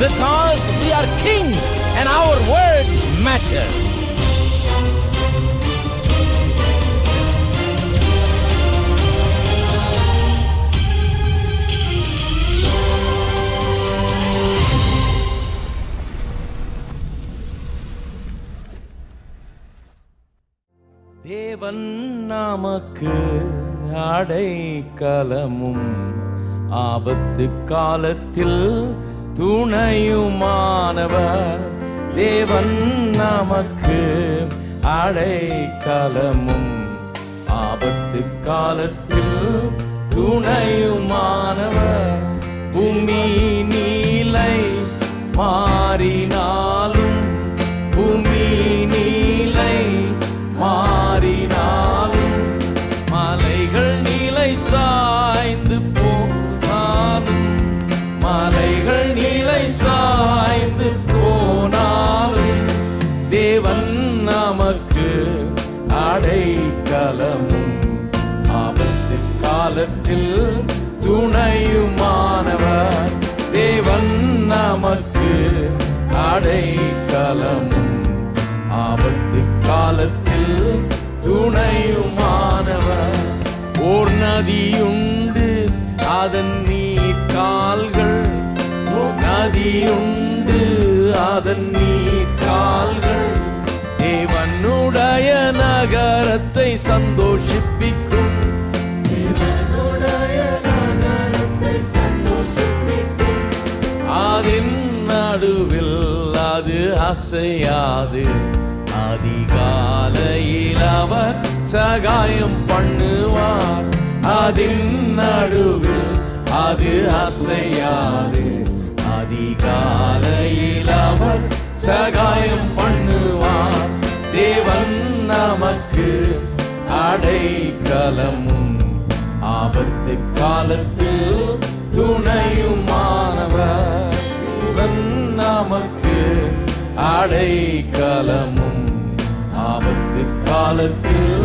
because we are kings and our words matter. தேவன் நமக்கு அடைக்கலமும் ஆபத்து காலத்தில் துணையுமானவர். தேவன் நமக்கு அடைக்கலமும் ஆபத்து காலத்தில் துணையுமானவர். பூமி நீலை மாறினாலும் பூமி நீலை மாறினாலும் மலைகள் நிலை சாய்ந்து போனாலும் மலைகள் நிலை சாய்ந்து போனாலும் தேவன் நமக்கு அடைக்கலமும் ஆபத்து காலத்தில் துணையுமானவர். தேவன் நமக்கு அடைக்கலமும் ஆபத்து காலத்தில் துணையுமானவர். ஓர் நதியுண்டு அதன் நீர் கால்கள் நதியுண்டு அதன் நீர் கால்கள் தேவனுடைய நகரத்தை சந்தோஷிப்பிக்கும். அதன் நடுவில் அது அசையாது. அதிகாலையில் அவர் சகாயம் பண்ணுவார். அதன் நடுவில் அது அசையாது. அதிகாலையில் அவர் சகாயம் பண்ணுவார். தேவன் நமக்கு அடைக்கலமும் ஆபத்து காலத்தில் துணையுமானவர். தேவன் நமக்கு அடைக்கலமும் ஆபத்து காலத்தில்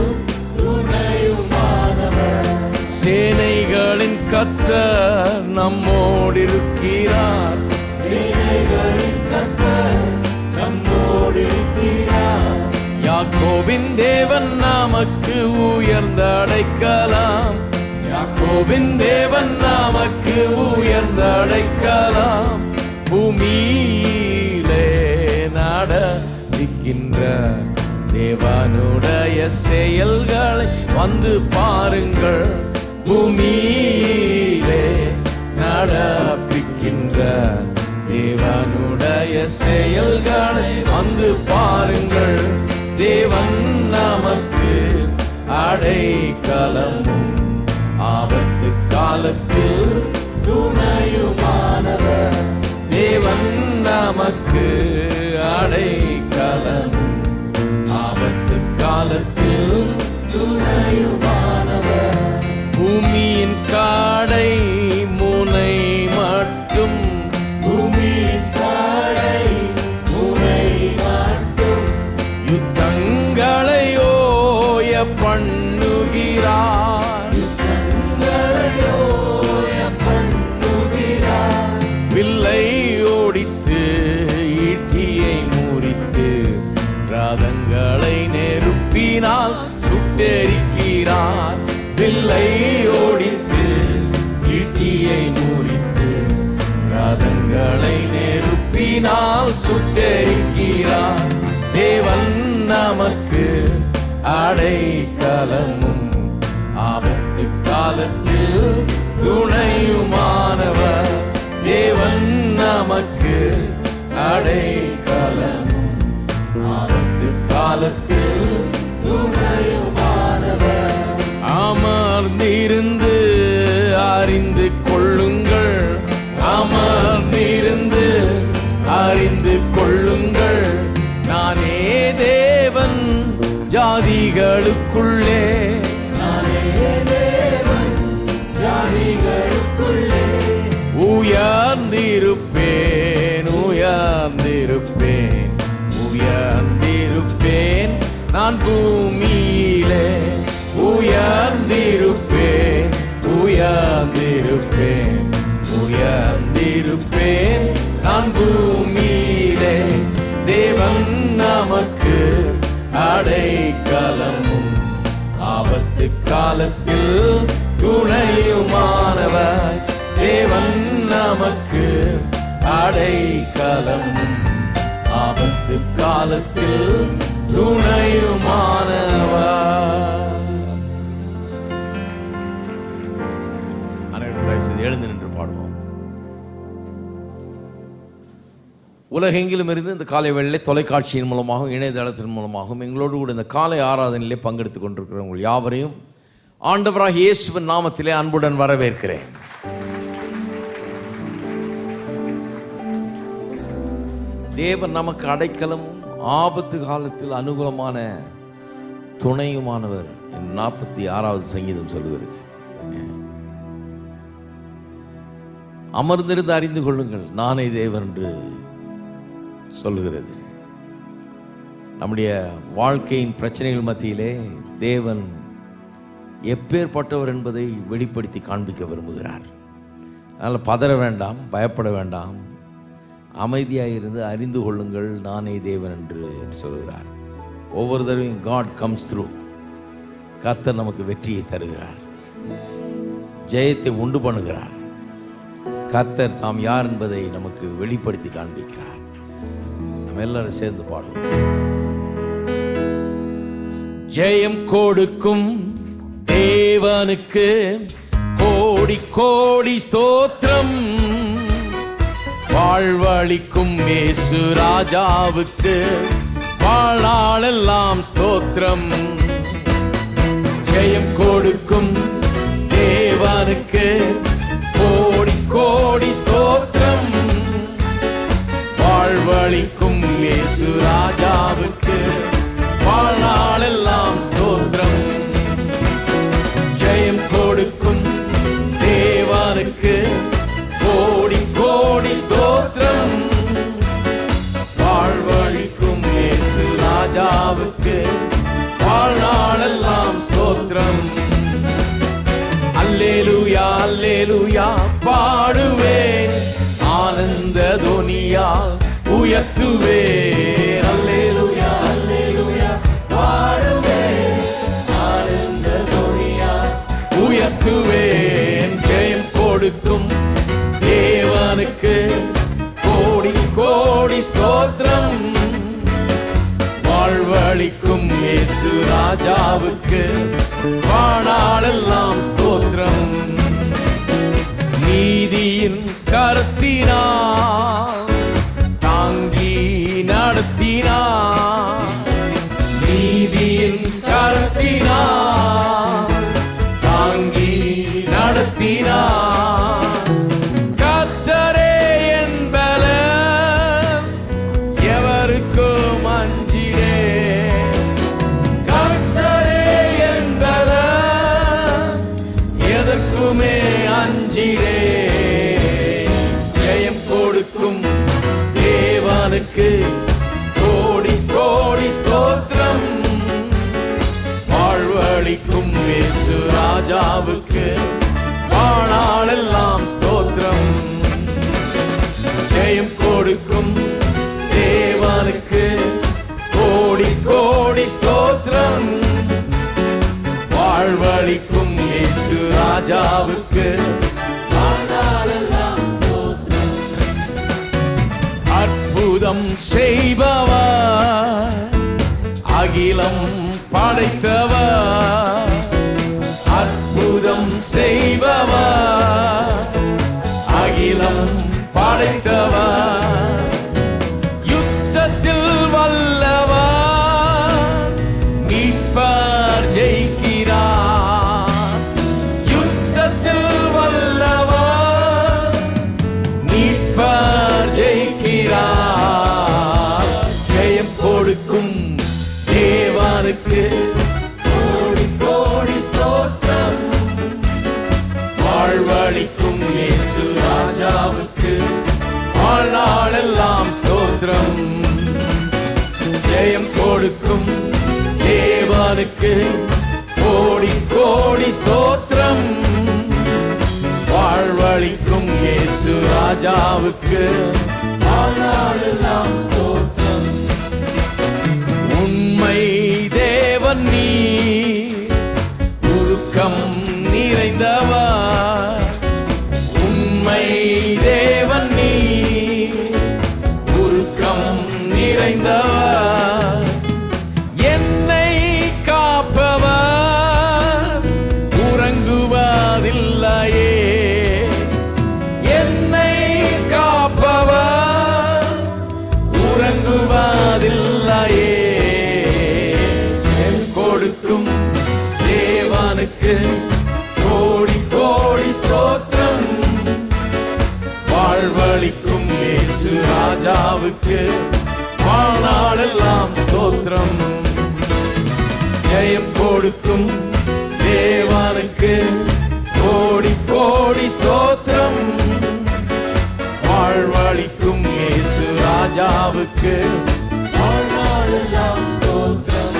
துணையுமானவர். சேனைகளின் கர்த்தர் நம்மோடு இருக்கிறார். சேனைகளின் கர்த்தர் நம்மோடு இருக்கிறார். யாக்கோபின் தேவன் நமக்கு உயர்ந்த அடைக்கலம். யாக்கோபின் தேவன் நமக்கு உயர்ந்த அடைக்கலம். பூமியிலே நடக்கின்ற தேவனுடைய செயல்களை வந்து பாருங்கள். பூமியிலே நடப்பிக்கின்ற தேவனுடைய செயல்களை வந்து பாருங்கள். தேவன் நமக்கு அடைக்கலமும் ஆபத்து காலத்தில் துணையுமானவர். தேவன் நமக்கு அடைக்கலமும் ஆபத்து காலத்தில் துணையுமானவர். பூமியின் காடை முனை மட்டும் பூமியின் காடை முனை மட்டும் யுத்தங்களை ஓய பண்ணுகிறார். வில்லை ஓடித்து ஈட்டியை முறித்து ரதங்களை நெருப்பினால் சுட்டெரிக்கிறார். வில்லை ஓடித்து ஈட்டியை முறித்து ரதங்களை நெருப்பினால் சுட்டெரிக்கிறார். தேவன் நமக்கு அடைக்கலமும் ஆபத்து காலத்தில் துணையுமானவர். தேவன் நமக்கு அடைக்கலமும் ஆபத்து காலத்தில் துணையுமானவர். அமர்ந்திருந்து அறிந்து கொள்ளுங்கள். அமர்ந்திருந்து அறிந்து கொள்ளுங்கள். நானே தேவன் ஜாதிகளுக்குள்ளே. நானே தேவன் ஜாதிகளுக்குள்ளே உயர்ந்திருப்பேன். உயர்ந்திருப்பேன் உயர்ந்திருப்பேன். நான் பூமியிலே உயர்ந்திருப்பேன். உயர்ந்திருப்பேன் உயர்ந்திருப்பேன். நான் அடைக்கலம், ஆபத்து காலத்தில் துணையுமானவர். அனைவரும் தயவு செய்து எழுந்து நின்று பாடுவோம். உலகெங்கிலும் இருந்து இந்த காலை வேளையிலே தொலைக்காட்சியின் மூலமாகவும் இணையதளத்தின் மூலமாகவும் எங்களோடு கூட இந்த காலை ஆராதனையிலே பங்கெடுத்துக் கொண்டிருக்கிறவங்க யாவரையும் ஆண்டவராகிய இயேசுவின் நாமத்திலே அன்புடன் வரவேற்கிறேன். தேவன் நமக்கு அடைக்கலமும் ஆபத்து காலத்தில் அனுகூலமான துணையுமானவர். 46வது சங்கீதம் சொல்லுகிறது. அமர்ந்திருந்து அறிந்து கொள்ளுங்கள், நானே தேவன் என்று சொல்லுகிறது. நம்முடைய வாழ்க்கையின் பிரச்சனைகள் மத்தியிலே தேவன் எப்பேற்பட்டவர் என்பதை வெளிப்படுத்தி காண்பிக்க விரும்புகிறார். அதனால் பதற வேண்டாம், பயப்பட வேண்டாம், அமைதியாக இருந்து அறிந்து கொள்ளுங்கள், நானே தேவன் என்று சொல்கிறார். ஒவ்வொரு தடவையும் காட் கம்ஸ் த்ரூ. கர்த்தர் நமக்கு வெற்றியை தருகிறார், ஜெயத்தை உண்டு பண்ணுகிறார். கர்த்தர் தாம் யார் என்பதை நமக்கு வெளிப்படுத்தி காண்பிக்கிறார். நம்ம எல்லாரும் சேர்ந்து பாடுவோம். ஜெயம் கொடுக்கும் தேவனுக்கு கோடி கோடி ஸ்தோத்திரம், வாழ்வளிக்கும் இயேசு ராஜாவுக்கு வாழ்நாளெல்லாம் ஸ்தோத்திரம். ஜெயம் கொடுக்கும் தேவனுக்கு கோடி கோடி ஸ்தோத்திரம், வாழ்வளிக்கும் இயேசு ராஜாவுக்கு வாழ்நாளெல்லாம் ஸ்தோத்திரம். ஜெயம் கொடுக்கும் தேவனுக்கு கோடி கோடி ஸ்தோத்திரம், வாழ்வளிக்கும் இயேசு ராஜாவுக்கு வாழ்நாளெல்லாம் ஸ்தோத்திரம். அல்லேலூயா அல்லேலூயா பாடுவேன், ஆனந்த தொனியால் உயர்த்துவேன். அல்லேலூயா அல்லேலூயா பாடுவேன், ஆனந்த தொனியால் உயர்த்துவேன். ஜெயம் கொடுக்கும் தேவனுக்கு கோடி கோடி ஸ்தோத்திரம், வாழ்வளிக்கும் இயேசு ராஜாவுக்கு வாழ்நாளெல்லாம் ஸ்தோத்திரம். நீதியின் கரத்தினால் தாங்கி நடத்தினார், நீதியின் கரத்தினால் தாங்கி நடத்தினார். கர்த்தரே என் பலன், எவருக்கும் அஞ்சிடேன். கர்த்தரே என் பலன், எதற்குமே அஞ்சிடேன். ஜெயம் கொடுக்கும் தேவனுக்கு கோடி கோடி ஸ்தோத்திரம், வாழ்வளிக்கும் இயேசு ராஜாவுக்கு வாழ்நாளெல்லாம் ஸ்தோத்திரம். ஜெயம் கொடுக்கும் தேவனுக்கு கோடி கோடி ஸ்தோத்திரம், வாழ்வளிக்கும் இயேசு ராஜாவுக்கு வாழ்நாளெல்லாம் ஸ்தோத்திரம். அற்புதம் செய்பவர், அகிலம் படைத்தவர், அற்புதம் செய்பவர், அகிலம் படைத்தவர். யுத்தத்தில் வல்லவர், மீட்பர் ஜெயிக்கிறார். யுத்தத்தில் வல்லவர், மீட்பர் ஜெயிக்கிறார். ஜெயம் கொடுக்கும் தேவனுக்கு கோடி கோடி ஸ்தோத்திரம், வாழ்வளிக்கும் இயேசு ராஜாவுக்கு வாழ்நாளெல்லாம் ஸ்தோத்திரம். ஜெயம் கொடுக்கும் தேவனுக்கு கோடி கோடி ஸ்தோத்திரம், வாழ்வளிக்கும் இயேசு ராஜாவுக்கு வாழ்நாளெல்லாம் ஸ்தோத்திரம். உண்மை தேவன் நீ, உருக்கம் நிறைந்தவர். உண்மை தேவன் நீ, தேவனுக்கு கோடி கோடி ஸ்தோத்திரம். வாழ்வளிக்கும் இயேசு ராஜாவுக்கு வாழ்நாளெல்லாம் ஸ்தோத்திரம். ஜெயம் கொடுக்கும் தேவனுக்கு கோடி கோடி ஸ்தோத்திரம். வாழ்வளிக்கும் இயேசு ராஜாவுக்கு வாழ்நாளெல்லாம் ஸ்தோத்திரம்.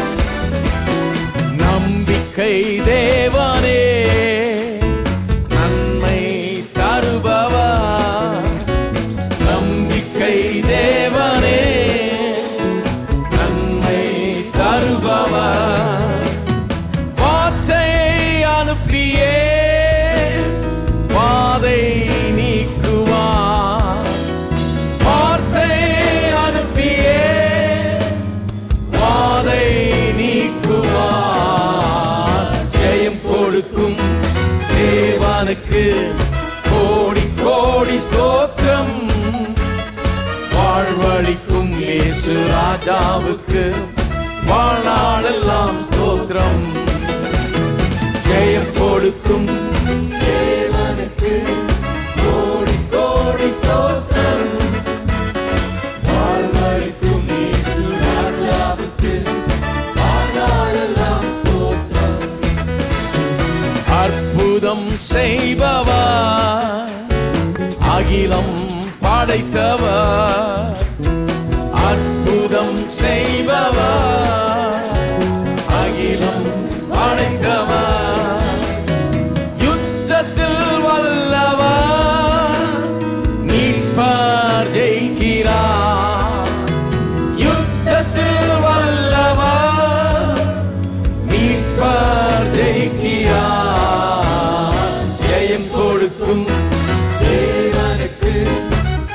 நம்பிக்கை தேவனே நன்மை தருபவர். நம்பிக்கை தேவனே நன்மை தருபவர். வார்த்தையை அனுப்பியே பாதை நீக்குவார். வார்த்தையை அனுப்பியே பாதை நீக்குவார். ஜெயம் கொடுக்கும் தேவனுக்கு கோடி கோடி ஸ்தோத்திரம். வாழ்வளிக்கும் இயேசு ராஜாவுக்கு வாழ்நாளெல்லாம் ஸ்தோத்திரம். ஜெயம் கொடுக்கும் தேவனுக்கு கோடி கோடி ஸ்தோத்திரம். வாழ்வளிக்கும் இயேசு ராஜாவுக்கு வாழ்நாளெல்லாம் ஸ்தோத்திரம். அற்புதம் செய்பவர், அகிலம் படைத்தவர். அற்புதம் செய்பவர், அகிலம் படைத்தவர். யுத்தத்தில் வல்லவர், மீட்பர் ஜெயிக்கிறார். யுத்தத்தில் வல்லவர், மீட்பர் ஜெயிக்கிறார். ஜெயம் கொடுக்கும் தேவனுக்கு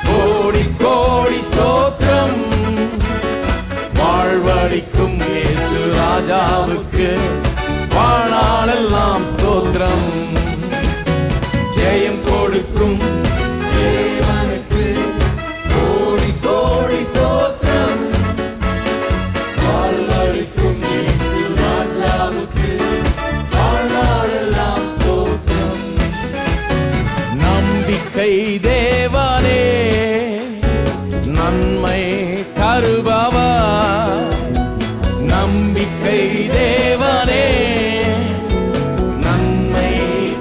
கோடி கோடி ஸ்தோத்திரம். வாழ்வளிக்கும் இயேசு ராஜாவுக்கு வாழ்நாளெல்லாம் ஸ்தோத்திரம். ஜெயம் கொடுக்கும் தேவனுக்கு கோடி கோடி ஸ்தோத்திரம். வாழ்வளிக்கும் இயேசு ராஜாவுக்கு வாழ்நாளெல்லாம் ஸ்தோத்திரம். நம்பிக்கை தேவனே நன்மை தருபவர். நம்பிக்கை தேவனே நன்மை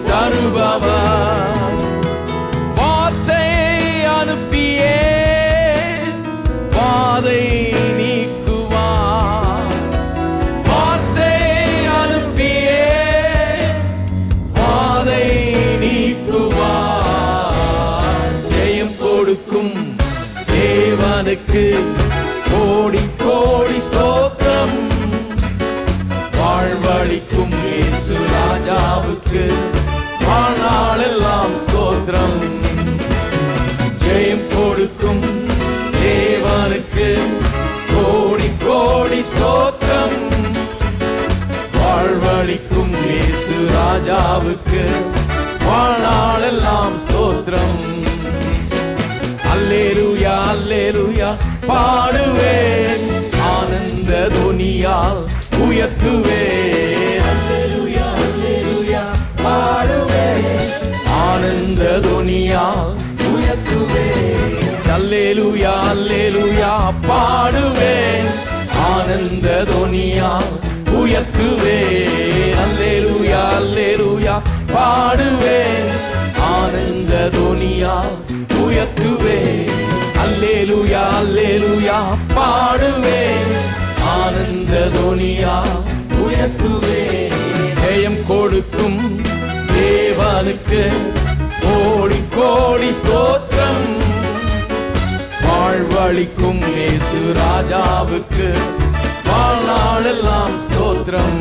தருபவர். வார்த்தையை அனுப்பியே பாதை நீக்குவார். வார்த்தையை அனுப்பியே பாதை நீக்குவார். ஜெயம் கொடுக்கும் தேவனுக்கு கோடி கோடி ஸ்தோத்திரம். வாழ்வளிக்கும் இயேசு ராஜாவுக்கு வாழ்நாளெல்லாம் ஸ்தோத்திரம். ஜெயம் கொடுக்கும் தேவனுக்கு கோடி கோடி ஸ்தோத்திரம். வாழ்வளிக்கும் இயேசு ராஜாவுக்கு வாழ்நாளெல்லாம் ஸ்தோத்திரம். அல்லேலூயா அல்லேலூயா பாடுவேன், ஆனந்த துனியால் உயர்த்துவேன். அல்லேலூயா அல்லேலூயா பாடுவேன், ஆனந்த துனியால் உயர்த்துவேன். அல்லேலூயா அல்லேலூயா பாடுவேன், ஆனந்த துனியால் உயர்த்துவேன். அல்லேலூயா அல்லேலூயா பாடுவேன், ஆனந்த துனியால் உயர்த்துவேன். அல்லேலூயா அல்லேலூயா பாடுவேன், ஆனந்த துனியால் உயர்த்துவேன். ஜெயம் கொடுக்கும் தேவனுக்கு கோடி கோடி ஸ்தோத்திரம். வாழ்வளிக்கும் இயேசு ராஜாவுக்கு வாழ்நாளெல்லாம் ஸ்தோத்திரம்.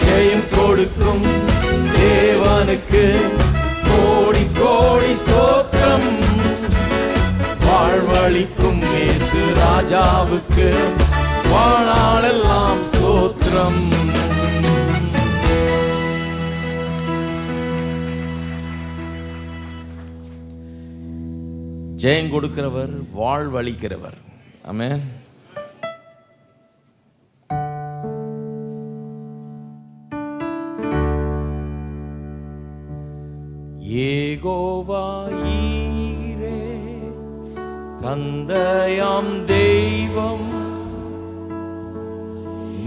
ஜெயம் கொடுக்கும் தேவனுக்கு கோடி கோடி ஸ்தோத்திரம். வாழ்வளிக்கும் இயேசு ராஜாவுக்கு வாழ்நாளெல்லாம் ஸ்தோத்திரம். ஜெயம் கொடுக்கிறவர், வாழ்வளிக்கிறவர். ஆமென். யெகோவா ஈரே தந்தையாம் தெய்வம்,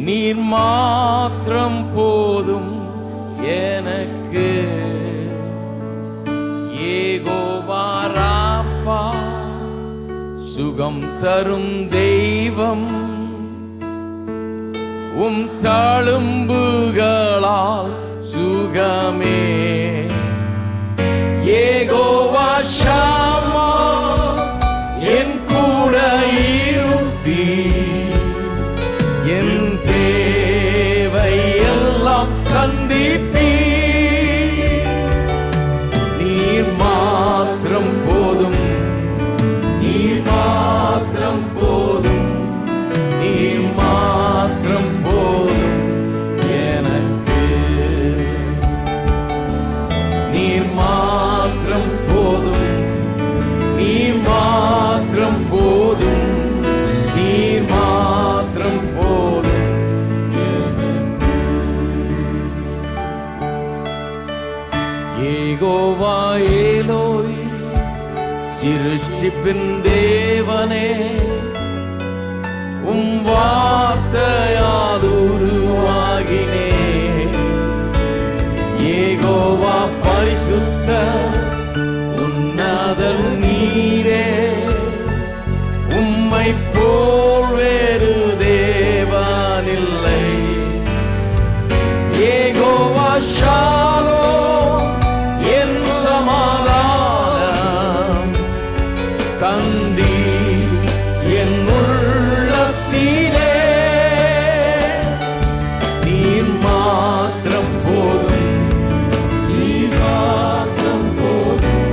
நீர் மாத்திரம் போதும் எனக்கு. யெகோவா ராப்பா சுகம் தரும் தெய்வம், உம் தழும்புகளால் சுகமே. யெகோவா ஷாமா என் கூட இருப்பீர், என் தேவை எல்லாம் சந்திப்பீர். நீர் மாத்திரம் போதும், நீர் மாத்திரம் போதும், நீர் மாத்திரம் போதும் எனக்கு. நீர் மாத்திரம் போதும், நீர் மாத்திரம் போதும், நீர் மாத்திரம் போதும் எனக்கு. யெகோவா ஏலோய் சிருஷ்டிப்பின் தேவனே, உம் வார்த்தையால் உருவாகினே. யெகோவா பரிசுத்த உன்னதர் நீரே, உம்மை போல் வேறு தேவனில்லை. யெகோவா ஷாலோம் என் சமாதானம் தந்தி என் உள்ளத்திலே. நீர் மாத்திரம் போதும், நீர் மாத்திரம் போதும்,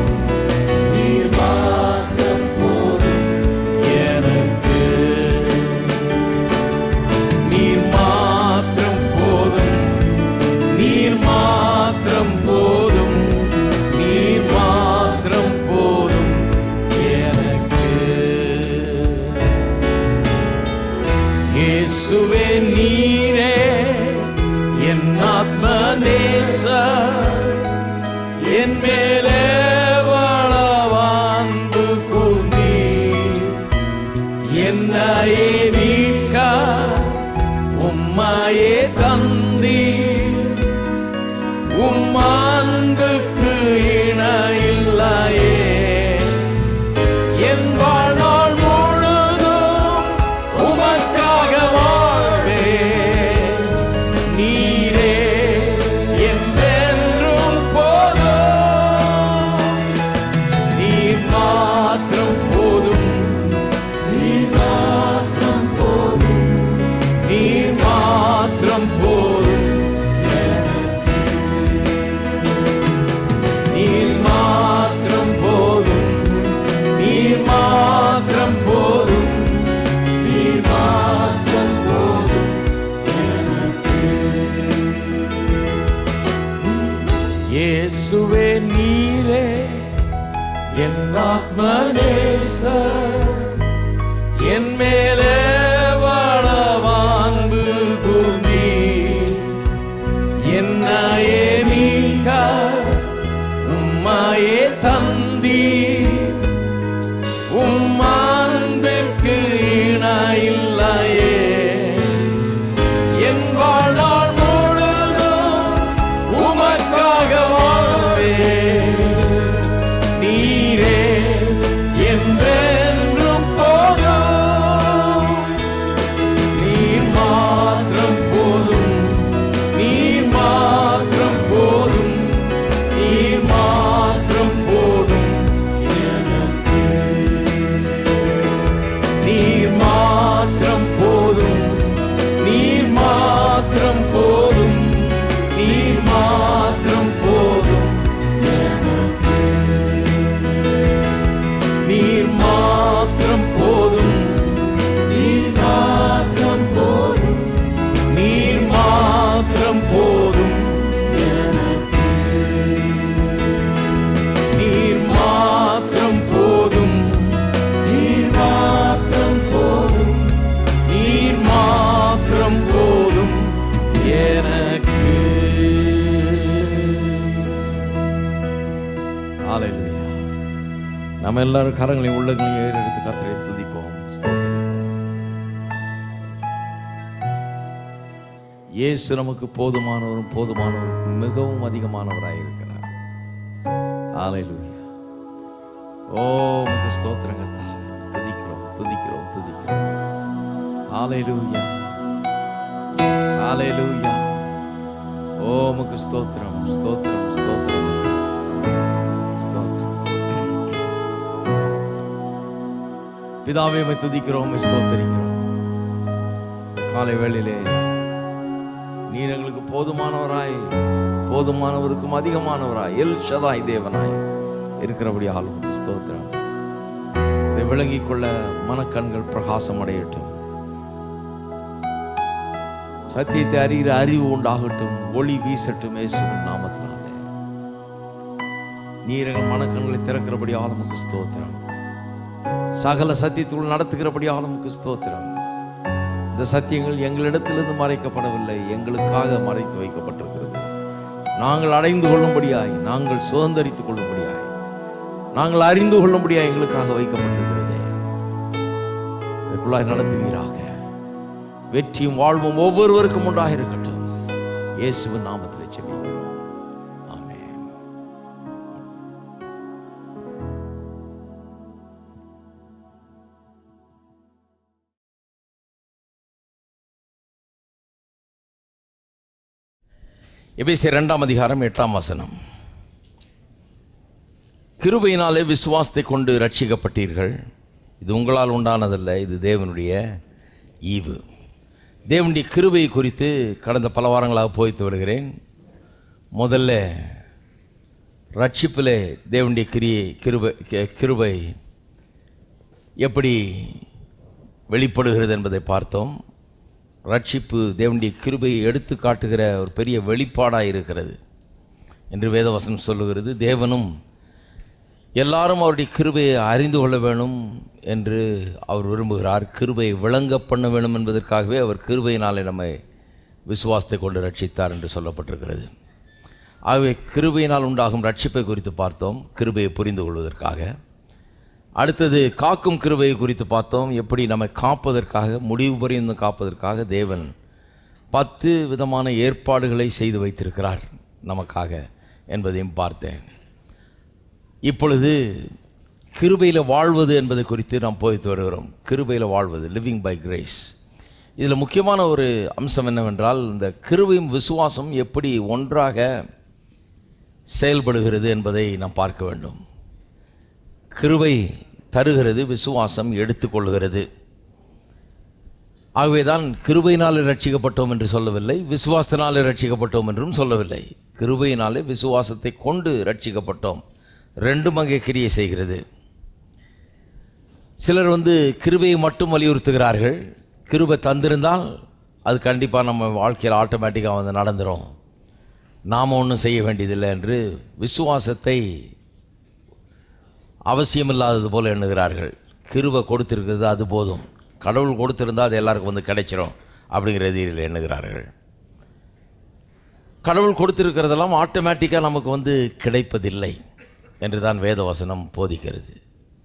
நீர் மாத்திரம் போதும் எனக்கு. நீர் மாத்திரம் போதும், நீர் மாத்திரம் போதும், நீர் மாத்திரம் போதும் எனக்கு. இயேசுவே நீரே என் ஆத்ம நேசர், என் மேலே வளவான்பு கூர்ந்தீர். என்னையே மீட்க உம்மையே தந்தீர், உம் அன்புக்கு இணையில்லையே. என் வாழ்நாள் முழுதும் உமக்காக வாழ்வேன். நீரே என்றென்றும் போதும், நீர் மாத்திரம் போதும், நீர் மாத்திரம் போதும், நீர் மாத்திரம் போதும் எனக்கு. நீர் மாத்திரம் போதும், நீர் மாத்திரம் போதும், நீர் மாத்திரம் போதும் எனக்கு. இயேசுவே நீரே என் ஆத்ம நேசர், என் மேலே வளவான்பு கூர்ந்தீர். என்னையே மீட்க உம்மையே தந்தீர், உம் அன்பிற்கு இணையில்லையே. என் வாழ்நாள் முழுதும் உமக்காக வாழ்வேன். நீரே என்றென்றும் போதும், நீர் மாத்திரம் போதும், நீர் மாத்திரம் போதும், நீர் மாத்திரம் போதும் எனக்கு. நீர் மாத்திரம் போதும், நீர் மாத்திரம் போதும், நீர் மாத்திரம் போதும் எனக்கு. நீர் மாத்திரம் போதும், நீர் மாத்திரம் போதும், நீர் மாத்திரம் போதும் எனக்கு. நீர் மாத்திரம் போதும், நீர் மாத்திரம் போதும், நீர் மாத்திரம் போதும் எனக்கு. நம்ம எல்லாரும் கரங்களையும் உள்ளங்களையும் ஏறெடுத்து கர்த்தரை துதிப்போம், ஸ்தோத்திரிப்போம். இயேசு நமக்கு போதுமானவரும் போதுமானவரும் மிகவும் அதிகமானவராய் இருக்கிறார். ஹல்லேலூயா. ஓ உமக்கு ஸ்தோத்திரம் கர்த்தாவே. துதிக்கிறோம் துதிக்கிறோம் துதிக்கிறோம். ஹல்லேலூயா ஹல்லேலூயா. ஓ உமக்கு ஸ்தோத்திரம் ஸ்தோத்திரம் ஸ்தோத்திரம் ஸ்தோத்திரம். பிதாவே உம்மை துதிக்கிறோம், ஸ்தோத்திரிக்கிறோம். காலை வேளையிலே நீர் எங்களுக்கு போதுமானவராய், போதுமானவருக்கும் அதிகமானவராய், எல் ஷதாய் தேவனாய் இருக்கிறபடி ஆளும் ஸ்தோத்திரம். இதை விளங்கிக் கொள்ள மனக்கண்கள் பிரகாசம் அடையட்டும், சத்தியத்தை அறிகிற அறிவு உண்டாகட்டும், ஒளி வீசட்டும் இயேசுவின் நாமத்தினாலே. நீர் எங்கள் மனக்கண்களை திறக்கிறபடி ஆளுமுக்கு ஸ்தோத்திரம். சகல சத்தியத்துக்குள் நடத்துகிறபடி ஆளுமுக்கு ஸ்தோத்திரம். இந்த சத்தியங்கள் எங்களிடத்திலிருந்து மறைக்கப்படவில்லை, எங்களுக்காக மறைத்து வைக்கப்பட்டிருக்கிறது. நாங்கள் அடைந்து கொள்ளும்படியாய், நாங்கள் சுதந்தரித்துக் கொள்ளும்படியாய், நாங்கள் அறிந்து கொள்ளும்படியாய் எங்களுக்காக வைக்கப்பட்டிருக்கிறது. இதற்குள்ளாய் நடத்துவீராக. வெற்றியும் வாழ்வும் ஒவ்வொருவருக்கும் உண்டாக இருக்கட்டும். இயேசுவின் நாமத்தில் ஜெபிக்கிறோம், ஆமென். எபேசியர் 2:8. கிருபையினாலே விசுவாசத்தை கொண்டு ரட்சிக்கப்பட்டீர்கள். இது உங்களால் உண்டானதல்ல, இது தேவனுடைய ஈவு. தேவனுடைய கிருபை குறித்து கடந்த பல வாரங்களாக போய்த்து வருகிறேன். முதல்ல ரட்சிப்பிலே தேவனுடைய கிருபை எப்படி வெளிப்படுகிறது என்பதை பார்த்தோம். ரட்சிப்பு தேவனுடைய கிருபையை எடுத்து காட்டுகிற ஒரு பெரிய வெளிப்பாடாக இருக்கிறது என்று வேதவசனம் சொல்லுகிறது. தேவனும் எல்லாரும் அவருடைய கிருபையை அறிந்து கொள்ள வேணும் என்று அவர் விரும்புகிறார். கிருபையை விளங்க பண்ண வேணும் என்பதற்காகவே அவர் கிருபையினாலே நம்மை விசுவாசத்தை கொண்டு ரட்சித்தார் என்று சொல்லப்பட்டிருக்கிறது. ஆகவே கிருபையினால் உண்டாகும் ரட்சிப்பை குறித்து பார்த்தோம், கிருபையை புரிந்து கொள்வதற்காக. அடுத்தது காக்கும் கிருபையை குறித்து பார்த்தோம். எப்படி நம்மை காப்பதற்காக, முடிவு பரியந்தம் காப்பதற்காக தேவன் 10 விதமான ஏற்பாடுகளை செய்து வைத்திருக்கிறார் நமக்காக என்பதையும் பார்த்தேன். இப்பொழுது கிருபையில் வாழ்வது என்பதை குறித்து நாம் போய்த்து வருகிறோம். கிருபையில் வாழ்வது, லிவிங் பை கிரேஸ். இதில் முக்கியமான ஒரு அம்சம் என்னவென்றால், இந்த கிருபையும் விசுவாசம் எப்படி ஒன்றாக செயல்படுகிறது என்பதை நாம் பார்க்க வேண்டும். கிருபை தருகிறது, விசுவாசம் எடுத்துக்கொள்கிறது. ஆகவேதான் கிருபையினாலே ரட்சிக்கப்பட்டோம் என்று சொல்லவில்லை, விசுவாசத்தினாலே ரட்சிக்கப்பட்டோம் என்றும் சொல்லவில்லை. கிருபையினாலே விசுவாசத்தை கொண்டு ரட்சிக்கப்பட்டோம், ரெண்டும் அங்கே கிரியை செய்கிறது. சிலர் கிருபையை மட்டும் வலியுறுத்துகிறார்கள். கிருபை தந்திருந்தால் அது கண்டிப்பாக நம்ம வாழ்க்கையில் ஆட்டோமேட்டிக்காக நடந்துடும், நாம் ஒன்றும் செய்ய வேண்டியதில்லை என்று விசுவாசத்தை அவசியமில்லாதது போல் எண்ணுகிறார்கள். கிருபை கொடுத்திருக்கிறது, அது போதும், கடவுள் கொடுத்திருந்தால் அது எல்லாருக்கும் கிடைச்சிடும் அப்படிங்கிற ரீதியில் எண்ணுகிறார்கள். கடவுள் கொடுத்திருக்கிறதெல்லாம் ஆட்டோமேட்டிக்காக நமக்கு கிடைப்பதில்லை என்று தான் வேதவசனம் போதிக்கிறது.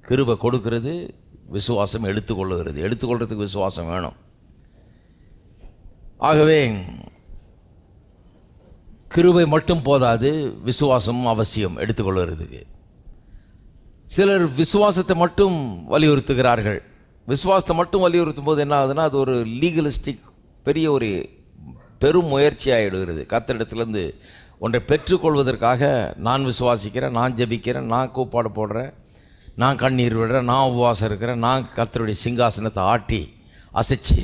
கிருபை கொடுக்கிறது, விசுவாசம் எடுத்துக்கொள்ளுகிறது. எடுத்துக்கொள்கிறதுக்கு விசுவாசம் வேணும். ஆகவே கிருபை மட்டும் போதாது, விசுவாசமும் அவசியம் எடுத்துக்கொள்கிறதுக்கு. சிலர் விசுவாசத்தை மட்டும் வலியுறுத்துகிறார்கள். விசுவாசத்தை மட்டும் வலியுறுத்தும் போது என்ன ஆகுதுன்னா, அது ஒரு லீகலிஸ்டிக் பெரிய ஒரு பெரும் முயற்சியாகிடுகிறது. கர்த்தரிடத்திலிருந்து ஒன்றை பெற்றுக்கொள்வதற்காக நான் விசுவாசிக்கிறேன், நான் ஜெபிக்கிறேன், நான் கூப்பாடு போடுறேன், நான் கண்ணீர் விடுறேன், நான் உபவாசம் இருக்கிறேன், நான் கர்த்தருடைய சிங்காசனத்தை ஆட்டி அசைச்சு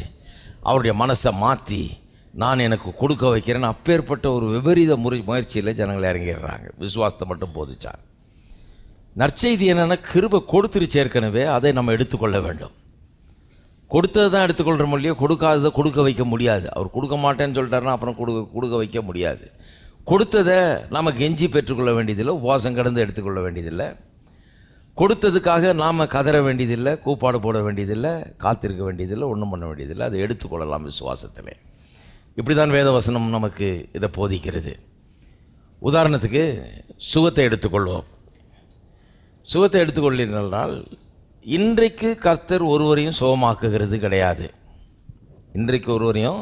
அவருடைய மனசை மாற்றி நான் எனக்கு கொடுக்க வைக்கிறேன். அப்பேற்பட்ட ஒரு விபரீத முயற்சியில் ஜனங்கள் இறங்கிடுறாங்க. விசுவாசத்தை மட்டும் போதிச்சார். நற்செய்தி என்னென்னா, கிருபை கொடுத்துருச்சு ஏற்கனவே, அதை நம்ம எடுத்துக்கொள்ள வேண்டும். கொடுத்தது தான் எடுத்துக்கொள்கிற இல்லையோ, கொடுக்காததை கொடுக்க வைக்க முடியாது. அவர் கொடுக்க மாட்டேன்னு சொல்லிட்டாருன்னா அப்புறம் கொடுக்க வைக்க முடியாது. கொடுத்ததை நம்ம கெஞ்சி பெற்றுக்கொள்ள வேண்டியதில்லை, உபவாசம் கடந்து எடுத்துக்கொள்ள வேண்டியதில்லை. கொடுத்ததுக்காக நாம் கதற வேண்டியதில்லை, கூப்பாடு போட வேண்டியதில்லை, காத்திருக்க வேண்டியதில்லை, ஒன்றும் பண்ண வேண்டியதில்லை. அதை எடுத்துக்கொள்ளலாம் விசுவாசத்தில். இப்படி தான் வேதவசனம் நமக்கு இதை போதிக்கிறது. உதாரணத்துக்கு சுகத்தை எடுத்துக்கொள்வோம். சுகத்தை எடுத்துக்கொள்ளீர்கள். இன்றைக்கு கர்த்தர் ஒருவரையும் சுகமாக்குகிறது கிடையாது. இன்றைக்கு ஒருவரையும்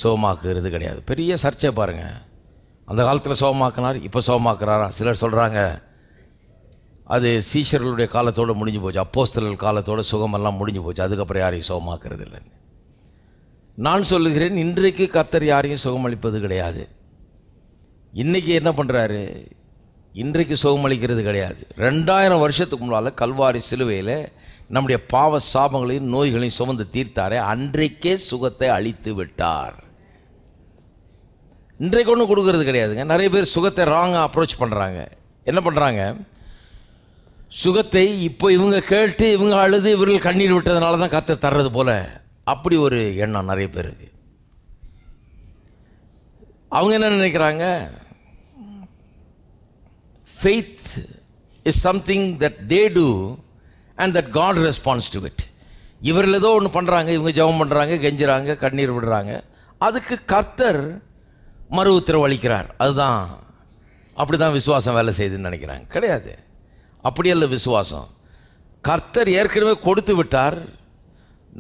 சுகமாக்குகிறது கிடையாது. பெரிய சர்ச்சை பாருங்கள். அந்த காலத்தில் சுகமாக்கினார், இப்போ சுகமாக்குறாரா? சிலர் சொல்கிறாங்க அது சீஷர்களுடைய காலத்தோடு முடிஞ்சு போச்சு, அப்போஸ்தலர்கள் காலத்தோட சுகமெல்லாம் முடிஞ்சு போச்சு, அதுக்கப்புறம் யாரையும் சுகமாக்குறது இல்லைன்னு. நான் சொல்லுகிறேன், இன்றைக்கு கர்த்தர் யாரையும் சுகமளிப்பது கிடையாது. இன்றைக்கி என்ன பண்ணுறாரு? இன்றைக்கு சுகமளிக்கிறது கிடையாது. 2000 வருஷத்துக்கு முன்னால் கல்வாரி சிலுவையில் நம்முடைய பாவ சாபங்களையும் நோய்களையும் சுமந்து தீர்த்தாரே, அன்றைக்கே சுகத்தை அழித்து விட்டார். இன்றைக்கு ஒன்றும் கொடுக்கறது கிடையாதுங்க. நிறைய பேர் சுகத்தை ராங்காக அப்ரோச் பண்ணுறாங்க. என்ன பண்ணுறாங்க? சுகத்தை இப்போ இவங்க கேட்டு இவங்க அழுது இவர்கள் கண்ணீர் விட்டதுனால தான் கர்த்தர் தர்றது போல், அப்படி ஒரு எண்ணம் நிறைய பேருக்கு. அவங்க என்ன நினைக்கிறாங்க? faith is something that they do and that God responds to it. இவர்கள் ஏதோ ஒன்று பண்ணுறாங்க, இவங்க ஜெபம் பண்ணுறாங்க, கெஞ்சுறாங்க, கண்ணீர் விடுறாங்க, அதுக்கு கர்த்தர் மறு உத்தரவு அளிக்கிறார். அதுதான் அப்படி தான் விசுவாசம் வேலை செய்யுதுன்னு நினைக்கிறாங்க. கிடையாது, அப்படி அல்ல விசுவாசம். கர்த்தர் ஏற்கனவே கொடுத்து விட்டார்.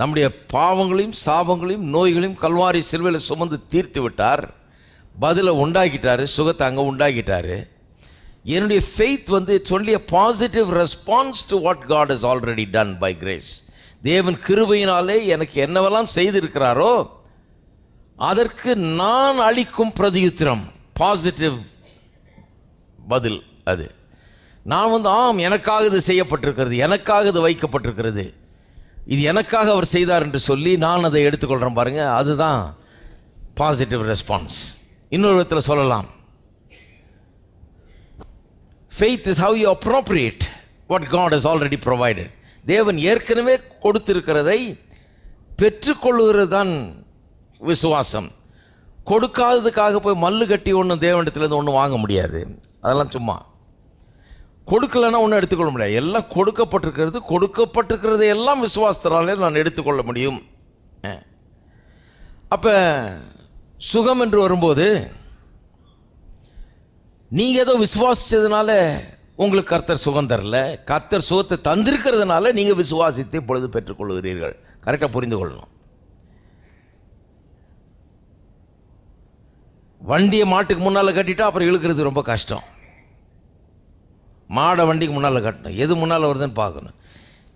நம்முடைய பாவங்களையும் சாபங்களையும் நோய்களையும் கல்வாரி சிலுவையில் சுமந்து தீர்த்து விட்டார். பதிலை உண்டாக்கிட்டார், சுகத்தை அங்கே உண்டாக்கிட்டார். என்னுடைய faith it's only a positive response to what God has already done by grace. தேவன் கிருபையினாலே எனக்கு என்னவெல்லாம் செய்திருக்கிறாரோ அதற்கு நான் அளிக்கும் பிரதியுத்திரம், பாசிட்டிவ் பதில். அது நான் ஆம், எனக்காக இது செய்யப்பட்டிருக்கிறது, எனக்காக இது வைக்கப்பட்டிருக்கிறது, இது எனக்காக அவர் செய்தார் என்று சொல்லி நான் அதை எடுத்துக்கொள்கிறேன் பாருங்கள், அதுதான் பாசிட்டிவ் ரெஸ்பான்ஸ். இன்னொரு விதத்தில் சொல்லலாம், faith is how you appropriate what God has already provided. தேவன் ஏற்கனவே கொடுத்திருக்கிறதை பெற்றுக்கொள்ளுகிறது தான் விசுவாசம். கொடுக்காததுக்காக போய் மல்லு கட்டி ஒன்றும் தேவனிடத்துலேருந்து ஒன்றும் வாங்க முடியாது. அதெல்லாம் சும்மா. கொடுக்கலைன்னா ஒன்றும் எடுத்துக்கொள்ள முடியாது. எல்லாம் கொடுக்கப்பட்டிருக்கிறது, கொடுக்கப்பட்டிருக்கிறது எல்லாம் விசுவாசத்தினாலே நான் எடுத்துக்கொள்ள முடியும். அப்போ சுகம் என்று வரும்போது நீங்கள் ஏதோ விசுவாசித்ததுனால உங்களுக்கு கர்த்தர் சுகம் தரல, கர்த்தர் சுகத்தை தந்திருக்கிறதுனால நீங்கள் விசுவாசித்து இப்பொழுது பெற்றுக்கொள்கிறீர்கள். கரெக்டாக புரிந்து கொள்ளணும். வண்டியை மாட்டுக்கு முன்னால் கட்டிட்டா அப்புறம் இழுக்கிறது ரொம்ப கஷ்டம். மாடை வண்டிக்கு முன்னால் கட்டணும், எது முன்னால் வருதுன்னு பார்க்கணும்.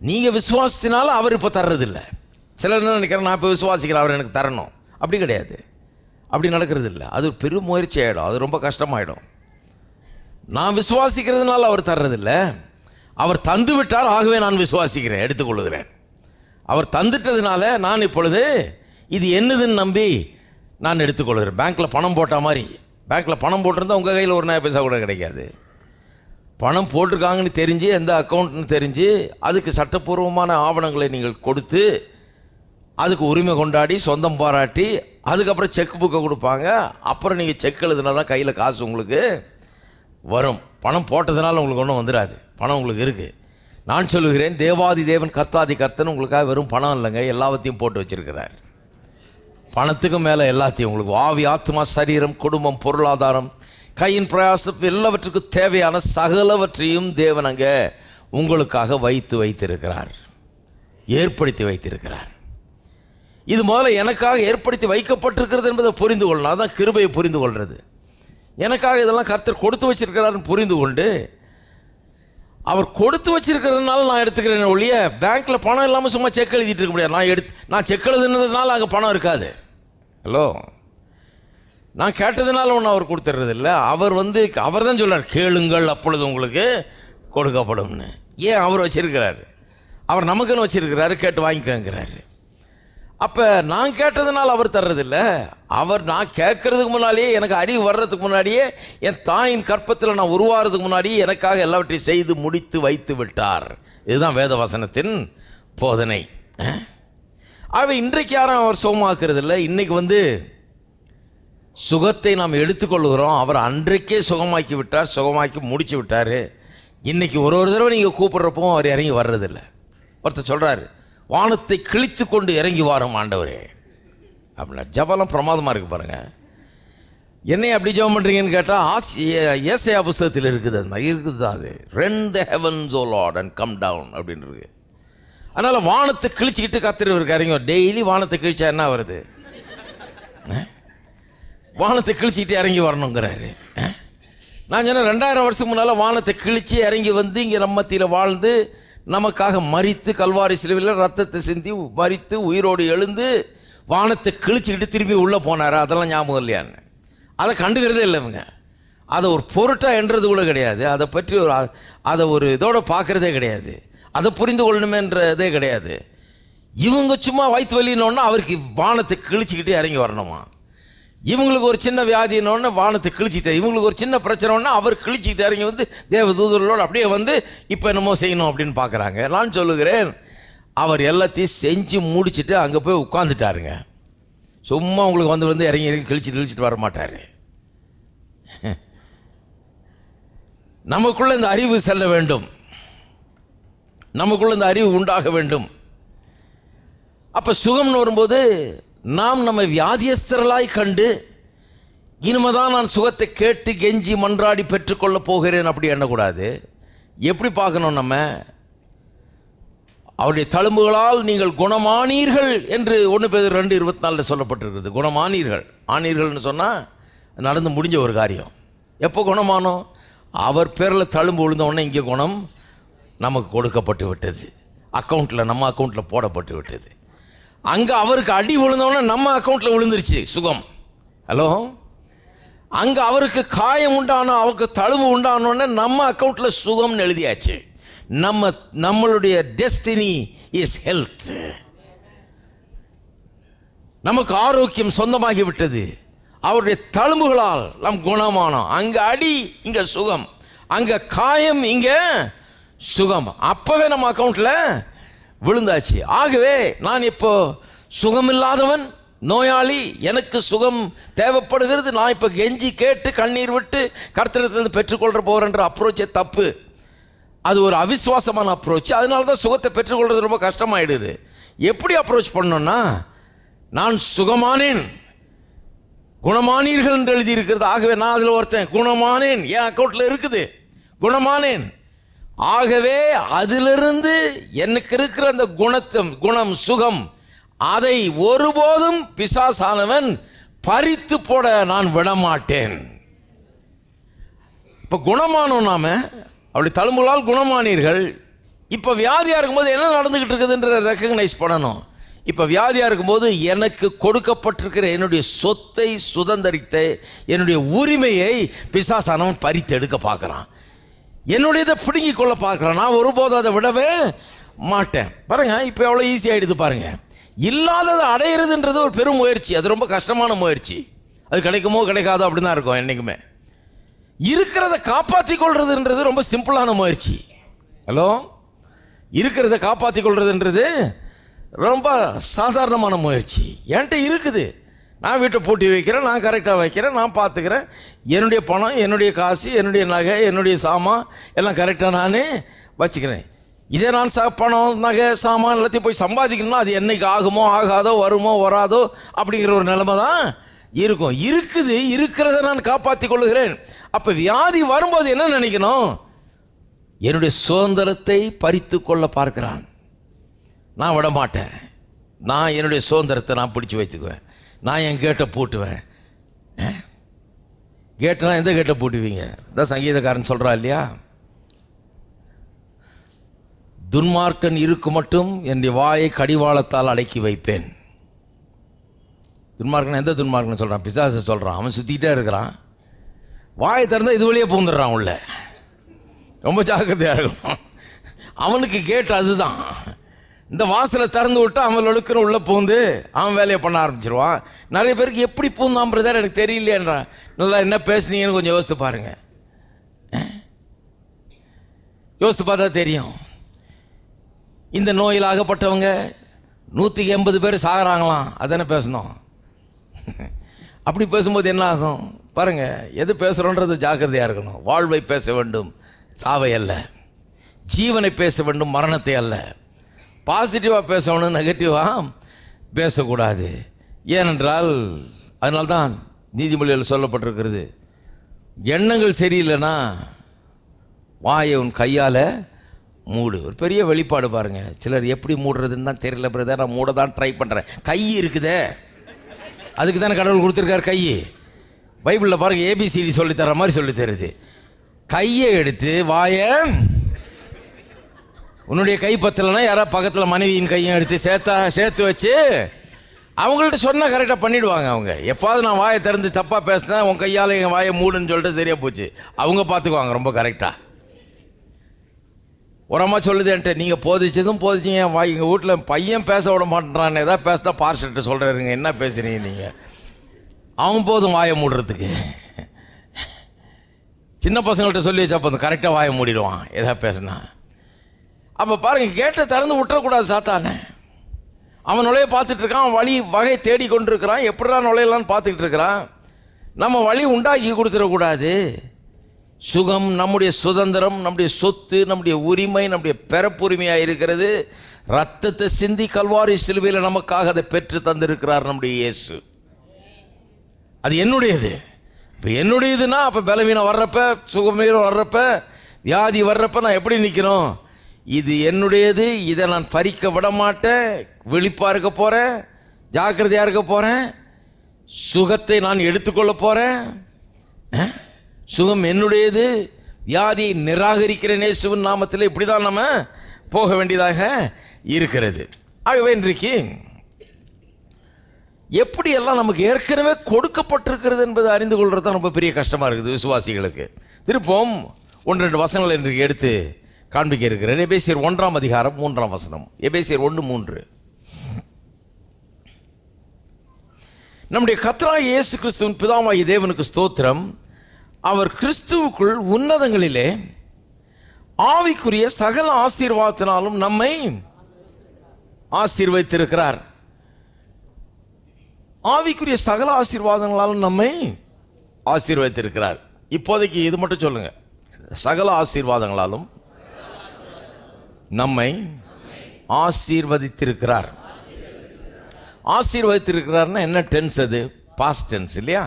நீங்கள் விசுவாசத்தினால அவர் இப்போ தர்றதில்லை. சிலர் என்ன நினைக்கிறேன், நான் இப்போ விசுவாசிக்கிறேன் அவர் எனக்கு தரணும், அப்படி கிடையாது. அப்படி நடக்கிறது இல்லை. அது பெரும் முயற்சி ஆகிடும், அது ரொம்ப கஷ்டமாயிடும். நான் விசுவாசிக்கிறதுனால அவர் தர்றதில்லை, அவர் தந்து விட்டார், ஆகவே நான் விசுவாசிக்கிறேன், எடுத்துக்கொள்ளுகிறேன். அவர் தந்துட்டதுனால நான் இப்பொழுது இது என்னதுன்னு நம்பி நான் எடுத்துக்கொள்கிறேன். பேங்க்கில் பணம் போட்ட மாதிரி, பேங்க்கில் பணம் போட்டிருந்தால் உங்கள் கையில் ஒரு நயா பைசா கூட கிடைக்காது. பணம் போட்டிருக்காங்கன்னு தெரிஞ்சு, எந்த அக்கௌண்ட்னு தெரிஞ்சு, அதுக்கு சட்டப்பூர்வமான ஆவணங்களை நீங்கள் கொடுத்து, அதுக்கு உரிமை கொண்டாடி, சொந்தம் பாராட்டி, அதுக்கப்புறம் செக் புக்கை கொடுப்பாங்க. அப்புறம் நீங்கள் செக் எழுதுனா தான் கையில் காசு உங்களுக்கு வரும். பணம் போட்டதுனால உங்களுக்கு ஒன்றும் வந்துடாது, பணம் உங்களுக்கு இருக்குது. நான் சொல்லுகிறேன், தேவாதி தேவன் கர்த்தாதி கர்த்தன் உங்களுக்காக வெறும் பணம் இல்லைங்க, எல்லாத்தையும் போட்டு வச்சிருக்கிறார். பணத்துக்கும் மேலே எல்லாத்தையும் உங்களுக்கு ஆவி, ஆத்மா, சரீரம், குடும்பம், பொருளாதாரம், கையின் பிரயாசம், எல்லாவற்றுக்கும் தேவையான சகலவற்றையும் தேவன் அங்கே உங்களுக்காக வைத்திருக்கிறார், ஏற்படுத்தி வைத்திருக்கிறார். இது முதல்ல எனக்காக ஏற்படுத்தி வைக்கப்பட்டிருக்கிறது என்பதை புரிந்து கொள்ளணும். அதுதான் கிருபையை புரிந்து கொள்வது. எனக்காக இதெல்லாம் கர்த்தர் கொடுத்து வச்சிருக்கிறாருன்னு புரிந்து கொண்டு, அவர் கொடுத்து வச்சிருக்கிறதுனால நான் எடுத்துக்கிறேன் ஒழிய, பேங்க்கில் பணம் இல்லாமல் சும்மா செக் எழுதிட்டு இருக்க முடியாது. நான் செக் எழுதுனதுனால அங்கே பணம் இருக்காது. ஹலோ, நான் கேட்டதுனால ஒன்று அவர் கொடுத்துட்றதில்ல. அவர் அவர் தான் சொல்கிறார், கேளுங்கள் அப்பொழுது உங்களுக்கு கொடுக்கப்படும்னு. ஏன் அவர் வச்சிருக்கிறாரு, அவர் நமக்குன்னு வச்சிருக்கிறாரு, கேட்டு வாங்கிக்கங்கிறாரு. அப்போ நான் கேட்டதுனால அவர் தர்றதில்ல, நான் கேட்கறதுக்கு முன்னாடியே, எனக்கு அறிவு வர்றதுக்கு முன்னாடியே, என் தாயின் கற்பத்தில் நான் உருவாகிறதுக்கு முன்னாடியே எனக்காக எல்லாவற்றையும் செய்து முடித்து வைத்து விட்டார். இதுதான் வேத வசனத்தின் போதனை. ஆகவே இன்றைக்கு யாரும் அவர் சுகமாக்குறது இல்லை. இன்றைக்கி சுகத்தை நாம் எடுத்துக்கொள்கிறோம். அவர் அன்றைக்கே சுகமாக்கி விட்டார், சுகமாக்கி முடிச்சு விட்டார். இன்றைக்கி ஒரு தடவை நீங்கள் கூப்பிட்றப்போ அவர் இறங்கி வர்றதில்லை. ஒருத்தர் சொல்கிறாரு, வானத்தை கிழித்து கொண்டு இறங்கி வாரும் ஆண்டவரே அப்படின்னா. ஜபலாம் பிரமாதமாக இருக்குது பாருங்கள். என்னை அப்படி ஜெபம் பண்ணுறீங்கன்னு கேட்டால் ஏசாயா புஸ்தகத்தில் இருக்குது. அது rend the heavens O Lord and come down அப்படின்னு இருக்கு. அதனால் வானத்தை கிழிச்சிக்கிட்டு கத்திரி இருக்காருங்க. டெய்லி வானத்தை கிழிச்சா என்ன வருது? வானத்தை கிழிச்சிக்கிட்டு இறங்கி வரணுங்கிறாரு. நான் சொன்னேன் 2000 வருஷத்துக்கு முன்னால் வானத்தை கிழிச்சு இறங்கி வந்து இங்கே நம்ம மத்தியில் வாழ்ந்து நமக்காக மரித்து கல்வாரி சிலுவையில் ரத்தத்தை சிந்தி மரித்து உயிரோடு எழுந்து வானத்தை கிழிச்சிக்கிட்டு திரும்பி உள்ளே போனார். அதெல்லாம் ஞாபகம் இல்லையான்னு அதை கண்டுக்கிறதே இல்லை இவங்க. அதை ஒரு பொருட்டாக என்றது கூட கிடையாது. அதை பற்றி அதை ஒரு இதோட பார்க்குறதே கிடையாது. அதை புரிந்து கொள்ளணுமேன்றதே கிடையாது. இவங்க சும்மா வயிற்று வலினோன்னா அவருக்கு வானத்தை கிழிச்சிக்கிட்டு இறங்கி வரணுமா? இவங்களுக்கு ஒரு சின்ன வியாதினோடனே வானத்தை கிழிச்சிட்டு, இவங்களுக்கு ஒரு சின்ன பிரச்சனைன்னா அவர் கிழிச்சிக்கிட்டு இறங்கி வந்து தேவதூதர்களோடு அப்படியே வந்து இப்போ என்னமோ செய்யணும் அப்படின்னு பார்க்குறாங்க. நான் சொல்லுகிறேன், அவர் எல்லாத்தையும் செஞ்சு முடிச்சுட்டு அங்கே போய் உட்காந்துட்டாருங்க. சும்மா உங்களுக்கு வந்து இறங்கி கிழிச்சிட்டு வர மாட்டார். நமக்குள்ள இந்த அறிவு செல்ல வேண்டும், நமக்குள்ள இந்த அறிவு உண்டாக வேண்டும். அப்போ சுகம்னு வரும்போது நாம் நம்ம வியாதியஸ்தர்களாய் கண்டு இனிமேதான் நான் சுகத்தை கேட்டு கெஞ்சி மன்றாடி பெற்றுக்கொள்ள போகிறேன் அப்படி எண்ணக்கூடாது. எப்படி பார்க்கணும்? நம்ம அவருடைய தழும்புகளால் நீங்கள் குணமானீர்கள் என்று 1 பேதுரு 2:24 சொல்லப்பட்டிருக்கிறது. குணமானீர்கள், ஆனீர்கள்னு சொன்னால் நடந்து முடிஞ்ச ஒரு காரியம். எப்போ குணமானோம்? அவர் பேரில் தழும்பு விழுந்தோடனே இங்கே குணம் நமக்கு கொடுக்கப்பட்டு விட்டது, அக்கௌண்ட்டில் நம்ம அக்கௌண்ட்டில் போடப்பட்டு விட்டது. அங்கே அவருக்கு அடி விழுந்தோடனே நம்ம அக்கௌண்ட்டில் விழுந்துருச்சு சுகம். ஹலோ, அங்கே அவருக்கு காயம் உண்டானோ, அவருக்கு தழும்பு உண்டானோடனே நம்ம அக்கௌண்ட்டில் சுகம்னு எழுதியாச்சு. நம்மளுடைய டெஸ்டினி இஸ் ஹெல்த். நமக்கு ஆரோக்கியம் சொந்தமாகி விட்டது. அவருடைய தழும்புகளால் நம் குணமானோம். அங்கே அடி, இங்கே சுகம். அங்கே காயம், இங்கே சுகம். அப்போவே நம்ம அக்கௌண்ட்டில் விழுந்தாச்சு. ஆகவே நான் இப்போ சுகமில்லாதவன், நோயாளி, எனக்கு சுகம் தேவைப்படுகிறது, நான் இப்போ கெஞ்சி கேட்டு கண்ணீர் விட்டு கர்த்தரிடத்திலிருந்து பெற்றுக்கொள்கிற போகிறன்ற அப்ரோச்சே தப்பு. அது ஒரு அவிசுவாசமான அப்ரோச். அதனால தான் சுகத்தை பெற்றுக்கொள்வது ரொம்ப கஷ்டமாயிடுது. எப்படி அப்ரோச் பண்ணோன்னா, நான் சுகமானேன், குணமானீர்கள் என்று எழுதியிருக்கிறது. ஆகவே நான் அதில் ஒருத்தன் குணமானேன், என் அக்கௌண்ட்டில் இருக்குது, குணமானேன். ஆகவே அதிலிருந்து எனக்கு இருக்கிற அந்த குணம் சுகம், அதை ஒருபோதும் பிசாசானவன் பறித்து போட நான் விடமாட்டேன். இப்போ குணமானோம், நாம அப்படி தழும்புகளால் குணமானீர்கள். இப்போ வியாதியாக இருக்கும்போது என்ன நடந்துக்கிட்டு இருக்குதுன்ற ரெக்கக்னைஸ் பண்ணணும். இப்போ வியாதியாக இருக்கும்போது எனக்கு கொடுக்கப்பட்டிருக்கிற என்னுடைய சொத்தை சுதந்திரித்த என்னுடைய உரிமையை பிசாசானவன் பறித்து எடுக்க பார்க்குறான். என்னுடையதை பிடுங்கி கொள்ள பார்க்குறேன். நான் ஒருபோதும் அதை விடவே மாட்டேன். பாருங்க, இப்போ எவ்வளோ ஈஸியாகிடுது பாருங்க. இல்லாததை அடையிறதுன்றது ஒரு பெரும் முயற்சி. அது ரொம்ப கஷ்டமான முயற்சி. அது கிடைக்குமோ கிடைக்காதோ அப்படி தான் இருக்கும் என்றைக்குமே. இருக்கிறத காப்பாற்றி கொள்றதுன்றது ரொம்ப சிம்பிளான முயற்சி. ஹலோ, இருக்கிறத காப்பாற்றி கொள்றதுன்றது ரொம்ப சாதாரணமான முயற்சி. என்கிட்ட இருக்குது, நான் வீட்டை பூட்டி வைக்கிறேன், நான் கரெக்டாக வைக்கிறேன், நான் பார்த்துக்கிறேன். என்னுடைய பணம், என்னுடைய காசு, என்னுடைய நகை, என்னுடைய சாமான் எல்லாம் கரெக்டாக நான் வச்சுக்கிறேன். இதே நான் பணம், நகை, சாமான் எல்லாத்தையும் போய் சம்பாதிக்கணும்னா அது என்னைக்கு ஆகுமோ ஆகாதோ, வருமோ வராதோ அப்படிங்கிற ஒரு நிலைமை தான் இருக்கும். இருக்குது, இருக்கிறத நான் காப்பாற்றி கொள்ளுகிறேன். அப்போ வியாதி வரும்போது என்ன நினைக்கணும்? என்னுடைய சுதந்திரத்தை பறித்து கொள்ள பார்க்கிறான். நான் விட மாட்டேன். நான் என்னுடைய சுதந்திரத்தை நான் பிடிச்சி வைத்துக்குவேன். நான் என் கேட்டை பூட்டுவேன். கேட்டெல்லாம் எந்த கேட்டை பூட்டுவீங்க? இதான் சங்கீதக்காரன் சொல்கிறா இல்லையா, துன்மார்க்கன் இருக்கு மட்டும் என்னுடைய வாயை கடிவாளத்தால் அடக்கி வைப்பேன். துன்மார்க்கன் எந்த துன்மார்க்கன் சொல்கிறான்? பிசாசு சொல்கிறான். அவன் சுற்றிக்கிட்டே இருக்கிறான். வாயை திறந்தால் இது வழியே பூந்துடுறான் உள்ள. ரொம்ப ஜாக்கிரதையாக இருக்கணும். அவனுக்கு கேட்டு அதுதான். இந்த வாசலை திறந்து விட்டு அவன் ஒழுக்குன்னு உள்ளே பூந்து அவன் வேலையை பண்ண ஆரம்பிச்சிருவான். நிறைய பேருக்கு எப்படி பூந்தான் பிரதர் எனக்கு தெரியலையேன்றான். நல்லா என்ன பேசுனீங்கன்னு கொஞ்சம் யோசித்து பாருங்க. யோசித்து பார்த்தா தெரியும். இந்த நோயில் ஆகப்பட்டவங்க 180 பேர் சாகிறாங்களாம். அதானே பேசணும். அப்படி பேசும்போது என்ன ஆகும் பாருங்க. எது பேசுகிறோன்றது ஜாக்கிரதையாக இருக்கணும். வாழ்வை பேச வேண்டும், சாவை அல்ல. ஜீவனை பேச வேண்டும், மரணத்தை அல்ல. பாசிட்டிவாக பேசணும், நெகட்டிவாக பேசக்கூடாது. ஏனென்றால் அதனால்தான் நீதிமொழியில் சொல்லப்பட்டிருக்கிறது, எண்ணங்கள் சரியில்லைன்னா வாயை உன் கையால் மூடு. ஒரு பெரிய வெளிப்பாடு பாருங்கள். சிலர் எப்படி மூடுறதுன்னு தான் தெரியல பிரதர், நான் மூட தான் ட்ரை பண்ணுறேன். கை இருக்குதே, அதுக்கு தானே கடவுள் கொடுத்துருக்கார் கை. பைபிளில் பாருங்கள், ஏபிசிடி சொல்லித்தர மாதிரி சொல்லி தருது. கையை எடுத்து வாயை, உன்னுடைய கை பத்தலைன்னா யாராவது பக்கத்தில் மனைவியின் கையும் எடுத்து சேர்த்து வச்சு அவங்கள்ட்ட சொன்னால் கரெக்டாக பண்ணிவிடுவாங்க. அவங்க எப்பாவது நான் வாயை திறந்து தப்பாக பேசினேன், உன் கையால் எங்கள் வாயை மூடுன்னு சொல்லிட்டு சரியாக போச்சு. அவங்க பார்த்துக்குவாங்க ரொம்ப கரெக்டாக. ஒரு அம்மா சொல்லுது என்கிட்ட, நீங்கள் போதிச்சிங்க என் வாய், எங்கள் வீட்டில் பையன் பேச விட மாட்டேறான், ஏதாவது பேசினா பார்சல்கிட்ட சொல்கிறாருங்க, என்ன பேசுகிறீங்க நீங்கள். அவன் போதும் வாயை மூடுறதுக்கு. சின்ன பசங்கள்கிட்ட சொல்லி வச்சா போதும், கரெக்டாக வாயை மூடிடுவான் எதாவது பேசுனா. அப்போ பாருங்கள், கேட்டை திறந்து விட்டுறக்கூடாது சாத்தானே. அவன் நுழைய பார்த்துட்டு இருக்கான், அவன் வழி வகை தேடி கொண்டு இருக்கிறான், எப்படிடா நுழையலான்னு பார்த்துக்கிட்டு இருக்கிறான். நம்ம வழி உண்டாக்கி கொடுத்துடக்கூடாது. சுகம் நம்முடைய சுதந்திரம், நம்முடைய சொத்து, நம்முடைய உரிமை, நம்முடைய பிறப்புரிமையாக இருக்கிறது. ரத்தத்தை சிந்தி கல்வாரி சிலுவையில் நமக்காக அதை பெற்று தந்திருக்கிறார் நம்முடைய இயேசு. அது என்னுடையது. இப்போ என்னுடையதுன்னா அப்போ பலவீனம் வர்றப்ப, சுகமீனம் வர்றப்ப, வியாதி வர்றப்ப நான் எப்படி நிற்கணும்? இது என்னுடையது, இதை நான் பறிக்க விட மாட்டேன், விழிப்பாக இருக்க போகிறேன், ஜாக்கிரதையாக இருக்க போகிறேன், சுகத்தை நான் எடுத்துக்கொள்ள போகிறேன். சுகம் என்னுடையது, வியாதியை நிராகரிக்கிறேன் இயேசுவின் நாமத்தில். இப்படி தான் நம்ம போக வேண்டியதாக இருக்கிறது. ஆகவே இன்றைக்கு எப்படியெல்லாம் நமக்கு ஏற்கனவே கொடுக்கப்பட்டிருக்கிறது என்பதை அறிந்து கொள்வது தான் ரொம்ப பெரிய கஷ்டமாக இருக்குது விசுவாசிகளுக்கு. திருப்பம் 1-2 வசனங்கள் இன்றைக்கு எடுத்து காண்பிக்க இருக்கிறேன். எபேசியர் 1ஆம் அதிகாரம் 3ஆம் வசனம். எபேசியர் 1:3. நம்முடைய கர்த்தராகிய இயேசு கிறிஸ்துவின் பிதாவாகிய தேவனுக்கு ஸ்தோத்திரம். அவர் கிறிஸ்துவுக்குள் உன்னதங்களிலே ஆவிக்குரிய சகல ஆசீர்வாதத்தினாலும் நம்மை ஆசீர்வதித்திருக்கிறார். ஆவிக்குரிய சகல ஆசீர்வாதங்களாலும் நம்மை ஆசீர்வதித்திருக்கிறார். இப்போதைக்கு இது மட்டும் சொல்லுங்க, சகல ஆசீர்வாதங்களாலும் நம்மை ஆசீர்வதித்திருக்கிறார். ஆசீர்வதித்திருக்கிறார்னா என்ன டென்ஸ்? அது பாஸ்ட் டென்ஸ் இல்லையா?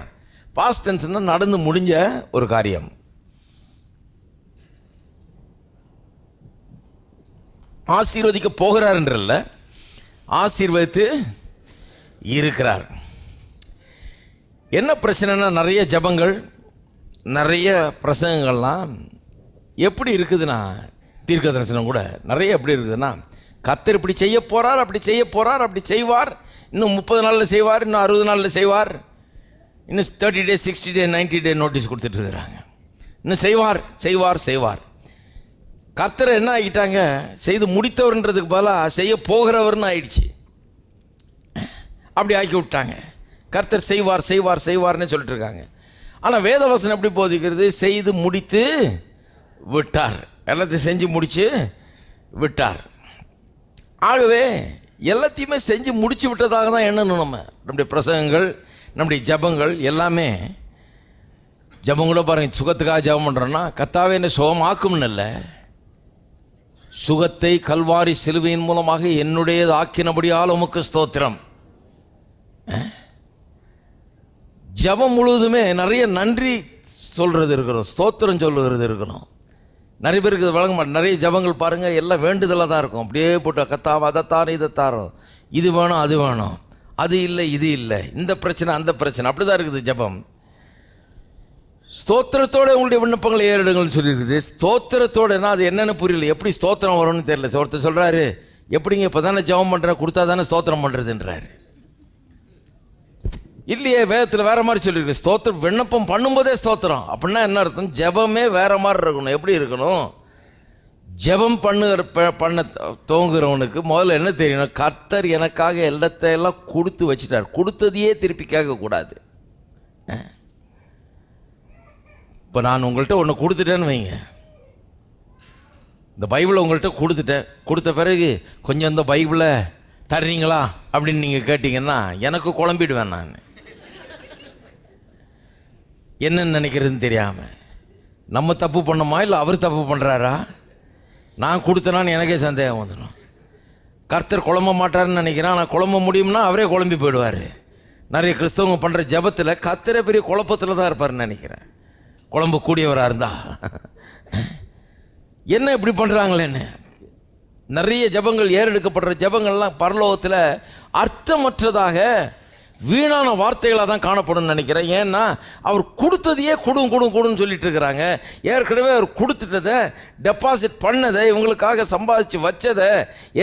பாஸ்ட் டென்ஸ்னா நடந்து முடிஞ்ச ஒரு காரியம். ஆசீர்வதிக்க போகிறார் என்றல்ல, ஆசீர்வதித்து இருக்கிறார். என்ன பிரச்சனைனா, நிறைய ஜபங்கள், நிறைய பிரசங்கங்கள்லாம் எப்படி இருக்குதுன்னா, தீர்க்க தரிசனம் கூட நிறைய எப்படி இருக்குதுன்னா, கர்த்தர் இப்படி செய்ய போகிறார், அப்படி செய்ய போகிறார், அப்படி செய்வார், இன்னும் 30 நாளில் செய்வார், இன்னும் 60 நாளில் செய்வார், இன்னும் 30 days 60 days 90 days நோட்டீஸ் கொடுத்துட்டு இருக்கிறாங்க. இன்னும் செய்வார் செய்வார் செய்வார். கர்த்தரை என்ன ஆகிட்டாங்க, செய்து முடித்தவர்ன்றதுக்கு பதிலாக செய்ய போகிறவர்னு ஆயிடுச்சு. அப்படி ஆக்கி விட்டாங்க. கர்த்தர் செய்வார் செய்வார் செய்வார்னு சொல்லிட்டு இருக்காங்க. ஆனால் வேதவசனம் எப்படி போதிக்கிறது? செய்து முடித்து விட்டார், எல்லாத்தையும் செஞ்சு முடித்து விட்டார். ஆகவே எல்லாத்தையுமே செஞ்சு முடிச்சு விட்டதாக தான் எண்ணணும். நம்முடைய பிரசங்கங்கள், நம்முடைய ஜபங்கள் எல்லாமே. ஜபம் கூட பாருங்கள், சுகத்துக்காக ஜபம் பண்ணுறோன்னா, கர்த்தாவே என்னை சுகமாக்கும்னு இல்லை, சுகத்தை கல்வாரி சிலுவையின் மூலமாக என்னுடையது ஆக்கினபடியால் உமக்கு ஸ்தோத்திரம். ஜபம் முழுவதுமே நிறைய நன்றி சொல்கிறது இருக்கணும், ஸ்தோத்திரம் சொல்லுகிறது இருக்கணும். நிறைய பேருக்கு வழங்க மாட்டேன். நிறைய ஜபங்கள் பாருங்கள், எல்லாம் வேண்டுதலாக தான் இருக்கும். அப்படியே போட்டு கத்தாவ அதைத்தாரோ இதைத்தாரோ, இது வேணும் அது வேணும், அது இல்லை இது இல்லை, இந்த பிரச்சனை அந்த பிரச்சனை, அப்படி தான் இருக்குது ஜபம். ஸ்தோத்திரத்தோடு உங்களுடைய விண்ணப்பங்களை ஏறிடுங்கள்னு சொல்லியிருக்குது. ஸ்தோத்திரத்தோடுனா அது என்னென்னு புரியல, எப்படி ஸ்தோத்திரம் வரும்னு தெரியல. ஒருத்தர் சொல்கிறாரு, எப்படிங்க இப்போ தானே ஜபம் பண்ணுறேன், கொடுத்தா தானே ஸ்தோத்திரம் பண்ணுறதுன்றாரு. இல்லையே, வேதத்தில் வேறு மாதிரி சொல்லியிருக்கு. ஸ்தோத்திரம் விண்ணப்பம் பண்ணும்போதே ஸ்தோத்திரம் அப்படின்னா என்ன அர்த்தம்? ஜபமே வேறு மாதிரி இருக்கணும். எப்படி இருக்கணும்? ஜபம் பண்ண துவங்குறவனுக்கு முதல்ல என்ன தெரியணும்? கர்த்தர் எனக்காக எல்லாத்தையெல்லாம் கொடுத்து வச்சுட்டார், கொடுத்ததையே திருப்பி கேட்கக்கூடாது. இப்போ நான் உங்கள்கிட்ட ஒன்று கொடுத்துட்டேன்னு வைங்க, இந்த பைபிளை உங்கள்கிட்ட கொடுத்துட்டேன், கொடுத்த பிறகு கொஞ்சம் இந்த பைபிளை தர்றீங்களா அப்படின்னு நீங்கள் கேட்டிங்கன்னா எனக்கு குழம்பிடுவேன். நான் என்னன்னு நினைக்கிறதுன்னு தெரியாமல், நம்ம தப்பு பண்ணோமா இல்லை அவர் தப்பு பண்ணுறாரா, நான் கொடுத்தனான்னு எனக்கே சந்தேகம் வந்துடும். கர்த்தர் குழம்ப மாட்டார்னு நினைக்கிறேன், ஆனால் குழம்ப முடியும்னா அவரே குழம்பி போயிடுவார். நிறைய கிறிஸ்தவங்க பண்ணுற ஜபத்தில் கத்திர பெரிய குழப்பத்தில் தான் இருப்பார்னு நினைக்கிறேன். குழம்பு கூடியவராக இருந்தா என்ன இப்படி பண்ணுறாங்களேன்னு. நிறைய ஜபங்கள், ஏறெடுக்கப்படுற ஜபங்கள்லாம் பரலோகத்தில் அர்த்தமற்றதாக வீணான வார்த்தைகளாக தான் காணப்படும்னு நினைக்கிறேன். ஏன்னா அவர் கொடுத்ததையே கொடுன்னு சொல்லிட்டு இருக்கிறாங்க. ஏற்கனவே அவர் கொடுத்துட்டதை, டெபாசிட் பண்ணதை, இவங்களுக்காக சம்பாதிச்சு வச்சதை,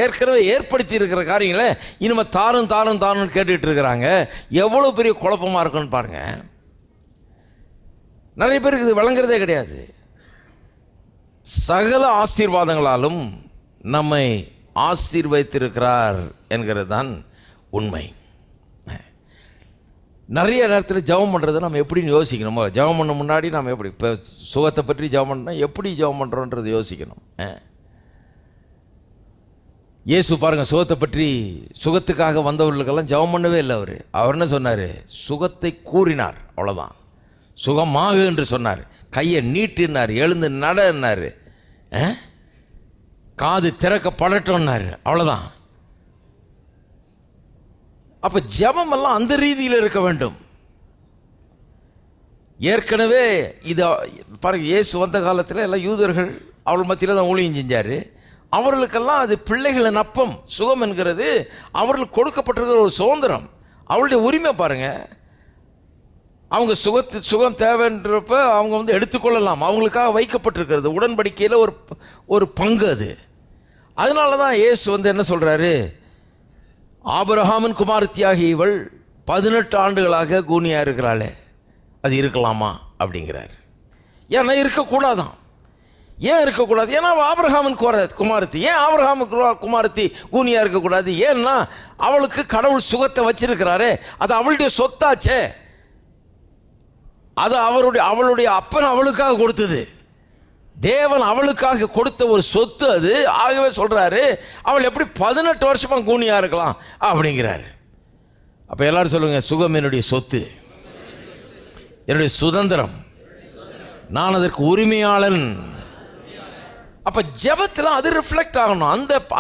ஏற்கனவே ஏற்படுத்தி இருக்கிற காரியங்களை இனிமேல் தாருன்னு கேட்டுக்கிட்டு இருக்கிறாங்க. எவ்வளோ பெரிய குழப்பமாக இருக்குன்னு பாருங்கள். நிறைய பேருக்கு இது வழங்குறதே கிடையாது. சகல ஆசீர்வாதங்களாலும் நம்மை ஆசீர்வதித்திருக்கிறார் என்கிறது தான் உண்மை. நிறைய நேரத்தில் ஜெபம் பண்ணுறதை நம்ம எப்படின்னு யோசிக்கணும். ஜெபம் பண்ண முன்னாடி நம்ம எப்படி, இப்போ சுகத்தை பற்றி ஜெபம் பண்ணால் எப்படி ஜெபம் பண்ணுறோன்றது யோசிக்கணும். இயேசு பாருங்கள், சுகத்தை பற்றி, சுகத்துக்காக வந்தவர்களுக்கெல்லாம் ஜெபம் பண்ணவே இல்லை. அவர் என்ன சொன்னார்? சுகத்தை கூறினார், அவ்வளோதான். சுகமாக என்று சொன்னார். கையை நீட்டினார், எழுந்து நடனார், காது திறக்கப்படட்டோன்னார், அவ்வளோதான். அப்போ ஜெபமெல்லாம் அந்த ரீதியில் இருக்க வேண்டும். ஏற்கனவே இதை பாருங்கள், இயேசு வந்த காலத்தில் எல்லாம் யூதர்கள் அவள் மத்தியில் தான் ஊழியம் செஞ்சார். அவர்களுக்கெல்லாம் அது பிள்ளைகளின் அப்பம். சுகம் என்கிறது அவர்களுக்கு கொடுக்கப்பட்டிருக்கிற ஒரு சுதந்திரம், அவளுடைய உரிமை. பாருங்கள், அவங்க சுகம் தேவைன்றப்ப அவங்க எடுத்துக்கொள்ளலாம். அவங்களுக்காக வைக்கப்பட்டிருக்கிறது உடன்படிக்கையில் ஒரு பங்கு அது. அதனால தான் இயேசு என்ன சொல்கிறாரு? ஆபிரகாமின் குமாரத்தியாகி இவள் 18 ஆண்டுகளாக கூனியாக இருக்கிறாளே, அது இருக்கலாமா அப்படிங்கிறார். ஏன்னா இருக்கக்கூடாதான். ஏன் இருக்கக்கூடாது? ஏன்னா ஆபிரகாமின் குமாரத்தி. ஏன் ஆபிரகாமுக்கு குமாரத்தி கூனியாக இருக்கக்கூடாது? ஏன்னா அவளுக்கு கடவுள் சுகத்தை வச்சிருக்கிறாரே, அது அவளுடைய சொத்தாச்சே. அது அவளுடைய அப்பன் அவளுக்காக கொடுத்தது. தேவன் அவளுக்காக கொடுத்த ஒரு சொத்து அது. ஆகவே சொல்கிறாரு, அவள் எப்படி 18 வருஷமாக கூனியாக இருக்கலாம் அப்படிங்கிறாரு. அப்போ எல்லாரும் சொல்லுங்கள், சுகம் என்னுடைய சொத்து, என்னுடைய சுதந்திரம், நான் அதற்கு உரிமையாளன். அப்போ ஜெபத்தில் அது ரிஃப்ளெக்ட் ஆகணும்.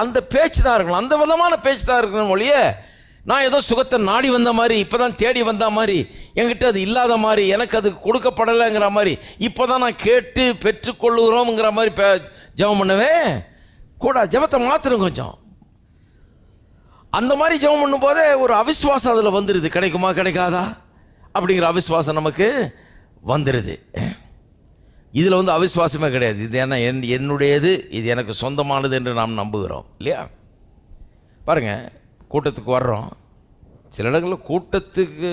அந்த பேச்சு தான் இருக்கணும், அந்த விதமான பேச்சு தான் இருக்கணும். மொழிய நான் ஏதோ சுகத்தை நாடி வந்த மாதிரி, இப்போ தான் தேடி வந்த மாதிரி, என்கிட்ட அது இல்லாத மாதிரி, எனக்கு அது கொடுக்கப்படலைங்கிற மாதிரி, இப்போ தான் நான் கேட்டு பெற்றுக்கொள்ளுகிறோம்ங்கிற மாதிரி ஜெபம் பண்ணவே கூட. ஜெபத்தை மாத்திரம் கொஞ்சம் அந்த மாதிரி ஜெபம் பண்ணும்போதே ஒரு அவிசுவாசம் அதில் வந்துடுது. கிடைக்குமா கிடைக்காதா அப்படிங்கிற அவிசுவாசம் நமக்கு வந்துடுது. இதில் அவிசுவாசமே கிடையாது. இது என்ன என்னுடையது, இது எனக்கு சொந்தமானது என்று நாம் நம்புகிறோம் இல்லையா? பாருங்கள், கூட்டத்துக்கு வர்றோம். சில இடங்களில் கூட்டத்துக்கு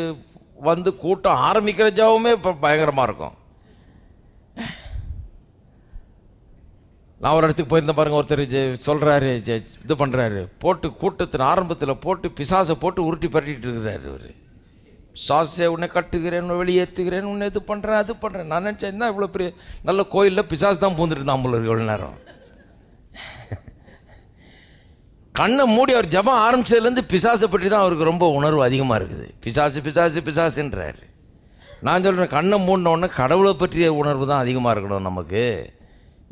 கூட்டம் ஆரம்பிக்கிற ஜெபமே இப்போ பயங்கரமாக இருக்கும். நான் ஒரு இடத்துக்கு போயிருந்தேன் பாருங்கள். ஒருத்தர் சொல்கிறாரு, இது பண்ணுறாரு, கூட்டத்தின் ஆரம்பத்தில் பிசாசை உருட்டி பரட்டிகிட்டு இருக்கிறாரு. அவர் பிசாசை உன்னை கட்டுகிறேன், உன்னை வெளியேற்றுகிறேன், உன்னை இது பண்ணுறேன், அது பண்ணுறேன். நான் நினச்சேன், என்ன இவ்வளோ பெரிய நல்ல கோயிலில் பிசாசு தான் பூந்துட்டு இருந்தான் போல இருக்கு எவ்வளோ நேரம். கண்ணை மூடி அவர் ஜபம் ஆரம்பித்ததுலேருந்து பிசாசை பற்றி தான் அவருக்கு ரொம்ப உணர்வு அதிகமாக இருக்குது. பிசாசுன்றாரு. நான் சொல்கிறேன், கண்ணை மூடினோடனே கடவுளை பற்றிய உணர்வு தான் அதிகமாக இருக்கணும் நமக்கு.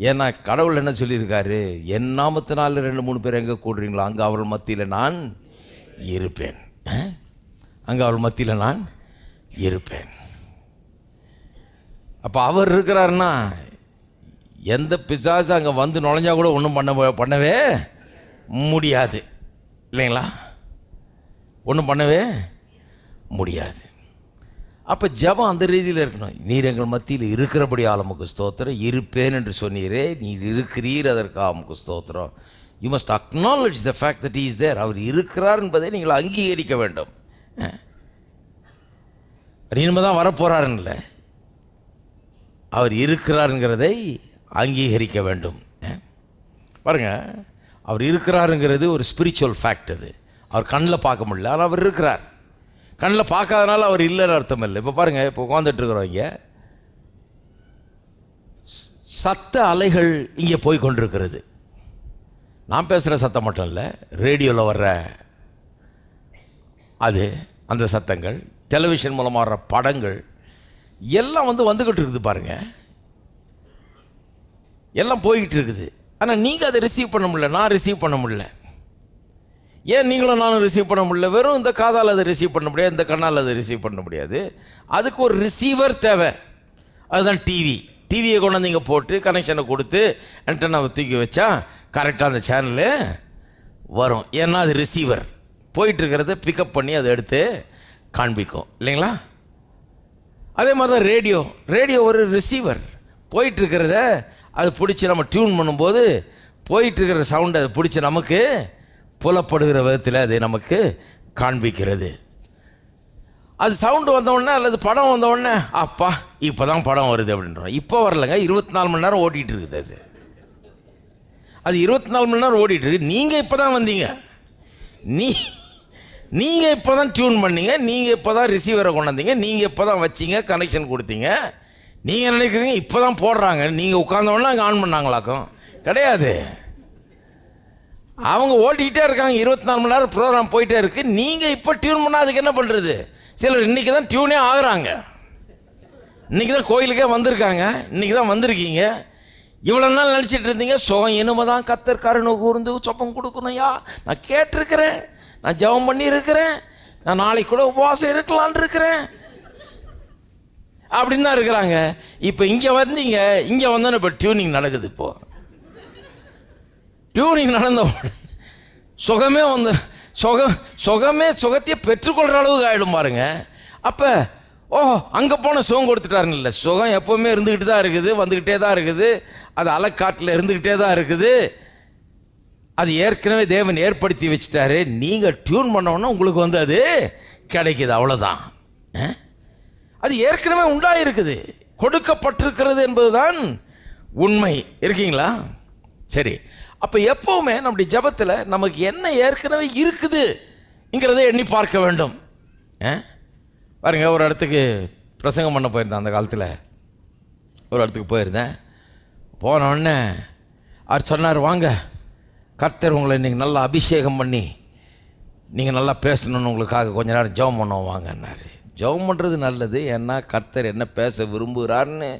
ஏன்னா கடவுள் என்ன சொல்லியிருக்காரு? என் நாமத்தினால் 2-3 பேர் எங்கே கூடுறீங்களோ அங்கே அவர்கள் மத்தியில் நான் இருப்பேன். அங்கே அவள் மத்தியில் நான் இருப்பேன். அப்போ அவர் இருக்கிறாருன்னா எந்த பிசாசு அங்கே நுழைஞ்சா கூட ஒன்றும் பண்ணவே முடியாது இல்லைங்களா? ஒன்றும் பண்ணவே முடியாது. அப்போ ஜபம் அந்த ரீதியில் இருக்கணும். நீர் எங்கள் மத்தியில் இருக்கிறபடி ஆலமுக்கு ஸ்தோத்திரம், இருப்பேன் என்று சொன்னீரே, நீர் இருக்கிறீர், அதற்காக உமக்கு ஸ்தோத்திரம். You must acknowledge the fact that is there. அவர் இருக்கிறார் என்பதை நீங்கள் அங்கீகரிக்க வேண்டும். இனிமே தான் வரப்போகிறாருன்னு அவர் இருக்கிறாருங்கிறதை அங்கீகரிக்க வேண்டும். பாருங்கள், அவர் இருக்கிறாருங்கிறது ஒரு ஸ்பிரிச்சுவல் ஃபேக்ட். அது அவர் கண்ணில் பார்க்க முடியல, ஆனால் அவர் இருக்கிறார். கண்ணில் பார்க்காதனால அவர் இல்லைன்னு அர்த்தம் இல்லை. இப்போ பாருங்கள், இப்போ உட்காந்துட்ருக்குறோம், இங்கே சத்த அலைகள் இங்கே போய் கொண்டிருக்கிறது. நான் பேசுகிற சத்தம் மட்டும் இல்லை, ரேடியோவில் வர்ற அந்த சத்தங்கள், டெலிவிஷன் மூலமாக வர்ற படங்கள் எல்லாம் வந்துக்கிட்டு இருக்குது. பாருங்கள், எல்லாம் போய்கிட்டு இருக்குது. ஆனால் நீங்கள் அதை ரிசீவ் பண்ண முடியல, நான் ரிசீவ் பண்ண முடியல. ஏன் நீங்களும் நானும் ரிசீவ் பண்ண முடியல? வெறும் இந்த காதால் அதை ரிசீவ் பண்ண முடியாது, இந்த கண்ணால் அதை ரிசீவ் பண்ண முடியாது. அதுக்கு ஒரு ரிசீவர் தேவை. அதுதான் டிவியை கொண்டு வந்து இங்கே போட்டு கனெக்ஷனை கொடுத்து ஆண்டெனாவை தூக்கி வச்சா கரெக்டாக அந்த சேனலு வரும். ஏன்னா அது ரிசீவர் போயிட்டுருக்கிறத பிக்கப் பண்ணி அதை எடுத்து காண்பிக்கும் இல்லைங்களா? அதே மாதிரி தான் ரேடியோ ஒரு ரிசீவர். போயிட்டுருக்கிறத அது பிடிச்சி நம்ம டியூன் பண்ணும்போது போயிட்டுருக்கிற சவுண்டை அதை பிடிச்சி நமக்கு புலப்படுகிற விதத்தில் அது நமக்கு காண்பிக்கிறது. அது சவுண்டு வந்தவுடனே அல்லது படம் வந்தவுடனே அப்பா இப்போ தான் படம் வருது அப்படின்றோம். இப்போ வரலைங்க, 24 மணி நேரம் ஓடிட்டு இருக்குது. அது 24 மணி நேரம் ஓடிட்டு இருக்கு. நீங்கள் இப்போ தான் வந்தீங்க, நீங்கள் இப்போ தான் டியூன் பண்ணீங்க, நீங்கள் இப்போ தான் ரிசீவரை கொண்டு வந்தீங்க, நீங்கள் இப்போ தான் வச்சிங்க, கனெக்ஷன் கொடுத்தீங்க. நீங்கள் நினைக்கிறீங்க இப்போ தான் போடுறாங்க, நீங்கள் உட்காந்தோடனே அங்கே ஆன் பண்ணாங்களாக்கும்? கிடையாது. அவங்க ஓட்டிக்கிட்டே இருக்காங்க, 24 மணி நேரம் ப்ரோக்ராம் போயிட்டே இருக்குது. நீங்கள் இப்போ டியூன் பண்ணால் அதுக்கு என்ன பண்ணுறது? சிலர் இன்றைக்கி தான் டியூனே ஆகுறாங்க, இன்றைக்கி தான் கோயிலுக்கே வந்திருக்காங்க, இன்றைக்கி தான் வந்திருக்கீங்க. இவ்வளோ நாள் நினச்சிட்டு இருந்தீங்க சுகம் இனிமே தான் கர்த்தர் கருணை கூர்ந்து சொப்பம் கொடுக்கணும்யா, நான் கேட்டிருக்கிறேன், நான் ஜெபம் பண்ணியிருக்கிறேன், நான் நாளைக்கு கூட உபவாசம் இருக்கலான் இருக்கிறேன் அப்படின்னு தான் இருக்கிறாங்க. இப்போ இங்கே வந்தீங்க, இங்கே வந்தோன்னு இப்போ டியூனிங் நடக்குது. இப்போது டியூனிங் நடந்த சுகமே வந்து சுகத்தையே பெற்றுக்கொள்கிற அளவுக்கு ஆகிடும் பாருங்க. அப்போ அங்கே போன சுகம் கொடுத்துட்டாருன்னு இல்லை, சுகம் எப்போவுமே இருந்துக்கிட்டு தான் இருக்குது, வந்துக்கிட்டே தான் இருக்குது, அது அலைக்காட்டில் இருந்துக்கிட்டே தான் இருக்குது. அது ஏற்கனவே தேவன் ஏற்படுத்தி வச்சுட்டாரு. நீங்கள் டியூன் பண்ணோன்னா உங்களுக்கு வந்து அது கிடைக்கிது, அவ்வளோதான். அது ஏற்கனவே உண்டாயிருக்குது, கொடுக்கப்பட்டிருக்கிறது என்பது தான் உண்மை. இருக்கீங்களா? சரி. அப்போ எப்போவுமே நம்முடைய ஜெபத்தில் நமக்கு என்ன ஏற்கனவே இருக்குதுங்கிறத எண்ணி பார்க்க வேண்டும். பாருங்க, ஒரு இடத்துக்கு பிரசங்கம் பண்ண போயிருந்தேன். அந்த காலத்தில் ஒரு இடத்துக்கு போயிருந்தேன். போனோடனே அவர் சொன்னார், வாங்க கர்த்தர் உங்களை இன்றைக்கி நல்லா அபிஷேகம் பண்ணி நீங்கள் நல்லா பேசணுன்னு உங்களுக்காக கொஞ்ச நேரம் ஜெபம் பண்ணுவோம் வாங்கன்னாரு. ஜெபம் பண்ணுறது நல்லது, ஏன்னா கர்த்தர் என்ன பேச விரும்புகிறாருன்னு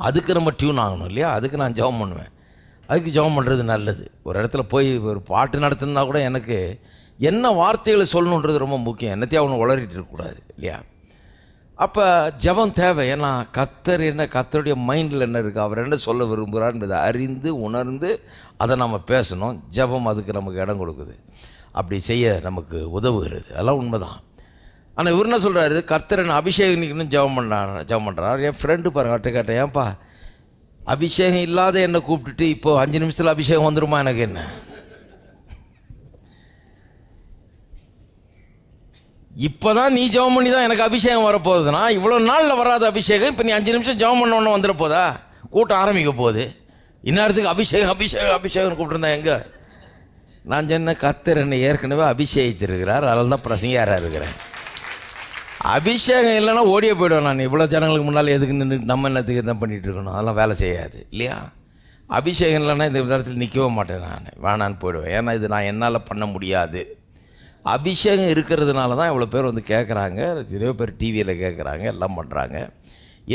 அதுக்கு நம்ம டியூன் ஆகணும் இல்லையா? அதுக்கு நான் ஜெபம் பண்ணுவேன், அதுக்கு ஜெபம் பண்ணுறது நல்லது. ஒரு இடத்துல போய் ஒரு பாட்டு நடத்துனா கூட எனக்கு என்ன வார்த்தைகளை சொல்லணுன்றது ரொம்ப முக்கியம். என்னத்தையும் அவனை உளறிட்டு இருக்கக்கூடாது இல்லையா? அப்போ ஜெபம் தேவை. ஏன்னா கர்த்தருடைய மைண்டில் என்ன இருக்குது, அவர் என்ன சொல்ல விரும்புகிறார் என்பதை அறிந்து உணர்ந்து அதை நம்ம பேசணும். ஜெபம் அதுக்கு நமக்கு இடம் கொடுக்குது, அப்படி செய்ய நமக்கு உதவுகிறது. அதெல்லாம் உண்மைதான். ஆனால் இவர் என்ன சொல்கிறாரு, கர்த்தர் என்ன அபிஷேகம் ஜெபம் பண்ணுறார். என் ஃப்ரெண்டு பாருங்க கேட்டேன், ஏன்ப்பா அபிஷேகம் இல்லாத என்னை கூப்பிட்டுட்டு இப்போ 5 நிமிஷத்தில் அபிஷேகம் வந்துடுமா? எனக்கு என்ன இப்போ தான் நீ ஜெபம் பண்ணி தான் எனக்கு அபிஷேகம் வரப்போகுதுன்னா, இவ்வளோ நாளில் வராத அபிஷேகம் இப்போ நீ 5 நிமிஷம் ஜெபம் பண்ண வந்துட போதா? கூட்டம் ஆரம்பிக்க போகுது, இந்நேரத்துக்கு அபிஷேகம் கூப்பிட்டுருந்தா எங்கே? நான் சொன்ன கர்த்தர் என்னை ஏற்கனவே அபிஷேகித்திருக்கிறார், அதனால தான் பிரசங்கியாராக இருக்கிறேன். அபிஷேகம் இல்லைன்னா ஓடியே போய்டுவேன் நான். இவ்வளோ ஜனங்களுக்கு முன்னால் எதுக்கு நின்று நம்ம என்னத்துக்கு என்ன பண்ணிகிட்டு இருக்கணும்? அதெல்லாம் வேலை செய்யாது இல்லையா? அபிஷேகம் இல்லைன்னா இந்த இடத்துல நிற்கவே மாட்டேன், நான் வேணான்னு போயிடுவேன். ஏன்னா இது நான் என்னால் பண்ண முடியாது. அபிஷேகம் இருக்கிறதுனால தான் இவ்வளோ பேர் வந்து கேட்குறாங்க, நிறைய பேர் டிவியில் கேட்குறாங்க, எல்லாம் பண்ணுறாங்க.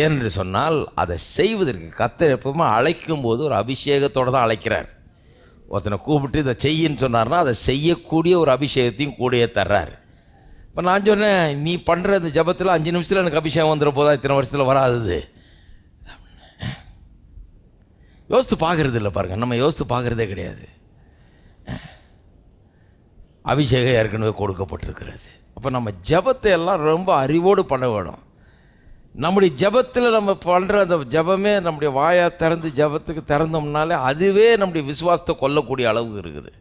ஏன்னு சொன்னால் அதை செய்வதற்கு கர்த்தர் எப்பவுமே அழைக்கும் போது ஒரு அபிஷேகத்தோடு தான் அழைக்கிறார். ஒருத்தனை கூப்பிட்டு இதை செய்யின்னு சொன்னார்னா அதை செய்யக்கூடிய ஒரு அபிஷேகத்தையும் கூடயே தர்றாரு. இப்போ நான் சொன்னேன், நீ பண்ணுற இந்த ஜபத்தில் 5 நிமிஷத்தில் எனக்கு அபிஷேகம் வந்துட போதா? இத்தனை வருஷத்தில் வராது. யோசித்து பார்க்குறது இல்லை பாருங்கள், நம்ம யோசித்து பார்க்குறதே கிடையாது. அபிஷேகம் ஏற்கனவே கொடுக்கப்பட்டிருக்கிறது. அப்போ நம்ம ஜபத்தை எல்லாம் ரொம்ப அறிவோடு பண்ண வேணும். நம்முடைய ஜபத்தில் நம்ம பண்ணுற அந்த ஜபமே நம்முடைய வாயை திறந்து ஜபத்துக்கு திறந்தோம்னாலே அதுவே நம்முடைய விசுவாசத்தை கொல்லக்கூடிய அளவுக்கு இருக்குது.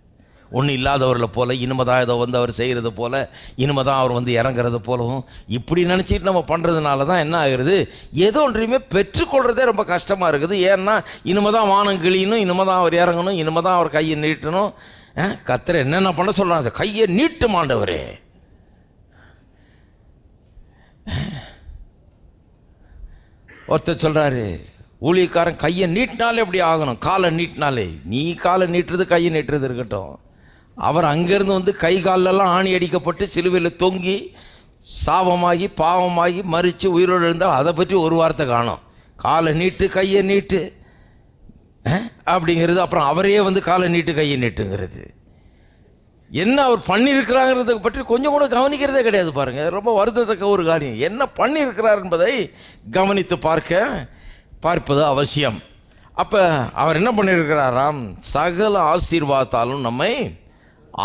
ஒன்றும் இல்லாதவர்களை போல் இனிமேதான் ஏதோ வந்து அவர் செய்கிறது போல், இனிமேதான் அவர் வந்து இறங்குறது போலவும் இப்படி நினச்சிட்டு நம்ம பண்ணுறதுனால தான் என்ன ஆகுறது, ஏதோ ஒன்றையுமே பெற்றுக்கொள்கிறதே ரொம்ப கஷ்டமாக இருக்குது. ஏன்னா இனிமேதான் வானம் கிழியணும், இனிமேதான் அவர் இறங்கணும், இனிமேதான் அவர் கையை நீட்டணும். கர்த்தர் என்னென்ன பண்ண சொல்கிறாங்க, கையை நீட்டும் ஆண்டவரே. ஒருத்தர் சொல்கிறாரு, ஊழியக்காரன் கையை நீட்டினாலே எப்படி ஆகணும், காலை நீட்டினாலே. நீ காலை நீட்டுறது கையை நீட்டுறது இருக்கட்டும், அவர் அங்கேருந்து வந்து கை காலெல்லாம் ஆணி அடிக்கப்பட்டு சிலுவையில் தொங்கி சாபமாகி பாவமாகி மறித்து உயிரோடு இருந்தால் அதை பற்றி ஒரு வார்த்தை காணும். காலை நீட்டு கையை நீட்டு அப்படிங்கிறது, அப்புறம் அவரே வந்து காலை நீட்டு கையை நீட்டுங்கிறது. என்ன அவர் பண்ணியிருக்கிறாங்கிறத பற்றி கொஞ்சம் கூட கவனிக்கிறதே கிடையாது பாருங்கள். ரொம்ப வருத்தத்தக்க ஒரு காரியம். என்ன பண்ணியிருக்கிறார் என்பதை கவனித்து பார்ப்பது அவசியம். அப்போ அவர் என்ன பண்ணியிருக்கிறாராம்? சகல ஆசீர்வாதத்தாலும் நம்மை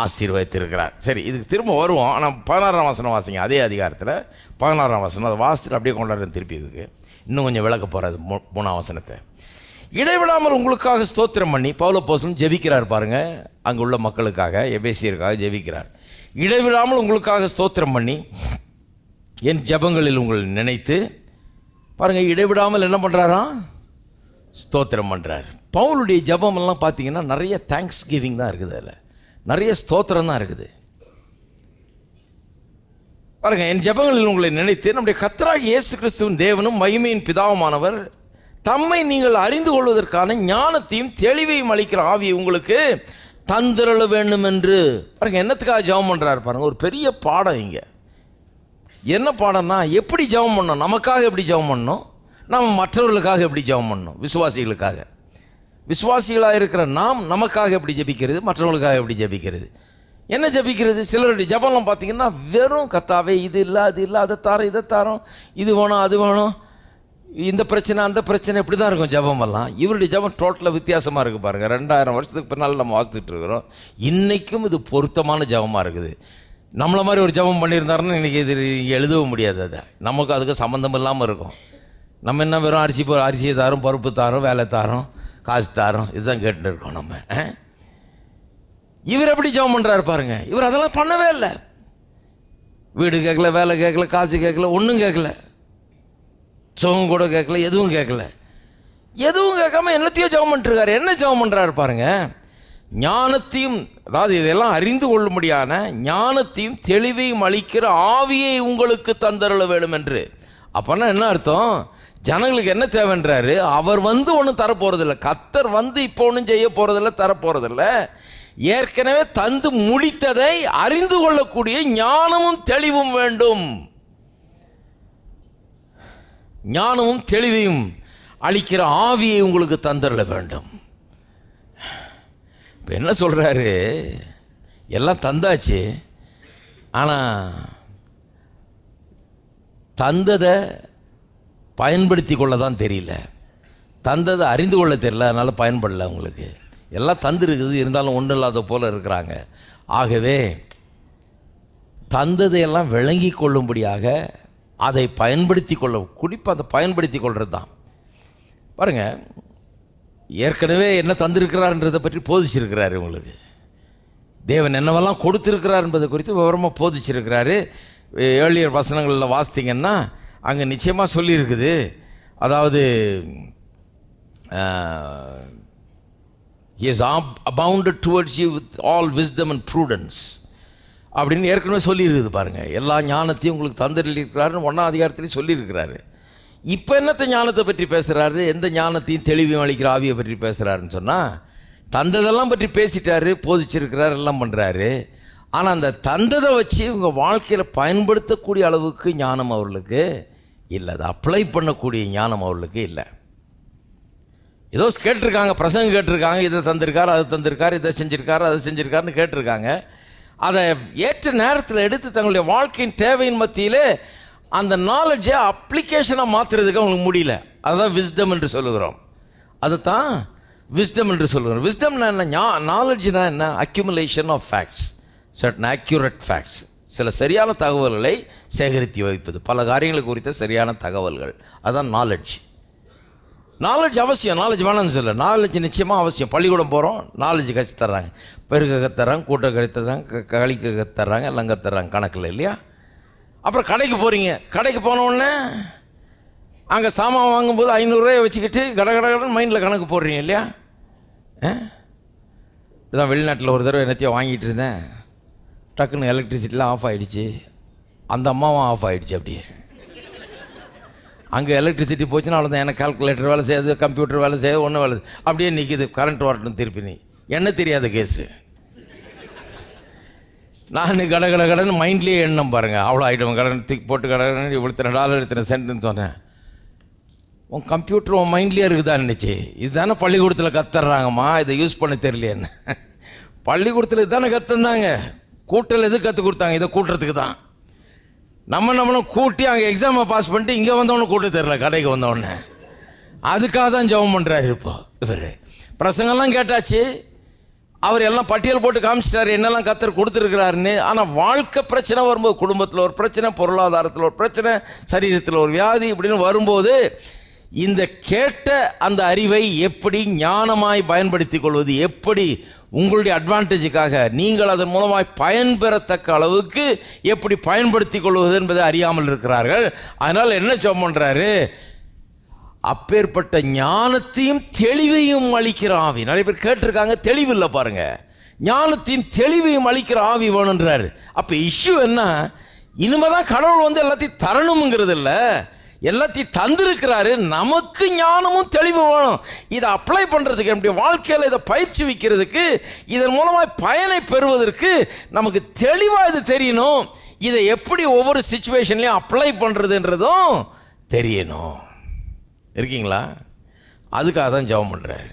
ஆசீர்வதித்திருக்கிறார். சரி, இதுக்கு திரும்ப வருவோம். ஆனால் 16ஆம் வசனம் வாசிங்க. அதே அதிகாரத்தில் 16ஆம் வசனம் அதை வாசித்து அப்படியே கொண்டாடுற திருப்பி இதுக்கு இன்னும் கொஞ்சம் விளக்க போகிறது. 3ஆம் வசனத்தை இடைவிடாமல் உங்களுக்காக ஸ்தோத்திரம் பண்ணி பவுல் அப்போஸ்தலன் ஜெபிக்கிறார் பாருங்கள். அங்கே உள்ள மக்களுக்காக, எபேசியருக்காக ஜெபிக்கிறார். இடைவிடாமல் உங்களுக்காக ஸ்தோத்திரம் பண்ணி என் ஜெபங்களில் உங்களை நினைத்து பாருங்கள். இடைவிடாமல் என்ன பண்ணுறாராம்? ஸ்தோத்திரம் பண்ணுறார். பவுலுடைய ஜெபமெல்லாம் பார்த்தீங்கன்னா நிறைய தேங்க்ஸ் கிவிங் தான் இருக்குது, அதில் நிறைய ஸ்தோத்திரம் தான் இருக்குது பாருங்க. என் ஜெபங்களில் உங்களை நினைத்து நம்முடைய கர்த்தராகிய இயேசு கிறிஸ்துவின் தேவனும் மகிமையின் பிதாவுமானவர் தம்மை நீங்கள் அறிந்து கொள்வதற்கான ஞானத்தையும் தெளிவையும் அளிக்கிற ஆவியை உங்களுக்கு தந்திரள வேண்டும் என்று பாருங்க. என்னத்துக்காக ஜெபம் பண்ணுறாரு பாருங்க. ஒரு பெரிய பாடம் இங்கே. என்ன பாடம்னா, எப்படி ஜெபம் பண்ணணும், நமக்காக எப்படி ஜெபம் பண்ணணும், நம்ம மற்றவர்களுக்காக எப்படி ஜெபம் பண்ணணும், விசுவாசிகளுக்காக. விசுவாசிகளாக இருக்கிற நாம் நமக்காக எப்படி ஜெபிக்கிறது, மற்றவங்களுக்காக எப்படி ஜெபிக்கிறது, என்ன ஜெபிக்கிறது. சிலருடைய ஜெபம்லாம் பார்த்தீங்கன்னா வெறும் கத்தாவே இது இல்லை அது இல்லை, அதை தாரோம் இதை தாரோம், இது வேணும் அது வேணும், இந்த பிரச்சனை அந்த பிரச்சனை, இப்படி தான் இருக்கும் ஜெபமெல்லாம். இவருடைய ஜெபம் டோட்டலாக வித்தியாசமாக இருக்குது பாருங்கள். 2000 வருஷத்துக்கு பின்னால் நம்ம வாசித்துட்டு இருக்கிறோம். இன்றைக்கும் இது பொருத்தமான ஜெபமாக இருக்குது. நம்மளை மாதிரி ஒரு ஜெபம் பண்ணியிருந்தாருன்னு இன்றைக்கி இது எழுதவும் முடியாது. அதை நமக்கு அதுக்கு சம்மந்தம் இல்லாமல் இருக்கும். நம்ம என்ன வெறும் அரிசியை தாரோம், பருப்பு தாரோம், வேலை தாரோம், காசு தாரோம், இதுதான் கேட்டுட்டு இருக்கோம் நம்ம. இவர் எப்படி ஜெபம் பண்ணுறாரு பாருங்க. இவர் அதெல்லாம் பண்ணவே இல்லை. வீடு கேட்கல, வேலை கேட்கல, காசு கேட்கல, ஒன்றும் கேட்கல, சுகம் கூட கேட்கல, எதுவும் கேட்கல. எதுவும் கேட்காம என்னத்தையும் ஜெபம் பண்ணிட்டுருக்காரு. என்ன ஜெபம் பண்ணுறாரு பாருங்க. ஞானத்தையும், அதாவது இதெல்லாம் அறிந்து கொள்ளும்படியான ஞானத்தையும் தெளிவையும் அளிக்கிற ஆவியை உங்களுக்கு தந்தருள வேண்டும் என்று. அப்போனா என்ன அர்த்தம்? ஜனங்களுக்கு என்ன தேவைன்றாரு? அவர் வந்து ஒன்றும் தரப்போகிறதில்ல, கர்த்தர் வந்து இப்போ ஒன்றும் செய்ய போகிறதில்ல, தரப்போகிறதில்ல. ஏற்கனவே தந்து முடித்ததை அறிந்து கொள்ளக்கூடிய ஞானமும் தெளிவும் வேண்டும். ஞானமும் தெளிவையும் அளிக்கிற ஆவியை உங்களுக்கு தந்தருள வேண்டும். இப்போ என்ன சொல்கிறாரு? எல்லாம் தந்தாச்சு, ஆனால் தந்ததை பயன்படுத்தி கொள்ள தான் தெரியல, தந்ததை அறிந்து கொள்ள தெரியல, அதனால் பயன்படல. உங்களுக்கு எல்லாம் தந்துருக்குது, இருந்தாலும் ஒன்றும் இல்லாத போல் இருக்கிறாங்க. ஆகவே தந்ததையெல்லாம் விளங்கி கொள்ளும்படியாக அதை பயன்படுத்தி கொள்ள, குறிப்பாக அதை பயன்படுத்தி கொள்வது தான் பாருங்கள். ஏற்கனவே என்ன தந்திருக்கிறார்ன்றதை பற்றி போதிச்சிருக்கிறாரு உங்களுக்கு. தேவன் என்னவெல்லாம் கொடுத்திருக்கிறார் என்பதை குறித்து விவரமாக போதிச்சிருக்கிறாரு. ஏழியர் வசனங்களில் வாசித்தீங்கன்னா அங்கே நிச்சயமாக சொல்லியிருக்குது. அதாவது he has abounded towards you with all wisdom and prudence அப்படின்னு ஏற்கனவே சொல்லியிருக்குது பாருங்கள். எல்லா ஞானத்தையும் உங்களுக்கு தந்திருக்கிறாருன்னு 1ஆம் அதிகாரத்திலையும் சொல்லியிருக்கிறாரு. இப்போ என்னத்த ஞானத்தை பற்றி பேசுகிறாரு? எந்த ஞானத்தையும் தெளிவையும் அளிக்கிற ஆவியை பற்றி பேசுகிறாருன்னு சொன்னால், தந்ததெல்லாம் பற்றி பேசிட்டாரு, போதிச்சிருக்கிறார், எல்லாம் பண்ணுறாரு. ஆனால் அந்த தந்ததை வச்சு உங்கள் வாழ்க்கையில் பயன்படுத்தக்கூடிய அளவுக்கு ஞானம் அவர்களுக்கு இல்லை. அதை அப்ளை பண்ணக்கூடிய ஞானம் அவர்களுக்கு இல்லை. ஏதோ கேட்டிருக்காங்க, பிரசங்கம் கேட்டிருக்காங்க, இதை தந்திருக்கார், அதை தந்திருக்கார், இதை செஞ்சுருக்காரு, அதை செஞ்சுருக்காருன்னு கேட்டிருக்காங்க. அதை ஏற்ற நேரத்தில் எடுத்து தங்களுடைய வாழ்க்கையின் தேவையின் மத்தியில் அந்த நாலேஜை அப்ளிகேஷனாக மாற்றுறதுக்கு அவங்களுக்கு முடியல. அதுதான் விஸ்டம் என்று சொல்லுகிறோம். அதுதான் விஸ்டம் என்று சொல்லுகிறோம். விஸ்டம்னா என்ன? நாலேஜ்னா என்ன? Accumulation of facts, certain accurate facts, சில சரியான தகவல்களை சேகரித்து வைப்பது, பல காரியங்களை குறித்த சரியான தகவல்கள், அதுதான் நாலேஜ். நாலேஜ் அவசியம், நாலேஜ் வேணாம்னு சொல்ல, நாலேஜ் நிச்சயமாக அவசியம். பள்ளிக்கூடம் போகிறோம், நாலேஜ் கற்று தர்றாங்க, பெருக்க கற்றுறாங்க, கூட்ட கற்றுறாங்க, கழிக்க கற்றுறாங்க, எல்லாம் கற்றுறாங்க கணக்கில் இல்லையா. அப்புறம் கடைக்கு போகிறீங்க, கடைக்கு போனோடனே அங்கே சாமான் வாங்கும்போது 500 ரூபாயை வச்சுக்கிட்டு கடகடன்னு மைண்டில் கணக்கு போடுறீங்க இல்லையா. இதுதான் வெளிநாட்டில் ஒரு தடவை என்னத்தையும் வாங்கிட்டு இருந்தேன், டக்குன்னு எலக்ட்ரிசிட்டிலாம் ஆஃப் ஆகிடுச்சு, அந்த அம்மாவும் ஆஃப் ஆகிடுச்சு. அப்படியே அங்கே எலக்ட்ரிசிட்டி போச்சுன்னா அவ்வளோதான், எனக்கு கால்குலேட்டர் வேலை செய்யாது, கம்ப்யூட்டர் வேலை செய்யாது, ஒன்றும் வேலை அப்படியே நிற்கிது. கரண்ட் வரட்டும் திருப்பி, நீ என்ன தெரியாத கேஸு. நான் கடன் மைண்ட்லேயே எண்ணம் பாருங்கள், அவ்வளோ ஐட்டம் கடன் தூக்கி போட்டு கடன் இவ்வளோ $10 இத்தனை சென்ட்னு சொன்னேன். உன் கம்ப்யூட்டர் உன் மைண்ட்லேயே இருக்குதா நினச்சி. இதுதானே பள்ளிக்கூடத்தில் கத்துறாங்கம்மா, இதை யூஸ் பண்ண தெரியலையேன்னு. பள்ளிக்கூடத்தில் தானே கற்றுந்தாங்க. கூட்டல் எது கற்றுக் கொடுத்தாங்க? இதை கூட்டுறதுக்கு தான். நம்மளும் கூட்டி அங்கே எக்ஸாமை பாஸ் பண்ணிட்டு இங்கே வந்தவொன்னு கூட்ட தெரில, கடைக்கு வந்தவொடனே. அதுக்காக தான் ஜெபம் பண்ணுறாரு. இப்போ இவர் பிரசங்கெல்லாம் கேட்டாச்சு, அவர் எல்லாம் பட்டியல் போட்டு காமிச்சிட்டாரு என்னெல்லாம் கர்த்தர் கொடுத்துருக்கிறாருன்னு. ஆனால் வாழ்க்கை பிரச்சனை வரும்போது, குடும்பத்தில் ஒரு பிரச்சனை, பொருளாதாரத்தில் ஒரு பிரச்சனை, சரீரத்தில் ஒரு வியாதி இப்படின்னு வரும்போது, இந்த கேட்ட அந்த அறிவை எப்படி ஞானமாய் பயன்படுத்தி கொள்வது, எப்படி உங்களுடைய அட்வான்டேஜுக்காக நீங்கள் அதன் மூலமாய் பயன்பெறத்தக்க அளவுக்கு எப்படி பயன்படுத்தி கொள்வது என்பதை அறியாமல் இருக்கிறார்கள். அதனால் என்ன ஜெபம் பண்ணுறாரு? அப்பேற்பட்ட ஞானத்தையும் தெளிவையும் அளிக்கிற ஆவி. நிறைய பேர் கேட்டிருக்காங்க, தெளிவில்லை பாருங்க. ஞானத்தையும் தெளிவையும் அளிக்கிற ஆவி வேணுன்றாரு. அப்போ இஷ்யூ என்ன? இனிமேதான் கடவுள் வந்து எல்லாத்தையும் தரணுங்கிறது இல்லை, எல்லாத்தையும் தந்திருக்கிறாரு. நமக்கு ஞானமும் தெளிவு வேணும். இதை அப்ளை பண்ணுறதுக்கு, நம்முடைய வாழ்க்கையில் இதை பயிற்சி வைக்கிறதுக்கு, இதன் மூலமாக பயனை பெறுவதற்கு நமக்கு தெளிவாக இது தெரியணும். இதை எப்படி ஒவ்வொரு சிச்சுவேஷன்லையும் அப்ளை பண்ணுறதுன்றதும் தெரியணும். இருக்கீங்களா? அதுக்காக தான் ஜெபம் பண்ணுறாரு.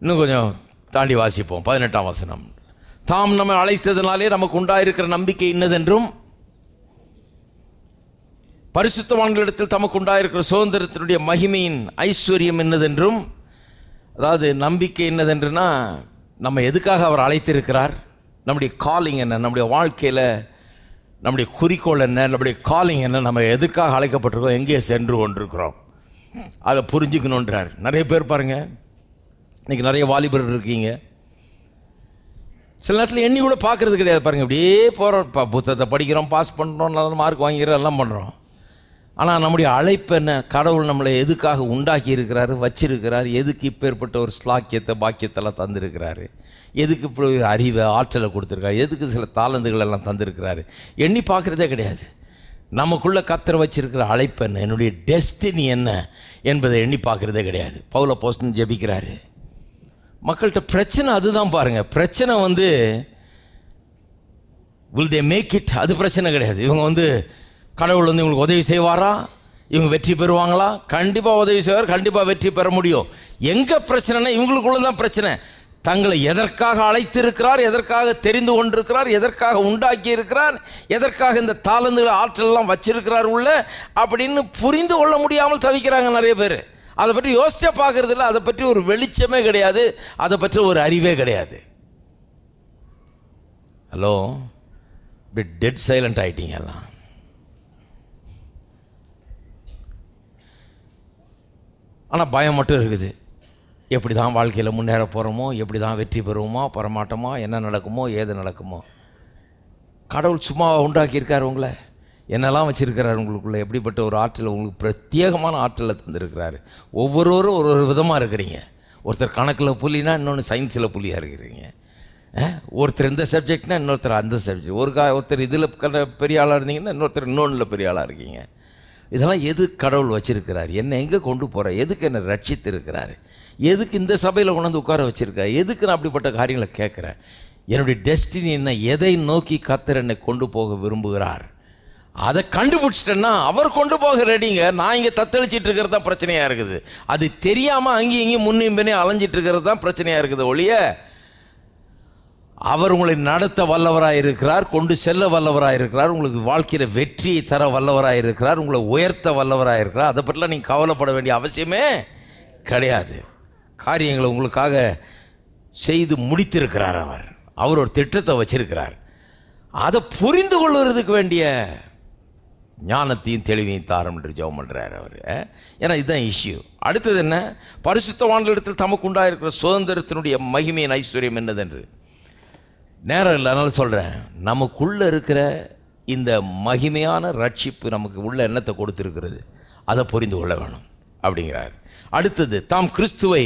இன்னும் கொஞ்சம் தாண்டி வாசிப்போம். 18ஆம் வசனம். தாம் நம்மை அழைத்ததினாலே நமக்கு உண்டாயிருக்கிற நம்பிக்கை இன்னதென்றும், பரிசுத்தவான்களிடத்தில் தமக்கு உண்டாயிருக்கிற சுதந்திரத்தினுடைய மகிமையின் ஐஸ்வர்யம் என்னதென்றும். அதாவது நம்பிக்கை என்னதென்றுனா, நம்ம எதுக்காக அவர் அழைத்திருக்கிறார், நம்முடைய காலிங் என்ன, நம்முடைய வாழ்க்கையில் நம்முடைய குறிக்கோள் என்ன, நம்முடைய காலிங் என்ன, நம்ம எதுக்காக அழைக்கப்பட்டிருக்கோம், எங்கே சென்று கொண்டிருக்கிறோம், அதை புரிஞ்சுக்கணுன்றார். நிறைய பேர் பாருங்கள், இன்றைக்கி நிறைய வாலிபர் இருக்கீங்க, சில நேரத்தில் எண்ணி கூட பார்க்குறது கிடையாது. பாருங்கள், இப்படியே போகிறோம், புத்தகத்தை படிக்கிறோம், பாஸ் பண்ணுறோம், நல்ல மார்க் வாங்கிறோம், எல்லாம் பண்ணுறோம். ஆனால் நம்முடைய அழைப்பு என்ன? கடவுள் நம்மளை எதுக்காக உண்டாக்கி இருக்கிறாரு, வச்சிருக்கிறார், எதுக்கு இப்போ ஏற்பட்ட ஒரு ஸ்லாக்கியத்தை பாக்கியத்தெல்லாம் தந்திருக்கிறாரு, எதுக்கு இப்படி ஒரு அறிவை ஆற்றலை கொடுத்துருக்காரு, எதுக்கு சில தாளந்துகள் எல்லாம் தந்திருக்கிறாரு, எண்ணி பார்க்குறதே கிடையாது. நமக்குள்ளே கர்த்தர் வச்சிருக்கிற அழைப்பு என்ன, என்னுடைய டெஸ்டினி என்ன என்பதை எண்ணி பார்க்குறதே கிடையாது. பவுல் அப்போஸ்தலன் ஜெபிக்கிறாரு. மக்கள்கிட்ட பிரச்சனை அதுதான் பாருங்கள். பிரச்சனை வந்து will they make it, அது பிரச்சனை கிடையாது. இவங்க வந்து கடவுள் வந்து இவங்களுக்கு உதவி செய்வாரா, இவங்க வெற்றி பெறுவாங்களா? கண்டிப்பாக உதவி செய்வார், கண்டிப்பாக வெற்றி பெற முடியும். எங்கே பிரச்சனைனா இவங்களுக்குள்ள தான் பிரச்சனை. தங்களை எதற்காக அழைத்திருக்கிறார், எதற்காக தெரிந்து கொண்டிருக்கிறார், எதற்காக உண்டாக்கி இருக்கிறார், எதற்காக இந்த தாளந்துகளை ஆற்றலாம் வச்சிருக்கிறார் உள்ள அப்படின்னு புரிந்து கொள்ள முடியாமல் தவிக்கிறாங்க நிறைய பேர். அதை பற்றி யோசிச்சா பார்க்கறது இல்லை, அதை பற்றி ஒரு வெளிச்சமே கிடையாது, அதை பற்றி ஒரு அறிவே கிடையாது. ஹலோ, இப்படி டெட் சைலண்ட் ஆகிட்டீங்க எல்லாம். ஆனால் பயம் மட்டும் இருக்குது. எப்படி தான் வாழ்க்கையில் முன்னேற போகிறோமோ, எப்படி தான் வெற்றி பெறுவோமோ, பெறமாட்டோமோ, என்ன நடக்குமோ, ஏது நடக்குமோ. கடவுள் சும்மா உண்டாக்கியிருக்கார் உங்களை, என்னெல்லாம் வச்சுருக்கிறார் உங்களுக்குள்ளே, எப்படிப்பட்ட ஒரு ஆற்றல், உங்களுக்கு பிரத்யேகமான ஆற்றலை தந்திருக்கிறாரு. ஒவ்வொருவரும் ஒரு ஒரு விதமாக இருக்கிறீங்க. ஒருத்தர் கணக்கில் புலினா இன்னொன்று சயின்ஸில் புலியாக இருக்கிறீங்க. ஒருத்தர் இந்த சப்ஜெக்ட்னா இன்னொருத்தர் அந்த சப்ஜெக்ட். ஒருத்தர் இதில் பெரிய ஆளாக இருந்தீங்கன்னா இன்னொருத்தர் இன்னொன்றில் பெரிய ஆளாக இருக்கீங்க. இதெல்லாம் எது கடவுள் வச்சுருக்கிறார், என்னை எங்கே கொண்டு போகிறார், எதுக்கு என்னை ரட்சித்து இருக்கிறாரு, எதுக்கு இந்த சபையில் கொண்டு வந்து உட்கார வச்சுருக்காரு, எதுக்கு நான் அப்படிப்பட்ட காரியங்களை கேட்குறேன், என்னுடைய டெஸ்டினி என்ன, எதை நோக்கி கர்த்தர் என்னை கொண்டு போக விரும்புகிறார், அதை கண்டுபிடிச்சிட்டேன்னா அவர் கொண்டு போக ரெடிங்க. நான் இங்கே தத்தளிச்சிட்டு இருக்கிறது தான் பிரச்சனையாக இருக்குது. அது தெரியாமல் அங்கேயும் இங்கேயும் முன்னையும் பின்னையும் அலைஞ்சிட்டு இருக்கிறது தான் பிரச்சனையாக இருக்குது ஒழிய, அவர் உங்களை நடத்த வல்லவராக இருக்கிறார், கொண்டு செல்ல வல்லவராக இருக்கிறார், உங்களுக்கு வாழ்க்கையில் வெற்றியை தர வல்லவராக இருக்கிறார், உங்களை உயர்த்த வல்லவராக இருக்கிறார். அதை பற்றிலாம் நீங்கள் கவலைப்பட வேண்டிய அவசியமே கிடையாது. காரியங்களை உங்களுக்காக செய்து முடித்திருக்கிறார். அவர் ஒரு திட்டத்தை வச்சிருக்கிறார். அதை புரிந்து கொள்வதற்கு வேண்டிய ஞானத்தையும் தெளிவையும் தாரம் என்று ஜெபம் பண்ணுறார் அவர். ஏன்னா இதுதான் இஷ்யூ. அடுத்தது என்ன? பரிசுத்தவான்களிடத்தில் தமக்கு உண்டாயிருக்கிற சுதந்திரத்தினுடைய மகிமையின் ஐஸ்வர்யம் என்னதென்று. நேரம் இல்லை, அதனால சொல்கிறேன். நமக்குள்ளே இருக்கிற இந்த மகிமையான ரட்சிப்பு நமக்கு உள்ள எண்ணத்தை கொடுத்துருக்கிறது, அதை புரிந்து கொள்ள வேணும் அப்படிங்கிறார். அடுத்தது, தாம் கிறிஸ்துவை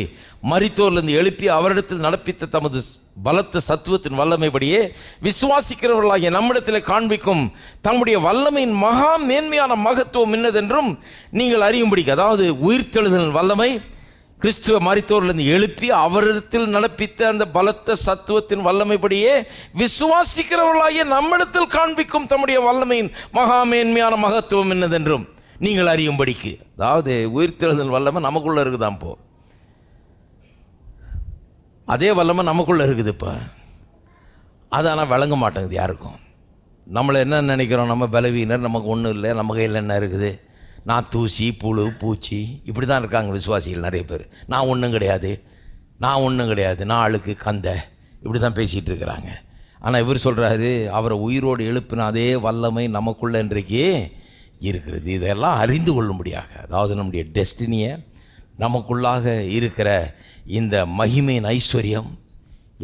மரித்தோரிலிருந்து எழுப்பி அவரிடத்தில் நடப்பித்த தமது பலத்த சத்துவத்தின் வல்லமைப்படியே விசுவாசிக்கிறவர்களாகிய நம்மிடத்தில் காண்பிக்கும் தம்முடைய வல்லமையின் மகா மேன்மையான மகத்துவம் என்னதென்றும் நீங்கள் அறியும்படிக்கு. அதாவது உயிர்த்தெழுதலின் வல்லமை, கிறிஸ்துவ மரித்தோரிலிருந்து எழுப்பி அவரிடத்தில் நடப்பித்த அந்த பலத்த சத்துவத்தின் வல்லமைப்படியே விசுவாசிக்கிறவர்களாகிய நம்மிடத்தில் காண்பிக்கும் தம்முடைய வல்லமையின் மகா மேன்மையான மகத்துவம் என்னதென்றும் நீங்கள் அறியும்படிக்கு. அதாவது உயிர்த்தெழுதல் வல்லமை நமக்குள்ளே இருக்குதான். அதே வல்லமை நமக்குள்ளே இருக்குது. இப்போ அது ஆனால் விளங்க மாட்டேங்குது யாருக்கும். நம்மளை என்ன நினைக்கிறோம், நம்ம பலவீனர், நமக்கு ஒன்றும் இல்லை, நம்ம கையில் என்ன இருக்குது, நான் தூசி புழு பூச்சி இப்படி தான் இருக்காங்க விசுவாசிகள் நிறைய பேர். நான் ஒன்றும் கிடையாது, நான் அழுக்கு கந்த இப்படி தான் பேசிகிட்டு இருக்கிறாங்க. ஆனால் இவர் சொல்கிறாரு, அவரை உயிரோடு எழுப்பின அதே வல்லமை நமக்குள்ளே இன்றைக்கு இருக்கிறது. இதெல்லாம் அறிந்து கொள்ளும்படியாக, அதாவது நம்முடைய டெஸ்டினியை, நமக்குள்ளாக இருக்கிற இந்த மகிமையின் ஐஸ்வர்யம்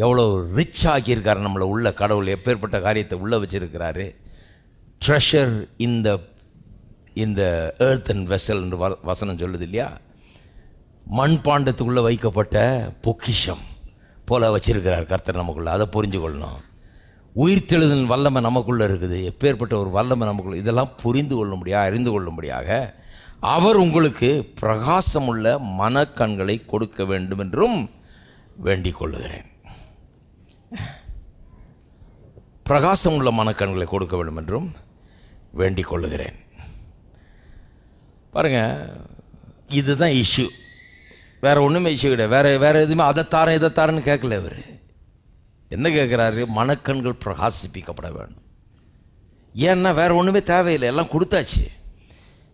எவ்வளோ ரிச் ஆக்கியிருக்காரு நம்மளை உள்ள. கடவுள் எப்பேற்பட்ட காரியத்தை உள்ளே வச்சிருக்கிறாரு. ட்ரெஷர் இந்த எர்த் அண்ட் வெசல் என்று வசனம் சொல்லுது இல்லையா, மண்பாண்டத்துக்குள்ளே வைக்கப்பட்ட பொக்கிஷம் போல வச்சிருக்கிறார் கர்த்தர் நமக்குள்ளே. அதை புரிஞ்சு கொள்ளணும். உயிர்த்தெழுதல் வல்லமை நமக்குள்ளே இருக்குது. எப்பேற்பட்ட ஒரு வல்லமை நமக்குள்ளே, இதெல்லாம் புரிந்து கொள்ளும்படியாக, அறிந்து கொள்ளும்படியாக அவர் உங்களுக்கு பிரகாசமுள்ள மனக்கண்களை கொடுக்க வேண்டும் என்றும் வேண்டிக் கொள்ளுகிறேன். பிரகாசமுள்ள மனக்கண்களை கொடுக்க வேண்டும் என்றும் வேண்டிக் கொள்ளுகிறேன். பாருங்கள், இதுதான் இஷ்யூ. வேறு ஒன்றுமே இஷ்யூ கிடையாது. வேறு எதுவுமே இதைத்தாரன்னு கேட்கல. அவர் என்ன கேட்குறாரு, மனக்கண்கள் பிரகாசிப்பிக்கப்பட வேண்டும். ஏன்னா வேறு ஒன்றுமே தேவையில்லை, எல்லாம் கொடுத்தாச்சு.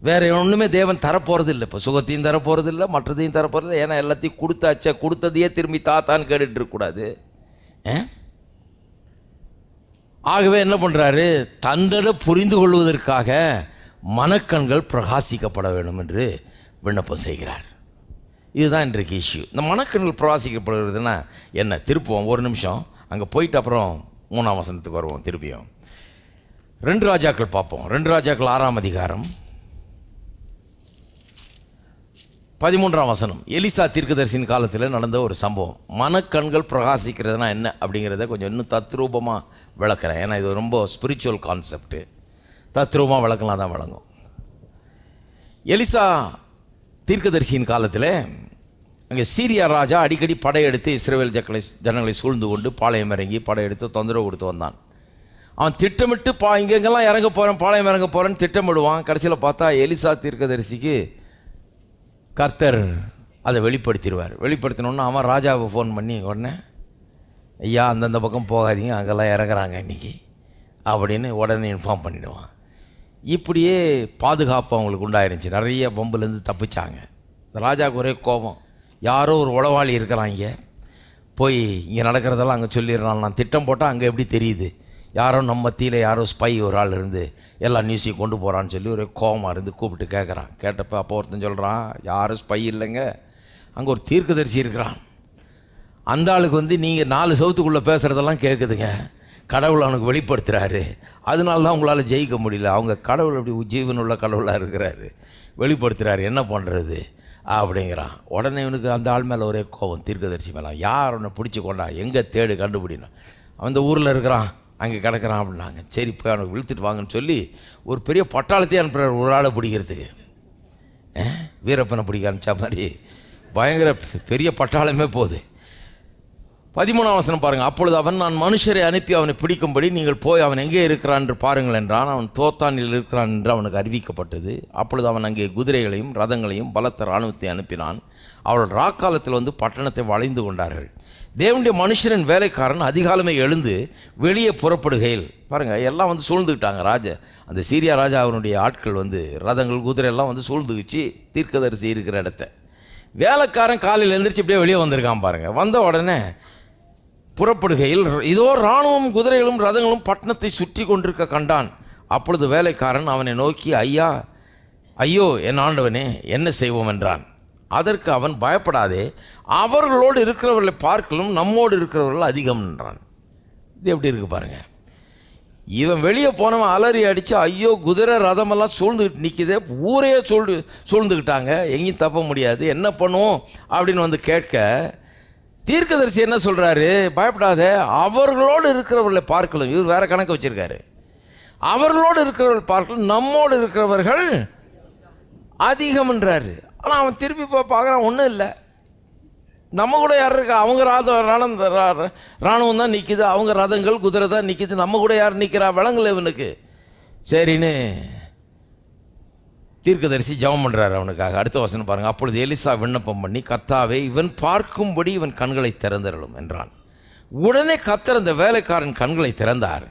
வேறு ஒன்றுமே தேவன் தரப்போகிறது இல்லை. இப்போ சுகத்தையும் தரப்போகிறது இல்லை, மற்றதையும் தரப்போகிறது இல்லை. ஏன்னா எல்லாத்தையும் கொடுத்தாச்சா, கொடுத்ததையே திரும்பி தாத்தான்னு கேட்டுட்டு இருக்கக்கூடாது. ஆகவே என்ன பண்ணுறாரு, தந்தட புரிந்து கொள்வதற்காக மனக்கண்கள் பிரகாசிக்கப்பட வேண்டும் என்று விண்ணப்பம் செய்கிறார். இதுதான் இன்றைக்கு இஷ்யூ. இந்த மனக்கண்கள் பிரகாசிக்கப்படுகிறதுனா என்ன? திருப்புவோம் ஒரு நிமிஷம், அங்கே போயிட்டு அப்புறம் 3ஆம் வசனத்துக்கு வருவோம். திருப்பியும் 2 ராஜாக்கள் பார்ப்போம். 2 ராஜாக்கள் 6ஆம் அதிகாரம் 13ஆம் வசனம். எலிசா தீர்க்கதரிசியின் காலத்தில் நடந்த ஒரு சம்பவம். மனக்கண்கள் பிரகாசிக்கிறதுனா என்ன அப்படிங்கிறத கொஞ்சம் இன்னும் தத்ரூபமாக விளக்குறேன். ஏன்னா இது ரொம்ப ஸ்பிரிச்சுவல் கான்செப்டு. தத்ரூபமாக விளக்கலாம் தான் விளங்கும். எலிசா தீர்க்கதரிசியின் காலத்தில் அங்கே சீரியா ராஜா அடிக்கடி படையெடுத்து இஸ்ரவேல் ஜனங்களை சூழ்ந்து கொண்டு பாளையம் இறங்கி படையெடுத்து தொந்தரவு கொடுத்து வந்தான். அவன் திட்டமிட்டு இங்கெங்கெல்லாம் இறங்க போகிறேன், பாளையம் இறங்க போகிறேன்னு திட்டமிடுவான். கடைசியில் பார்த்தா எலிசா தீர்க்கதரிசிக்கு கர்த்தர் அதை வெளிப்படுத்திடுவார். வெளிப்படுத்தினோன்னா அவன் ராஜாவை ஃபோன் பண்ணி, உடனே ஐயா அந்தந்த பக்கம் போகாதீங்க, அங்கெல்லாம் இறங்குறாங்க இன்றைக்கி அப்படின்னு உடனே இன்ஃபார்ம் பண்ணிவிடுவான். இப்படியே பாதுகாப்பு அவங்களுக்கு உண்டாயிருந்துச்சு. நிறைய பொம்புலேருந்து தப்பிச்சாங்க. இந்த ராஜாவுக்கு ஒரே கோபம், யாரோ ஒரு உளவாளி இருக்கிறாங்க, போய் இங்கே நடக்கிறதெல்லாம் அங்கே சொல்லிடுறான். நான் திட்டம் போட்டால் அங்கே எப்படி தெரியுது, யாரோ நம்ம மத்தியில் யாரோ ஸ்பை ஒரு ஆள் இருந்து எல்லா நியூஸையும் கொண்டு போகிறான்னு சொல்லி ஒரு கோபமாக இருந்து கூப்பிட்டு கேட்குறான். கேட்டப்போ அப்போ ஒருத்தன் சொல்கிறான், யாரும் ஸ்பை இல்லைங்க, அங்கே ஒரு தீர்க்கதரிசி இருக்கிறான். அந்த ஆளுக்கு நீங்கள் 4 சவுத்துக்குள்ளே பேசுகிறதெல்லாம் கேட்குதுங்க. கடவுள் அவனுக்கு வெளிப்படுத்துகிறாரு, அதனால தான் உங்களால் ஜெயிக்க முடியல. அவங்க கடவுள் அப்படி ஜீவனுள்ள கடவுளாக இருக்கிறாரு, வெளிப்படுத்துகிறாரு, என்ன பண்ணுறது அப்படிங்கிறான். உடனே இவனுக்கு அந்த ஆள் மேலே ஒரே கோபம், தீர்க்கதரிசி மேலே. யார் ஒன்று பிடிச்சி கொண்டா, எங்கே தேடு கண்டுபிடினா, அவன் இந்த ஊரில் இருக்கிறான், அங்கே கிடக்கிறான் அப்படின்னாங்க. சரி போய் அவனுக்கு விழுத்துட்டு வாங்கன்னு சொல்லி ஒரு பெரிய பட்டாளத்தையே அனுப்புகிறார் ஒரு ஆளை பிடிக்கிறதுக்கு. வீரப்பனை பிடிக்க அனுப்பிச்சா மாதிரி பயங்கர பெரிய பட்டாளமே போகுது. 13ஆம் வசனம் பாருங்கள். அப்பொழுது அவன், நான் மனுஷரை அனுப்பி அவனை பிடிக்கும்படி நீங்கள் போய் அவன் எங்கே இருக்கிறான் என்று பாருங்கள் என்றான். அவன் தோத்தானில் இருக்கிறான் என்று அவனுக்கு அறிவிக்கப்பட்டது. அப்பொழுது அவன் அங்கே குதிரைகளையும் ரதங்களையும் பலத்த இராணுவத்தை அனுப்பினான். அவர்கள் ராக்காலத்தில் வந்து பட்டணத்தை வளைந்து கொண்டார்கள். தேவனுடைய மனுஷரின் வேலைக்காரன் அதிகாலமே எழுந்து வெளியே புறப்படுகையில், பாருங்கள் எல்லாம் வந்து சூழ்ந்துக்கிட்டாங்க. அந்த சீரியா ராஜா அவனுடைய ஆட்கள் வந்து ரதங்கள் குதிரை எல்லாம் வந்து சூழ்ந்துக்குச்சு தீர்க்கதரிசி இருக்கிற இடத்த. வேலைக்காரன் காலையில் எழுந்திரிச்சு இப்படியே வெளியே வந்திருக்கான் பாருங்கள். வந்த உடனே புறப்படுகையில் இதோ இராணுவம் குதிரைகளும் ரதங்களும் பட்டணத்தை சுற்றி கொண்டிருக்க கண்டான். அப்பொழுது வேலைக்காரன் அவனை நோக்கி, ஐயோ என் ஆண்டவனே, என்ன செய்வோம் என்றான். அதற்கு அவன், பயப்படாதே, அவர்களோடு இருக்கிறவர்களை பார்க்கலும் நம்மோடு இருக்கிறவர்கள் அதிகம் என்றான். இது எப்படி இருக்குது பாருங்கள். இவன் வெளியே போனவன் அலறி அடித்து, ஐயோ குதிரை ரதமெல்லாம் சூழ்ந்துக்கிட்டு நிற்கிதே, ஊரையே சூழ்ந்துக்கிட்டாங்க, எங்கேயும் தப்ப முடியாது, என்ன பண்ணுவோம் அப்படின்னு வந்து கேட்க, தீர்க்கதரிசி என்ன சொல்கிறாரு, பயப்படாதே, அவர்களோடு இருக்கிறவர்களை பார்க்கலாம். இவர் வேறு கணக்கு வச்சுருக்காரு. அவர்களோடு இருக்கிறவர்கள் பார்க்கலாம், நம்மோடு இருக்கிறவர்கள் அதிகம்ன்றாரு. ஆனால் அவன் திருப்பி போய் பார்க்குறான், ஒன்றும் இல்லை, நம்ம கூட யார் இருக்கா, அவங்க இராணுவம் தான் நிற்கிது, அவங்க ரதங்கள் குதிரை தான் நிற்கிது, நம்ம கூட யார் நிற்கிறா, விளங்கல இவனுக்கு. சரின்னு தீர்க்கதரிசி ஜெபம் பண்ணுறாரு அவனுக்காக. அடுத்த வசனம் பாருங்கள். அப்பொழுது எலிசா விண்ணப்பம் பண்ணி, கர்த்தாவே, இவன் பார்க்கும்படி இவன் கண்களை திறந்தருளும் என்றான். உடனே கர்த்தர் அந்த வேலைக்காரன் கண்களை திறந்தார்.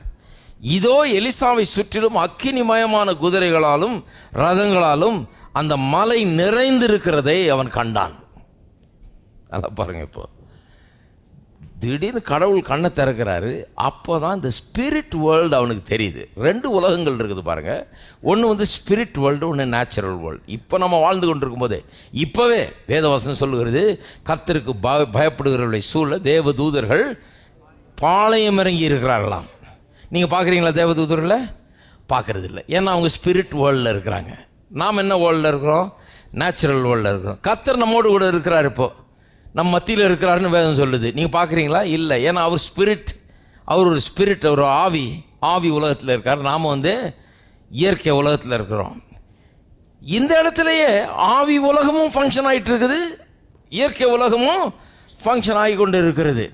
இதோ எலிசாவை சுற்றிலும் அக்கினிமயமான குதிரைகளாலும் ரதங்களாலும் அந்த மலை நிறைந்திருக்கிறதை அவன் கண்டான். அதை பாருங்கள். இப்போ திடீர்னு கடவுள் கண்ணை திறக்கிறாரு. அப்போ தான் இந்த ஸ்பிரிட் வேர்ல்டு அவனுக்கு தெரியுது. 2 உலகங்கள் இருக்குது பாருங்கள். ஒன்று வந்து ஸ்பிரிட் வேர்ல்டு, ஒன்று நேச்சுரல் வேர்ல்டு. இப்போ நம்ம வாழ்ந்து கொண்டு இருக்கும்போதே இப்போவே வேதவசனம் சொல்லுகிறது, கர்த்தருக்கு பயப்படுகிறவர்களை சூழ தேவதூதர்கள் பாளையம் இறங்கி இருக்கிறார்களாம். நீங்கள் பார்க்குறீங்களா தேவதூதர்களை? பார்க்குறது இல்லை. ஏன்னா அவங்க ஸ்பிரிட் வேர்ல்டில் இருக்கிறாங்க. நாம் என்ன வேர்ல்டில் இருக்கிறோம்? நேச்சுரல் வேர்ல்டில் இருக்கிறோம். கர்த்தர் நம்மோடு கூட இருக்கிறார். இப்போது நம்ம மத்தியில் இருக்கிறாருன்னு வேதம் சொல்லுது. நீங்கள் பார்க்குறீங்களா? இல்லை. ஏன்னா அவர் ஸ்பிரிட், அவர் ஒரு ஸ்பிரிட், ஒரு ஆவி உலகத்தில் இருக்கார். நாம் வந்து இயற்கை உலகத்தில் இருக்கிறோம். இந்த இடத்துலையே ஆவி உலகமும் ஃபங்க்ஷன் ஆகிட்டு இருக்குது, இயற்கை உலகமும் ஃபங்க்ஷன் ஆகி கொண்டு இருக்கிறது.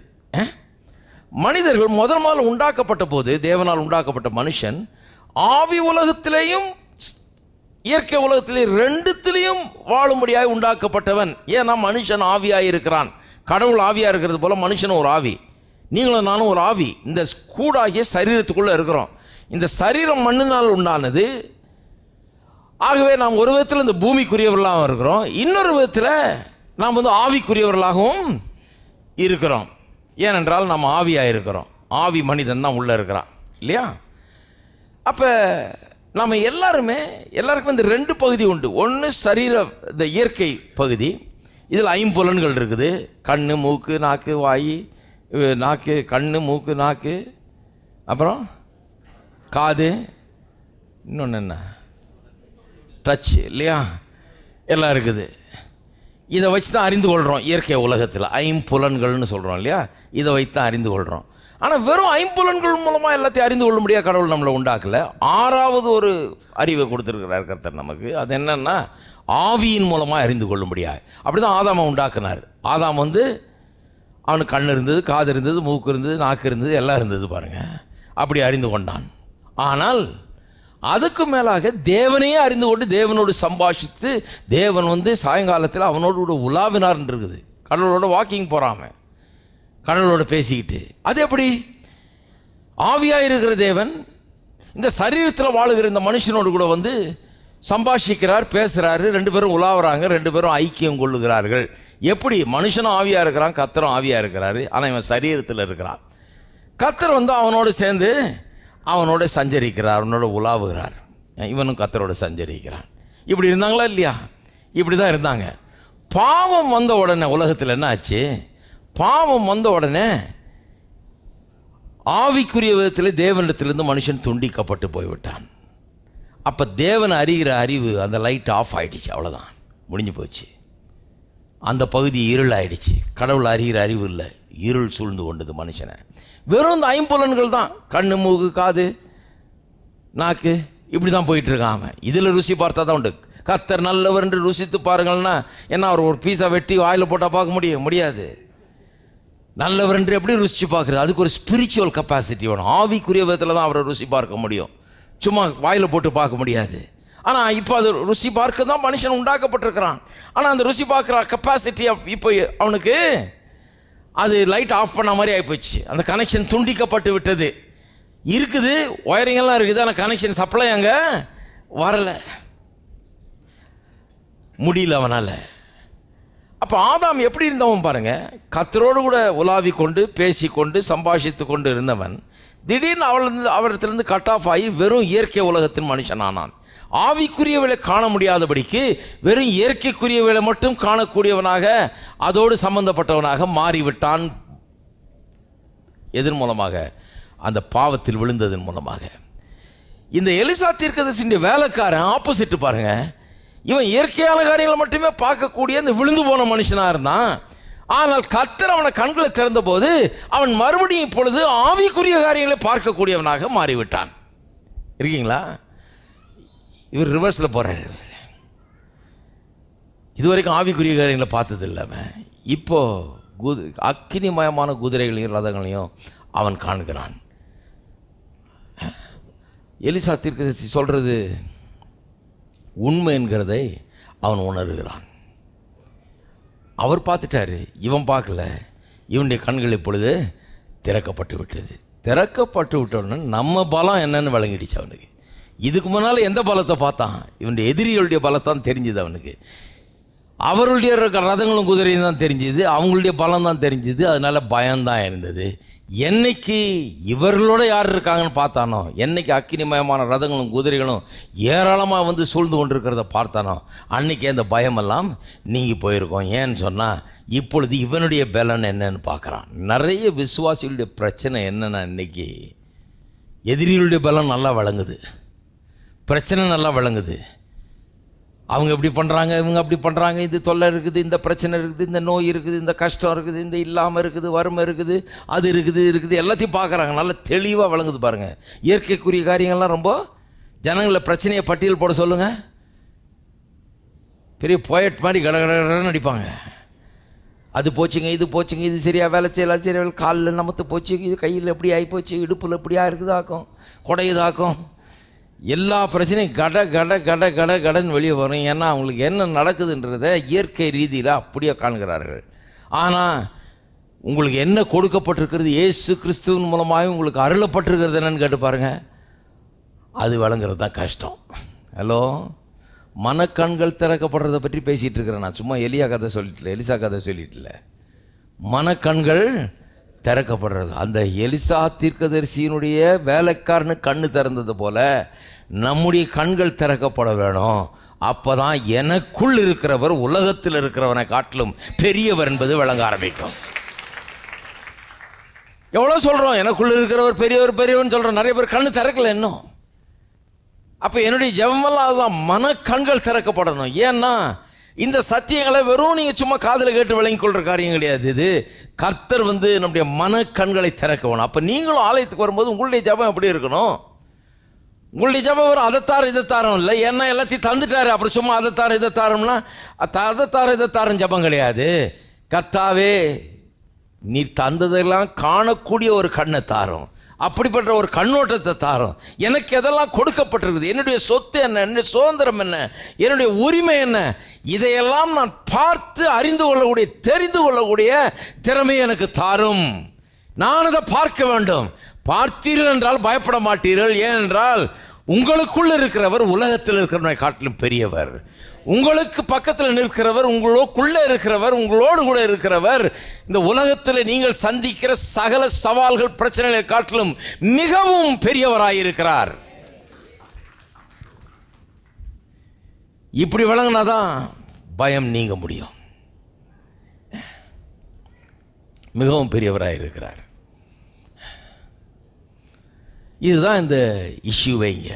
மனிதர்கள் முதல் உண்டாக்கப்பட்ட போது, தேவனால் உண்டாக்கப்பட்ட மனுஷன் ஆவி உலகத்திலேயும் இயற்கை உலகத்திலே 2த்திலையும் வாழும்படியாக உண்டாக்கப்பட்டவன். ஏன்னா மனுஷன் ஆவியாக இருக்கிறான். கடவுள் ஆவியாக இருக்கிறது போல் மனுஷனும் ஒரு ஆவி. நீங்களும் நானும் ஒரு ஆவி. இந்த கூடாகிய சரீரத்துக்குள்ளே இருக்கிறோம். இந்த சரீரம் மண்ணினால் உண்டானது. ஆகவே நாம் ஒரு விதத்தில் இந்த பூமிக்குரியவர்களாகவும் இருக்கிறோம், இன்னொரு விதத்தில் நாம் வந்து ஆவிக்குரியவர்களாகவும் இருக்கிறோம். ஏனென்றால் நம்ம ஆவியாக இருக்கிறோம். ஆவி மனிதன் தான் உள்ளே இருக்கிறான் இல்லையா? அப்போ நம்ம எல்லாருக்குமே இந்த 2 பகுதி உண்டு. ஒன்று சரீர, இந்த இயற்கை பகுதி. இதில் 5 புலன்கள் இருக்குது. கண்ணு, மூக்கு, நாக்கு, வாய், நாக்கு, கண்ணு, மூக்கு, நாக்கு, அப்புறம் காது, இன்னொன்று என்ன, டச் இல்லையா? எல்லாம் இருக்குது. இதை வச்சு தான் அறிந்து கொள்கிறோம். இயற்கை உலகத்தில் 5 புலன்கள்னு சொல்கிறோம் இல்லையா? இதை வைத்து தான் அறிந்து கொள்கிறோம். ஆனால் வெறும் 5 புலன்கள் மூலமாக எல்லாத்தையும் அறிந்து கொள்ள முடியாது. கடவுள் நம்மளை உண்டாக்கலை. 6வது ஒரு அறிவை கொடுத்துருக்கிறார் கர்த்தர் நமக்கு. அது என்னன்னா ஆவியின் மூலமாக அறிந்து கொள்ள முடியாது. அப்படி தான் ஆதாமை உண்டாக்குனார். ஆதாம் வந்து அவனுக்கு கண் இருந்தது, காது இருந்தது, மூக்கு இருந்தது, நாக்கு இருந்தது, எல்லாம் இருந்தது பாருங்கள். அப்படி அறிந்து கொண்டான். ஆனால் அதுக்கு மேலாக தேவனையே அறிந்து கொண்டு தேவனோடு சம்பாஷித்து, தேவன் வந்து சாயங்காலத்தில் அவனோடு கூட உலாவினார்ன்னு இருக்குது. கடவுளோட வாக்கிங் போகிறாம கடவுளோட பேசிக்கிட்டு. அது எப்படி? ஆவியாக இருக்கிற தேவன் இந்த சரீரத்தில் வாழுகிற இந்த மனுஷனோடு கூட வந்து சம்பாஷிக்கிறார், பேசுகிறாரு. 2 பேரும் உலாவுறாங்க, 2 பேரும் ஐக்கியம் கொள்ளுகிறார்கள். எப்படி? மனுஷனும் ஆவியாக இருக்கிறான், கர்த்தரும் ஆவியாக இருக்கிறாரு. ஆனால் இவன் சரீரத்தில் இருக்கிறான். கர்த்தர் வந்து அவனோடு சேர்ந்து அவனோட சஞ்சரிக்கிறார், அவனோட உலாவுகிறார். இவனும் கர்த்தரோட சஞ்சரிக்கிறான். இப்படி இருந்தாங்களா இல்லையா? இப்படி தான் இருந்தாங்க. பாவம் வந்த உடனே உலகத்தில் என்ன ஆச்சு? பாவம் வந்த உடனே ஆவிக்குரிய விதத்தில் தேவனிடத்திலிருந்து மனுஷன் துண்டிக்கப்பட்டு போய்விட்டான். அப்போ தேவன் அறிகிற அறிவு, அந்த லைட் ஆஃப் ஆகிடுச்சு. அவ்வளோதான், முடிஞ்சு போச்சு. அந்த பகுதி இருள் ஆகிடுச்சு. கடவுள் அறிகிற அறிவு இல்லை, இருள் சூழ்ந்து கொண்டது மனுஷனை. வெறும் இந்த 5 புலன்கள் தான், கண்ணு, மூக்கு, காது, நாக்கு, இப்படி தான் போயிட்டுருக்கான். இதில் ருசி பார்த்தா தான் உண்டு. கர்த்தர் நல்லவர் என்று ருசித்து பாருங்கள்னா என்ன? அவர் ஒரு பீஸா வெட்டி வாயில் போட்டால் பார்க்க முடியாது. நல்லவர் என்று எப்படி ருசித்து பார்க்குறது? அதுக்கு ஒரு ஸ்பிரிச்சுவல் கெப்பாசிட்டி வேணும். ஆவிக்குரிய விதத்தில் தான் அவரை ருசி பார்க்க முடியும். சும்மா வாயில் போட்டு பார்க்க முடியாது. ஆனால் இப்போ அது ருசி பார்க்க தான் மனுஷன் உண்டாக்கப்பட்டிருக்கிறான். ஆனால் அந்த ருசி பார்க்குற கெப்பாசிட்டி இப்போ அவனுக்கு அது லைட் ஆஃப் பண்ண மாதிரி ஆகிப்போச்சு. அந்த கனெக்ஷன் துண்டிக்கப்பட்டு விட்டது. இருக்குது, ஒயரிங்கெல்லாம் இருக்குது, ஆனால் கனெக்ஷன் சப்ளை அங்கே வரலை, முடியல அவனால். அப்போ ஆதாம் எப்படி இருந்தவன் பாருங்கள்? கர்த்தரோடு கூட உலாவி கொண்டு பேசிக்கொண்டு சம்பாஷித்து கொண்டு இருந்தவன் திடீர்னு அவரிடத்திலிருந்து கட் ஆஃப் ஆகி வெறும் இயற்கை உலகத்தின் மனுஷனானான். ஆவிக்குரியவளை காண முடியாதபடிக்கு வெறும் இயற்கைக்குரியவளை மட்டும் காணக்கூடியவனாக, அதோடு சம்பந்தப்பட்டவனாக மாறிவிட்டான். எதன் மூலமாக? அந்த பாவத்தில் விழுந்ததன் மூலமாக. இந்த எலிசா தீர்க்கதரிசியுடைய வேலைக்காரன் ஆப்போசிட் பாருங்க. இவன் இயற்கையான காரியங்களை மட்டுமே பார்க்கக்கூடிய இந்த விழுந்து போன மனுஷனாக இருந்தான். ஆனால் கர்த்தர் அவனை கண்களை திறந்த போது அவன் மறுபடியும் இப்பொழுது ஆவிக்குரிய காரியங்களை பார்க்கக்கூடியவனாக மாறிவிட்டான். இருக்கீங்களா? இவர் ரிவர்ஸில் போகிறார். இதுவரைக்கும் ஆவிக்குரிய காரியங்களை பார்த்தது இல்லாமல் இப்போ அக்கினிமயமான குதிரைகளையும் ரதங்களையும் அவன் காண்கிறான். எலிசா தீர்க்கதரிசி சொல்கிறது உண்மை என்கிறதை அவன் உணர்கிறான். அவர் பார்த்துட்டாரு, இவன் பார்க்கல. இவனுடைய கண்கள் இப்பொழுது திறக்கப்பட்டு விட்டது. திறக்கப்பட்டு விட்டோன்னு நம்ம பலம் என்னன்னு விளங்கிடுச்சு அவனுக்கு. இதுக்கு முன்னால் எந்த பலத்தை பார்த்தான்? இவனுடைய எதிரிகளுடைய பலத்தான் தெரிஞ்சுது அவனுக்கு. அவர்களுடைய ரதங்களும் குதிரையும் தான் தெரிஞ்சுது, அவங்களுடைய பலம் தான் தெரிஞ்சுது. அதனால பயம்தான் இருந்தது. என்னைக்கு இவர்களோட யார் இருக்காங்கன்னு பார்த்தானோ, என்னைக்கு அக்கினிமயமான ரதங்களும் குதிரைகளும் ஏராளமாக வந்து சூழ்ந்து கொண்டிருக்கிறத பார்த்தானோ, அன்னைக்கு அந்த பயமெல்லாம் நீங்கி போயிருக்கோம். ஏன்னு சொன்னால் இப்பொழுது இவனுடைய பலன் என்னன்னு பார்க்குறான். நிறைய விசுவாசிகளுடைய பிரச்சனை என்னென்னா, இன்னைக்கு எதிரிகளுடைய பலம் நல்லா விளங்குது, பிரச்சனை நல்லா விளங்குது. அவங்க இப்படி பண்ணுறாங்க, இவங்க அப்படி பண்ணுறாங்க, இது தொல்லை இருக்குது, இந்த பிரச்சனை இருக்குது, இந்த நோய் இருக்குது, இந்த கஷ்டம் இருக்குது, இந்த இல்லாமல் இருக்குது, வறுமை இருக்குது, அது இருக்குது எல்லாத்தையும் பார்க்குறாங்க. நல்லா தெளிவாக விளங்குது பாருங்கள். இயற்கைக்குரிய காரியங்கள்லாம் ரொம்ப ஜனங்களில் பிரச்சனையை பட்டியல் போட சொல்லுங்கள். பெரிய போயட் மாதிரி கடகடன்னு நடிப்பாங்க. அது போச்சுங்க, இது போச்சுங்க, இது சரியாக வேலை செய்யலாம், சரியா காலில் நமத்து போச்சு, இது கையில் எப்படி ஆகிப்போச்சு, இடுப்பில் எப்படியா இருக்குதாக்கும், கொடையுதாக்கும், எல்லா பிரச்சனையும் கட கட கட கட கடன்னு வெளியே வரும். ஏன்னா அவங்களுக்கு என்ன நடக்குதுன்றதை இயற்கை ரீதியில் அப்படியே காண்கிறார்கள். ஆனால் உங்களுக்கு என்ன கொடுக்கப்பட்டிருக்கிறது, இயேசு கிறிஸ்துவின் மூலமாக உங்களுக்கு அருளப்பட்டிருக்கிறது என்னன்னு கேட்டு பாருங்கள். அது வழங்குறது தான் கஷ்டம். ஹலோ, மனக்கண்கள் திறக்கப்படுறதை பற்றி பேசிகிட்டு இருக்கிறேன் நான். சும்மா எலிசா கதை சொல்லிட்டல. மனக்கண்கள் திறக்கப்படுறது. அந்த எலிசா தீர்க்கதரிசியினுடைய வேலைக்காரனு கண்ணு திறந்தது போல நம்முடைய கண்கள் திறக்கப்பட வேணும். அப்போ தான் எனக்குள் இருக்கிறவர் உலகத்தில் இருக்கிறவனை காட்டிலும் பெரியவர் என்பது விளங்க ஆரம்பிக்கும். எவ்வளோ சொல்கிறோம், எனக்குள்ள இருக்கிறவர் பெரியவர்னு சொல்கிறோம். நிறைய பேர் கண்ணு திறக்கல இன்னும். அப்போ என்னுடைய ஜெபமெல்லாம் அதுதான், மனக்கண்கள் திறக்கப்படணும். ஏன்னா இந்த சத்தியங்களை வெறும் நீங்கள் சும்மா காதில் கேட்டு விளங்கிக் கொள்கிற காரியம் கிடையாது. இது கர்த்தர் நம்முடைய மனக்கண்களை திறக்க வேணும். அப்போ நீங்களும் ஆலயத்துக்கு வரும்போது உங்களுடைய ஜெபம் எப்படி இருக்கணும்? உங்களுடைய ஜெபம் வரும் அதைத்தாரும் இல்லை. ஏன்னா எல்லாத்தையும் தந்துட்டாரு. அப்புறம் சும்மா இதைத்தாரும்னா இதைத்தாரும் ஜெபம் கிடையாது. கர்த்தாவே நீர் தந்ததெல்லாம் காணக்கூடிய ஒரு கண்ணை தாரும், அப்படிப்பட்ட ஒரு கண்ணோட்டத்தை தாரும். எனக்கு எதெல்லாம் கொடுக்கப்பட்டிருக்குது, என்னுடைய சொத்து என்ன, என்னுடைய சுதந்திரம் என்ன, என்னுடைய உரிமை என்ன, இதையெல்லாம் நான் பார்த்து அறிந்து கொள்ளக்கூடிய தெரிந்து கொள்ளக்கூடிய திறமை எனக்கு தாரும். நான் அதை பார்க்க வேண்டும். பார்த்தீர்கள் என்றால் பயப்பட மாட்டீர்கள். ஏனென்றால் உங்களுக்குள் இருக்கிறவர் உலகத்தில் இருக்கிறவனை காட்டிலும் பெரியவர். உங்களுக்கு பக்கத்தில் நிற்கிறவர், உங்களுக்குள்ளே இருக்கிறவர், உங்களோடு கூட இருக்கிறவர் இந்த உலகத்தில் நீங்கள் சந்திக்கிற சகல சவால்கள் பிரச்சனைகளை காட்டிலும் மிகவும் பெரியவராயிருக்கிறார். இப்படி விளங்கினாதான் பயம் நீங்க முடியும். மிகவும் பெரியவராயிருக்கிறார். இதுதான் இந்த இஷ்யூவை. இங்க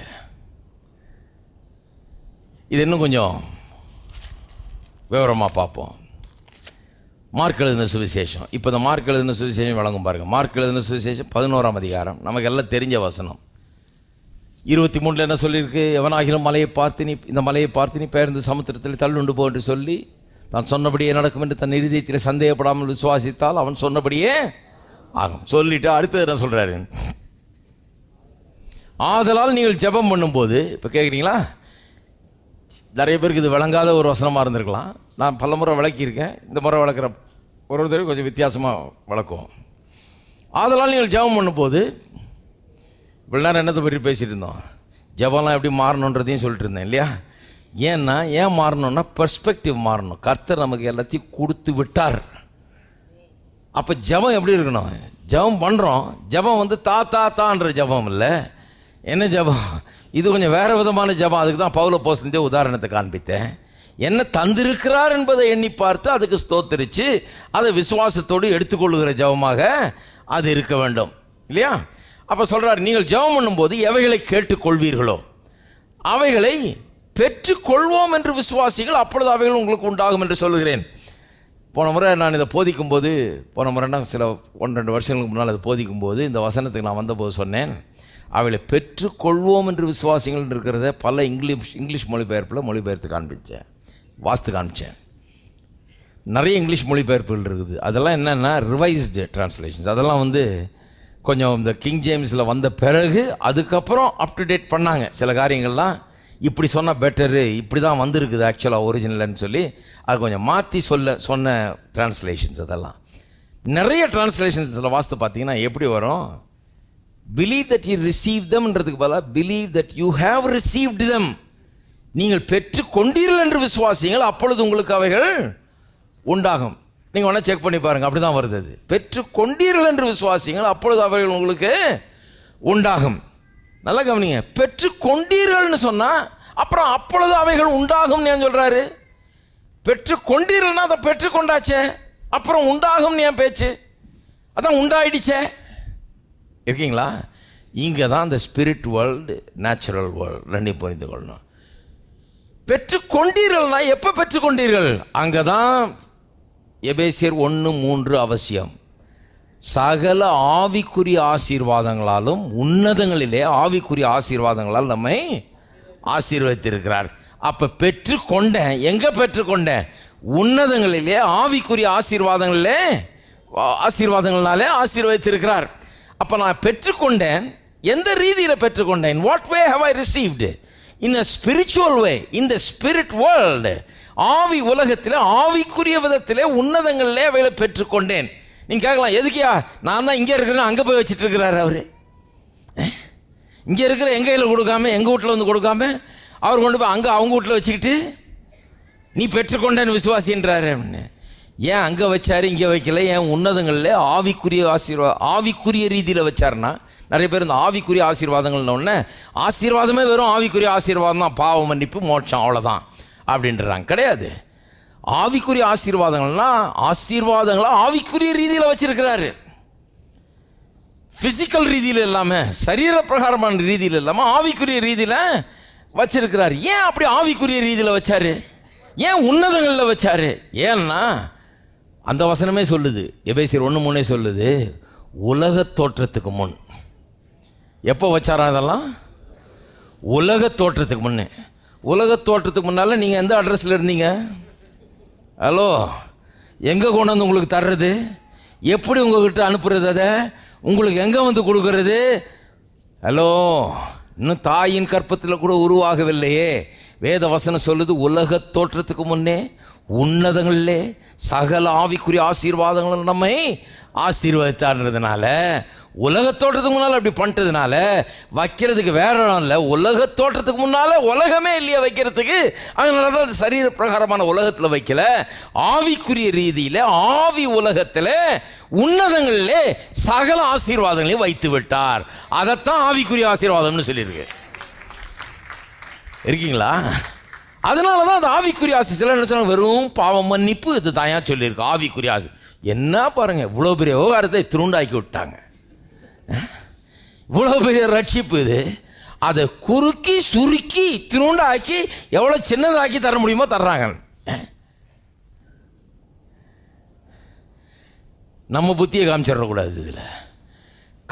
இது இன்னும் கொஞ்சம் விவரமாக பார்ப்போம். மார்க் எழுதின சுவிசேஷம். இப்போ இந்த மார்க் எழுதின சுவிசேஷம் வழங்கும் பாருங்கள். மார்க் எழுதின சுவிசேஷம் 11ஆம் அதிகாரம், நமக்கு எல்லாம் தெரிஞ்ச வசனம். 23 என்ன சொல்லியிருக்கு? எவனாகிலும் மலையை பார்த்து நீ இந்த மலையை பார்த்து நீ பெயர்ந்து சமுத்திரத்தில் தள்ளுண்டு போ என்று சொல்லி தான் சொன்னபடியே நடக்கும் என்று தன் இருதயத்தில் சந்தேகப்படாமல் விசுவாசித்தால் அவன் சொன்னபடியே ஆகும். சொல்லிட்டு அடுத்தது என்ன சொல்கிறாரு? ஆதலால் நீங்கள் ஜெபம் பண்ணும்போது, இப்போ கேட்குறீங்களா? நிறைய பேருக்கு இது விளங்காத ஒரு வசனமாக இருந்திருக்கலாம். நான் பல முறை விளக்கியிருக்கேன். இந்த முறை விளக்குற ஒருத்தர் கொஞ்சம் வித்தியாசமாக விளக்குவோம். ஆதலால் நீங்கள் ஜெபம் பண்ணும்போது, இவ்வளோ நேரம் என்னத்தை பற்றி பேசிகிட்டு இருந்தோம்? ஜெபம்லாம் எப்படி மாறணுன்றதையும் சொல்லிட்டு இருந்தேன் இல்லையா? ஏன்னா ஏன் மாறணும்னா பெர்ஸ்பெக்டிவ் மாறணும். கர்த்தர் நமக்கு எல்லாத்தையும் கொடுத்து விட்டார். அப்போ ஜெபம் எப்படி இருக்கணும்? ஜெபம் பண்ணுறோம், ஜெபம் தான்ற ஜெபம் இல்லை. என்ன ஜெபம்? இது கொஞ்சம் வேறு விதமான ஜெபம். அதுக்கு தான் பவுல் அப்போஸ்தலனுடைய உதாரணத்தை காண்பித்தேன். என்ன தந்திருக்கிறார் என்பதை எண்ணி பார்த்து அதுக்கு ஸ்தோத்திரித்து அதை விசுவாசத்தோடு எடுத்துக்கொள்ளுகிற ஜெபமாக அது இருக்க வேண்டும் இல்லையா? அப்போ சொல்கிறார், நீங்கள் ஜெபம் பண்ணும்போது எவைகளை கேட்டுக்கொள்வீர்களோ அவைகளை பெற்றுக்கொள்வோம் என்று விசுவாசிகள், அப்பொழுது அவைகள் உங்களுக்கு உண்டாகும் என்று சொல்லுகிறேன். போன முறை நான் இதை போதிக்கும்போது, போன முறைனா சில 1-2 வருஷங்களுக்கு முன்னால் அதை போதிக்கும்போது இந்த வசனத்துக்கு நான் வந்தபோது சொன்னேன், அவளை பெற்றுக்கொள்வோம் என்று விசுவாசிகள் இருக்கிறத பல இங்கிலீஷ் மொழிபெயர்த்து காண்பித்தேன், வாஸ்து காமிச்சேன். நிறைய இங்கிலீஷ் மொழிபெயர்ப்புகள் இருக்குது. அதெல்லாம் என்னென்னா ரிவைஸ்டு டிரான்ஸ்லேஷன்ஸ். அதெல்லாம் கொஞ்சம் இந்த கிங் ஜேம்ஸில் வந்த பிறகு அதுக்கப்புறம் அப் டு டேட் பண்ணாங்க. சில காரியங்கள்லாம் இப்படி சொன்னால் பெட்டரு, இப்படி தான் வந்திருக்குது ஆக்சுவலாக ஒரிஜினல்னு சொல்லி அது கொஞ்சம் மாற்றி சொன்ன டிரான்ஸ்லேஷன்ஸ். அதெல்லாம் நிறைய டிரான்ஸ்லேஷன்ஸில் வாஸ்து பார்த்தீங்கன்னா எப்படி வரும், பிலீவ் தட் யூ ரிசீவ் தம்ன்றதுக்கு பதிலாக believe that you have received them. நீங்கள் பெற்று கொண்டீர்கள் என்று விசுவாசிங்கள், அப்பொழுது உங்களுக்கு அவைகள் உண்டாகும். நீங்கள் வேணால் செக் பண்ணி பாருங்கள், அப்படி தான் வருது. அது பெற்று கொண்டீர்கள் என்று விசுவாசிங்கள், அப்பொழுது அவைகள் உங்களுக்கு உண்டாகும். நல்லா கவனிங்க, பெற்று கொண்டீர்கள்னு சொன்னால் அப்புறம் அப்பொழுது அவைகள் உண்டாகும்னு ஏன் சொல்கிறாரு? பெற்று கொண்டீர்கள்னா அதை பெற்று கொண்டாச்சே, அப்புறம் உண்டாகும்னு ஏன் பேச்சு? அதான் உண்டாயிடுச்சே. இருக்கீங்களா? இங்கே தான் இந்த ஸ்பிரிட் வேர்ல்டு நேச்சுரல் வேர்ல்டு ரெண்டையும் புரிந்து கொள்ளணும். பெற்று கொண்டீர்கள்னா எப்போ பெற்று கொண்டீர்கள்? அங்கே தான் எபேசியர் 1:3 அவசியம். சகல ஆவிக்குரிய ஆசீர்வாதங்களாலும் உன்னதங்களிலே ஆவிக்குரிய ஆசீர்வாதங்களால் நம்மை ஆசீர்வதித்திருக்கிறார். அப்போ பெற்றுக்கொண்டேன், எங்கே பெற்றுக்கொண்டேன்? உன்னதங்களிலே ஆவிக்குரிய ஆசீர்வாதங்களாலே ஆசீர்வதித்திருக்கிறார். அப்போ நான் பெற்றுக்கொண்டேன், எந்த ரீதியில் பெற்றுக்கொண்டேன்? What way how I received? In a spiritual way, in the spirit world. ஆவி உலகத்தில் ஆவிக்குரிய விதத்திலே உன்னதங்களிலே அவைகளை பெற்றுக்கொண்டேன். நீங்கள் கேட்கலாம், எதுக்கியா? நான் தான் இங்கே இருக்கிறேன், அங்கே போய் வச்சுட்டு இருக்கிறாரு அவர். இங்கே இருக்கிற எங்கள் கையில் கொடுக்காம, எங்கள் வீட்டில் வந்து கொடுக்காம அவர் கொண்டு போய் அங்கே அவங்க வீட்டில் வச்சுக்கிட்டு நீ பெற்றுக்கொண்டேன்னு விசுவாசின்றாரு. ஏன் அங்கே வச்சாரு இங்கே வைக்கல? ஏன் உன்னதங்களில் ஆவிக்குரிய ரீதியில் வச்சாருன்னா, நிறைய பேர் இந்த ஆவிக்குரிய ஆசீர்வாதங்கள்னு ஆசீர்வாதமே வெறும் ஆவிக்குரிய ஆசீர்வாதம் தான், பாவ மன்னிப்பு மோட்சம் அவ்வளோதான் அப்படின்றாங்க. கிடையாது. ஆவிக்குரிய ஆசீர்வாதங்களா ஆவிக்குரிய ரீதியில் வச்சிருக்கிறாரு. பிசிக்கல் ரீதியில் இல்லாமல், சரீர பிரகாரமான ரீதியில் இல்லாமல் ஆவிக்குரிய ரீதியில் வச்சிருக்கிறார். ஏன் அப்படி ஆவிக்குரிய ரீதியில் வச்சாரு? ஏன் உன்னதங்களில் வச்சாரு? ஏன்னா அந்த வசனமே சொல்லுது, எபேசியர் 1:3 சொல்லுது, உலக தோற்றத்துக்கு முன். எப்போ வச்சாரா? அதெல்லாம் உலக தோற்றத்துக்கு முன்னே. உலக தோற்றத்துக்கு முன்னால் நீங்கள் எந்த அட்ரஸில் இருந்தீங்க? ஹலோ, எங்கே கொண்டு வந்து உங்களுக்கு தர்றது? எப்படி உங்கள்கிட்ட அனுப்புறது? அதை உங்களுக்கு எங்கே வந்து கொடுக்கறது? ஹலோ, இன்னும் தாயின் கற்பத்தில் கூட உருவாகவில்லையே. வேத வசனம் சொல்லுது, உலக தோற்றத்துக்கு முன்னே உன்னதங்களிலே சகல ஆவிக்குரிய ஆசீர்வாதங்களும் நம்மை ஆசீர்வதித்தார்ன்றதுனால, உலக தோற்றத்துக்கு முன்னால் அப்படி பண்ணிட்டதுனால வைக்கிறதுக்கு வேற இடம் இல்லை. உலக தோற்றத்துக்கு முன்னால் உலகமே இல்லையா வைக்கிறதுக்கு? அதனால தான் சரீர பிரகாரமான உலகத்தில் வைக்கல, ஆவிக்குரிய ரீதியில் ஆவி உலகத்தில் உன்னதங்களிலே சகல ஆசீர்வாதங்களையும் வைத்து விட்டார். அதைத்தான் ஆவிக்குரிய ஆசீர்வாதம்னு சொல்லியிருக்கு. இருக்கீங்களா? அதனால தான் அது ஆவிக்குரிய ஆசை. சில நினைச்சாலும் வெறும் பாவம் மன்னிப்பு இது தாயா சொல்லியிருக்கு. ஆவிக்குரிய ஆசை என்ன பாருங்க, இவ்வளோ பெரிய விவகாரத்தை திருண்டாக்கி விட்டாங்க. இவ்வளோ பெரிய ரட்சிப்பு இது, அதை குறுக்கி சுருக்கி திருண்டாக்கி எவ்வளோ சின்னதாக்கி தர முடியுமோ தர்றாங்க. நம்ம புத்தியை காமிச்சிடக்கூடாது. இதில்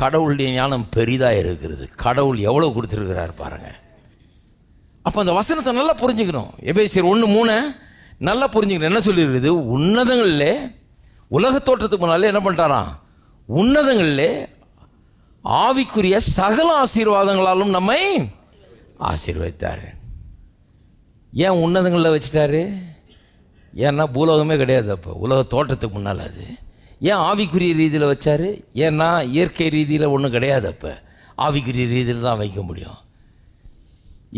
கடவுளுடைய ஞானம் பெரிதாக இருக்கிறது. கடவுள் எவ்வளோ கொடுத்துருக்கிறார் பாருங்க. அப்போ அந்த வசனத்தை நல்லா புரிஞ்சுக்கணும். எபேசியர் 1:3 நல்லா புரிஞ்சுக்கணும். என்ன சொல்லியிருக்குது? உன்னதங்களிலே, உலக தோற்றத்துக்கு முன்னாலே என்ன பண்ணிட்டாராம்? உன்னதங்களிலே ஆவிக்குரிய சகல ஆசீர்வாதங்களாலும் நம்மை ஆசீர்வதித்தார். ஏன் உன்னதங்களில் வச்சுட்டாரு? ஏன்னா பூலோகமே கிடையாது அப்போ, உலக தோற்றத்துக்கு முன்னால். அது ஏன் ஆவிக்குரிய ரீதியில் வச்சார்? ஏன்னா இயற்கை ரீதியில் ஒன்றும் கிடையாது அப்போ, ஆவிக்குரிய ரீதியில் தான் வைக்க முடியும்.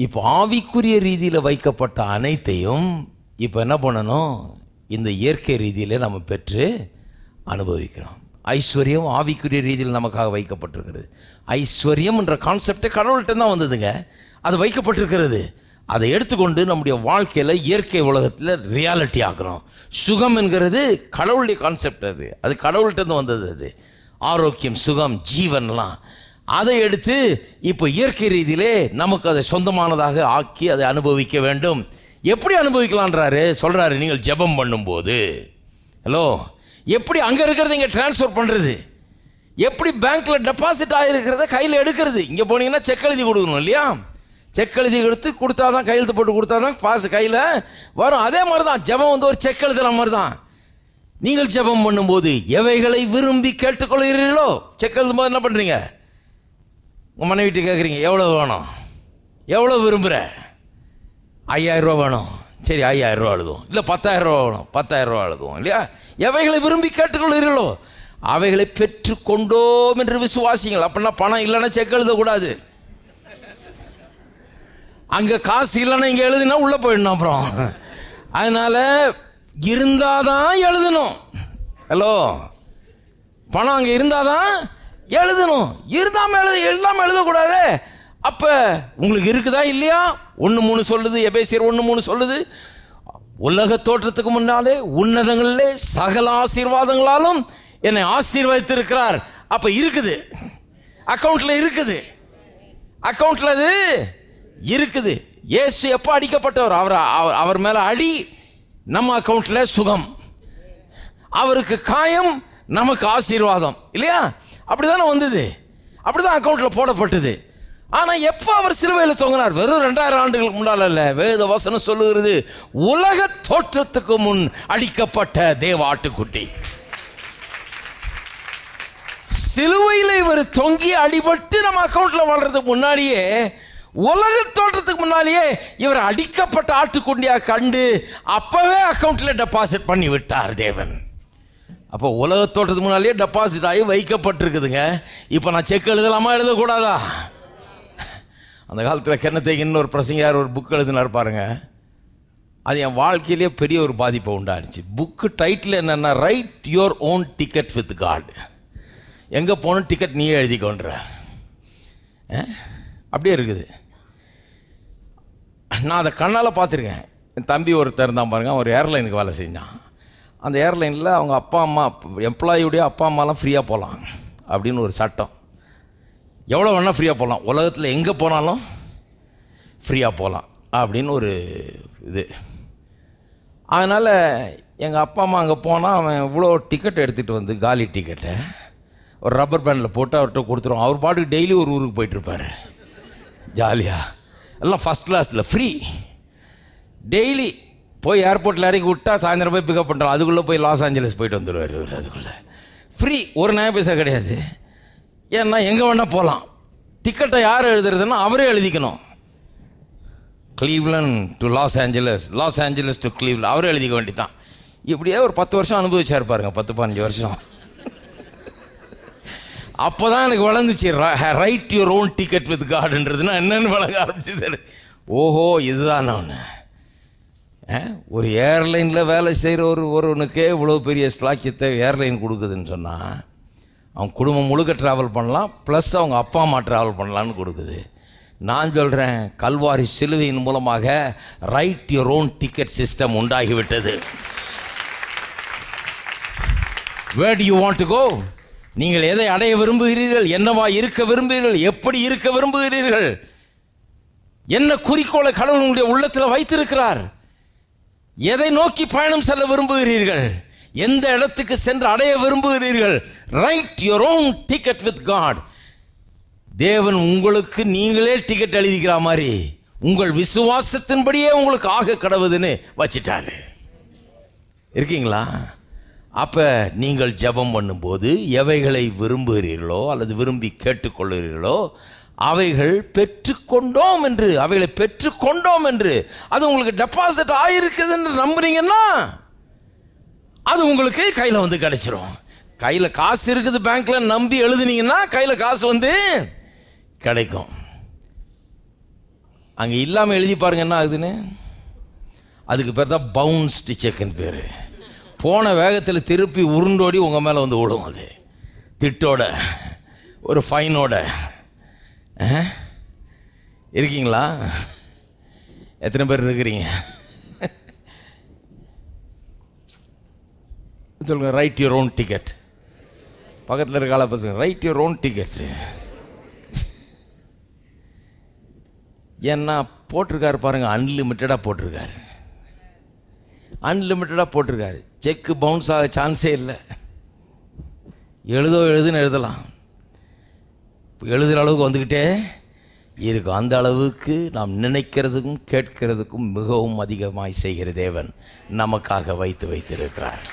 இப்போ ஆவிக்குரிய ரீதியில் வைக்கப்பட்ட அனைத்தையும் இப்போ என்ன பண்ணணும்? இந்த இயற்கை ரீதியில் நம்ம பெற்று அனுபவிக்கிறோம். ஐஸ்வர்யம் ஆவிக்குரிய ரீதியில் நமக்காக வைக்கப்பட்டிருக்கிறது. ஐஸ்வர்யம் என்ற கான்செப்டே கடவுள்கிட்ட தான் வந்ததுங்க. அது வைக்கப்பட்டிருக்கிறது. அதை எடுத்துக்கொண்டு நம்முடைய வாழ்க்கையில் இயற்கை உலகத்தில் ரியாலிட்டி ஆக்குறோம். சுகம் என்கிறது கடவுளுடைய கான்செப்ட். அது கடவுள்கிட்ட வந்தது. அது ஆரோக்கியம், சுகம், ஜீவன்லாம் அதை எடுத்து இப்போ இயற்கை ரீதியிலே நமக்கு அதை சொந்தமானதாக ஆக்கி அதை அனுபவிக்க வேண்டும். எப்படி அனுபவிக்கலான்றாரு சொல்கிறாரு. நீங்கள் ஜெபம் பண்ணும்போது, ஹலோ, எப்படி அங்கே இருக்கிறத இங்கே டிரான்ஸ்ஃபர் பண்ணுறது? எப்படி பேங்க்கில் டெபாசிட் ஆகிருக்கிறத கையில் எடுக்கிறது? இங்கே போனீங்கன்னா செக் எழுதி கொடுக்கணும் இல்லையா? செக் எழுதி கொடுத்தா தான், கையெழுத்து போட்டு கொடுத்தா தான் பாஸ் கையில் வரும். அதே மாதிரி தான் ஜெபம் ஒரு செக் எழுதுகிற மாதிரி தான். நீங்கள் ஜெபம் பண்ணும்போது எவைகளை விரும்பி கேட்டுக்கொள்கிறீர்களோ, செக் எழுதும்போது என்ன பண்ணுறீங்க? உங்கள் மனைவிட்டு கேட்குறீங்க, எவ்வளோ வேணும், எவ்வளோ விரும்புகிற, 5,000 வேணும், சரி 5,000 எழுதுவோம். இல்லை 10,000 வேணும், 10,000 எழுதுவோம் இல்லையா? எவைகளை விரும்பி கேட்டுக்கொள்கிறீர்களோ அவைகளை பெற்றுக்கொண்டோம் என்று விசுவாசிங்கள். அப்படின்னா பணம் இல்லைன்னா செக் எழுதக்கூடாது. அங்கே காசு இல்லைன்னா இங்கே எழுதினா உள்ளே போயிடணும். அப்புறம் அதனால் இருந்தால் தான் எழுதணும். ஹலோ, பணம் அங்கே இருந்தால் தான் எழுதணும். எழுதாமல் எழுதக்கூடாது. அப்போ உங்களுக்கு இருக்குதா இல்லையா? 1:3 சொல்லுது, எபேசியர் 1:3 சொல்லுது, உலக தோற்றத்துக்கு முன்னாலே உன்னதங்களிலே சகல ஆசீர்வாதங்களாலும் என்னை ஆசீர்வதித்திருக்கிறார். அப்போ இருக்குது, அக்கௌண்ட்டில் இருக்குது, அக்கௌண்ட்டில் அது இருக்குது. இயேசு எப்போ அடிக்கப்பட்டவர்? அவர் மேலே அடி, நம்ம அக்கௌண்ட்டில் சுகம். அவருக்கு காயம், நமக்கு ஆசீர்வாதம் இல்லையா? அப்படி தானே வந்தது, அப்படி தான் அக்கௌண்ட்டில் போடப்பட்டது. ஆனால் எப்போ அவர் சிலுவையில் தொங்கினார்? வெறும் 2000 ஆண்டுகளுக்கு முன்னால் அல்ல. வேத வசனம் சொல்லுகிறது, உலக தோற்றத்துக்கு முன் அடிக்கப்பட்ட தேவ ஆட்டுக்குட்டி. சிலுவையில் இவர் தொங்கி அடிபட்டு நம்ம அக்கௌண்ட்டில் வளர்றதுக்கு முன்னாடியே, உலக தோற்றத்துக்கு முன்னாலேயே இவர் அடிக்கப்பட்ட ஆட்டுக்குட்டியாக கண்டு அப்பவே அக்கௌண்ட்டில் டெபாசிட் பண்ணி விட்டார் தேவன். அப்போ உலக தோற்றத்துக்கு முன்னாலேயே டெபாசிட் ஆகி வைக்கப்பட்டிருக்குதுங்க. இப்போ நான் செக் எழுதலாமா எழுதக்கூடாதா? அந்த காலத்தில் கென்னத்தேகின்னு ஒரு பிரசங்கர் ஒரு புக் எழுதினார் பாருங்க. அது என் வாழ்க்கையிலே பெரிய ஒரு பாதிப்பை உண்டாச்சு. புக்கு டைட்டில் என்னென்னா, write your own ticket with God. எங்கே போகணும் டிக்கெட் நீயே எழுதிக்கொன்ற அப்படியே இருக்குது. நான் அதை கண்ணால் பார்த்துருக்கேன். என் தம்பி ஒருத்தர் தான் பாருங்க, ஒரு ஏர்லைனுக்கு வேலை செஞ்சான். அந்த ஏர்லைனில் அவங்க அப்பா அம்மா, எம்ப்ளாயியுடைய அப்பா அம்மாலாம் ஃப்ரீயாக போகலாம் அப்படின்னு ஒரு சட்டம். எவ்வளோ வேணால் ஃப்ரீயாக போகலாம், உலகத்தில் எங்கே போனாலும் ஃப்ரீயாக போகலாம் அப்படின்னு ஒரு இது. அதனால் எங்கள் அப்பா அம்மா அங்கே போனால் அவன் இவ்வளோ டிக்கெட் எடுத்துகிட்டு வந்து, காலி டிக்கெட்டை ஒரு ரப்பர் பேண்டில் போட்டு அவர்கிட்ட கொடுத்துருவோம். அவர் பாட்டுக்கு டெய்லி ஒரு ஊருக்கு போயிட்டுருப்பார் ஜாலியாக. எல்லாம் ஃபஸ்ட் கிளாஸில் ஃப்ரீ. டெய்லி போய் ஏர்போர்ட்டில் இறக்கி விட்டா சாயந்தரம் போய் பிக்கப் பண்ணுறோம். அதுக்குள்ளே போய் லாஸ் ஏஞ்சலஸ் போயிட்டு வந்துடுவார். அதுக்குள்ளே ஃப்ரீ, ஒரு நியாய பைசா கிடையாது. ஏன்னா எங்கே வேணால் போகலாம். டிக்கெட்டை யார் எழுதுறதுன்னா அவரே எழுதிக்கணும். Cleveland to Los Angeles, Los Angeles to Cleveland, அவரே எழுதிக்க வேண்டிதான். இப்படியே ஒரு 10 வருஷம் அனுபவிச்சா இருப்பாருங்க, 10-15 வருஷம். அப்போ தான் எனக்கு வளர்ந்துச்சு write your own ticket with காடுன்றதுன்னா என்னென்னு வழங்க ஆரம்பிச்சது. ஓஹோ, இதுதான் ஒன்று. ஒரு ஏர்லைனில் வேலை செய்கிற ஒருவனுக்கே இவ்வளோ பெரிய ஸ்லாக்கியத்தை ஏர்லைன் கொடுக்குதுன்னு சொன்னால், அவன் குடும்பம் முழுக்க ட்ராவல் பண்ணலாம், ப்ளஸ் அவங்க அப்பா அம்மா ட்ராவல் பண்ணலான்னு கொடுக்குது. நான் சொல்கிறேன், கல்வாரி சிலுவையின் மூலமாக write your own ticket system உண்டாகிவிட்டது. Where do you want to go? நீங்கள் எதை அடைய விரும்புகிறீர்கள்? என்னவா இருக்க விரும்புகிறீர்கள்? எப்படி இருக்க விரும்புகிறீர்கள்? என்ன குறிக்கோளை கடவுள் உங்களுடைய உள்ளத்தில் வைத்திருக்கிறார்? எதை நோக்கி பயணம் செல்ல விரும்புகிறீர்கள்? எந்த இடத்துக்கு சென்று அடைய விரும்புகிறீர்கள்? Write your own ticket with God. தேவன் உங்களுக்கு நீங்களே டிக்கெட் எழுதிக்கிற மாதிரி உங்கள் விசுவாசத்தின்படியே உங்களுக்கு ஆக கடவுதுன்னு வச்சிட்டாரு. இருக்கீங்களா? அப்போ நீங்கள் ஜெபம் பண்ணும்போது எவைகளை விரும்புகிறீர்களோ அல்லது விரும்பி கேட்டுக்கொள்கிறீர்களோ அவைகள் பெற்றுக்கொண்டோம் என்று, அவைகளை பெற்றுக்கொண்டோம் என்று, அது உங்களுக்கு டெபாசிட் ஆகிருக்குதுன்னு நம்புறீங்கன்னா அது உங்களுக்கு கையில் வந்து கிடைச்சிரும். கையில் காசு இருக்குது பேங்க்கில் நம்பி எழுதுனீங்கன்னா கையில் காசு வந்து கிடைக்கும். அங்கே இல்லாமல் எழுதி பாருங்க என்ன ஆகுதுன்னு. அதுக்கு பேர் தான் பவுன்ஸ்டு செக்குன்னு பேர். போன வேகத்தில் திருப்பி உருண்டோடி உங்கள் மேலே வந்து விடும். அது திட்டோட, ஒரு ஃபைனோட. இருக்கீங்களா? எத்தனை பேர் இருக்கிறீங்க? சொல்லுங்க, ரைட் யுவர் ஓன் டிக்கெட். பக்கத்தில் இருக்க ஆளை பசங்க, ரைட் யுவர் ஓன் டிக்கெட். ஏன்னா போட்டிருக்காரு பாருங்க, அன்லிமிட்டடாக போட்டிருக்காரு. அன்லிமிட்டடாக போட்டிருக்காரு. செக்கு பவுன்ஸ் ஆக சான்ஸே இல்லை. எழுதுன்னு எழுதலாம், எழுதுகிற அளவுக்கு வந்துக்கிட்டே இருக்கும். அந்த அளவுக்கு நாம் நினைக்கிறதுக்கும் கேட்கிறதுக்கும் மிகவும் அதிகமாய் செய்கிற தேவன் நமக்காக வைத்திருக்கிறார்.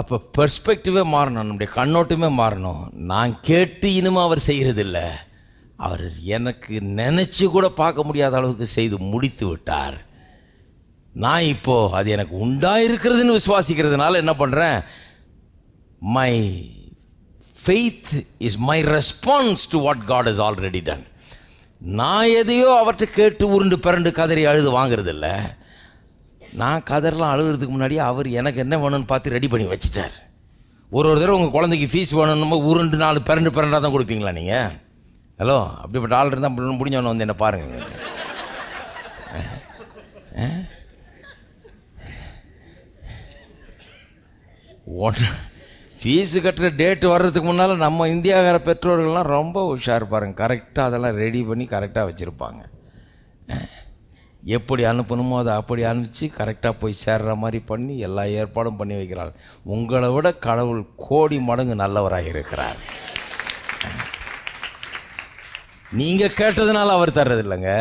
அப்போ பெர்ஸ்பெக்டிவே மாறணும், நம்முடைய கண்ணோட்டமே மாறணும். நான் கேட்டு இனிமே அவர் செய்கிறதில்ல, அவர் எனக்கு நினச்சி கூட பார்க்க முடியாத அளவுக்கு செய்து முடித்து விட்டார். நான் இப்போது அது எனக்கு உண்டாயிருக்கிறதுன்னு விசுவாசிக்கிறதுனால என்ன பண்ணுறேன், my faith is my response to what God has already done. நான் எதையோ அவர்கிட்ட கேட்டு உருண்டு பிறண்டு கதறி அழுது வாங்குறதில்ல. நான் கதறலாம் அழுகிறதுக்கு முன்னாடியே அவர் எனக்கு என்ன வேணும்னு பார்த்து ரெடி பண்ணி வச்சுட்டார். ஒரு தடவை உங்கள் குழந்தைக்கு ஃபீஸ் வேணும்னு உருண்டு 4 பிறண்டாக தான் கொடுப்பீங்களா நீங்கள்? ஹலோ, அப்படிப்பட்ட ஆள் இருந்தால் முடிஞ்சவன வந்து என்ன பாருங்கள். ஃபீஸு கட்டுற டேட்டு வர்றதுக்கு முன்னால் நம்ம இந்தியாக்கார பெற்றோர்கள்லாம் ரொம்ப உஷார் பாருங்க. கரெக்டாக அதெல்லாம் ரெடி பண்ணி கரெக்டாக வச்சுருப்பாங்க. எப்படி அனுப்பணுமோ அதை அப்படி அனுப்பிச்சு கரெக்டாக போய் சேர்ற மாதிரி பண்ணி எல்லா ஏற்பாடும் பண்ணி வைக்கிறார். உங்களை விட கடவுள் கோடி மடங்கு நல்லவராக இருக்கிறார். நீங்கள் கேட்டதுனால அவர் தர்றதில்லைங்க,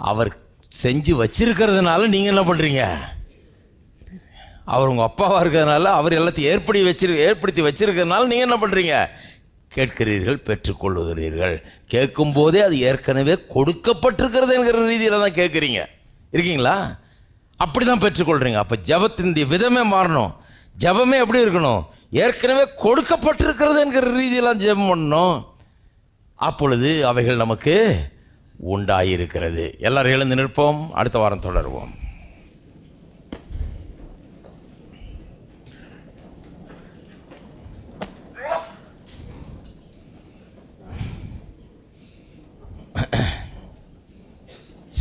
அவர் செஞ்சு வச்சிருக்கிறதுனால நீங்கள் என்ன பண்ணுறீங்க? அவர் உங்கள் அப்பாவாக இருக்கிறதுனால அவர் எல்லாத்தையும் ஏற்படுத்தி வச்சிருக்கிறதுனால நீங்கள் என்ன பண்ணுறீங்க? கேட்கிறீர்கள், பெற்றுக்கொள்ளுகிறீர்கள். கேட்கும்போதே அது ஏற்கனவே கொடுக்கப்பட்டிருக்கிறதுங்கிற ரீதியில் தான் கேட்குறீங்க. இருக்கீங்களா? அப்படி தான் பெற்றுக்கொள்கிறீங்க. அப்போ ஜபத்தினுடைய விதமே மாறணும். ஜபமே எப்படி இருக்கணும்? ஏற்கனவே கொடுக்கப்பட்டிருக்கிறதுங்கிற ரீதியெல்லாம் ஜபம் பண்ணணும். அப்பொழுது அவைகள் நமக்கு உண்டாயிருக்கிறது. எல்லாரும் எழுந்து நிற்போம். அடுத்த வாரம் தொடருவோம்.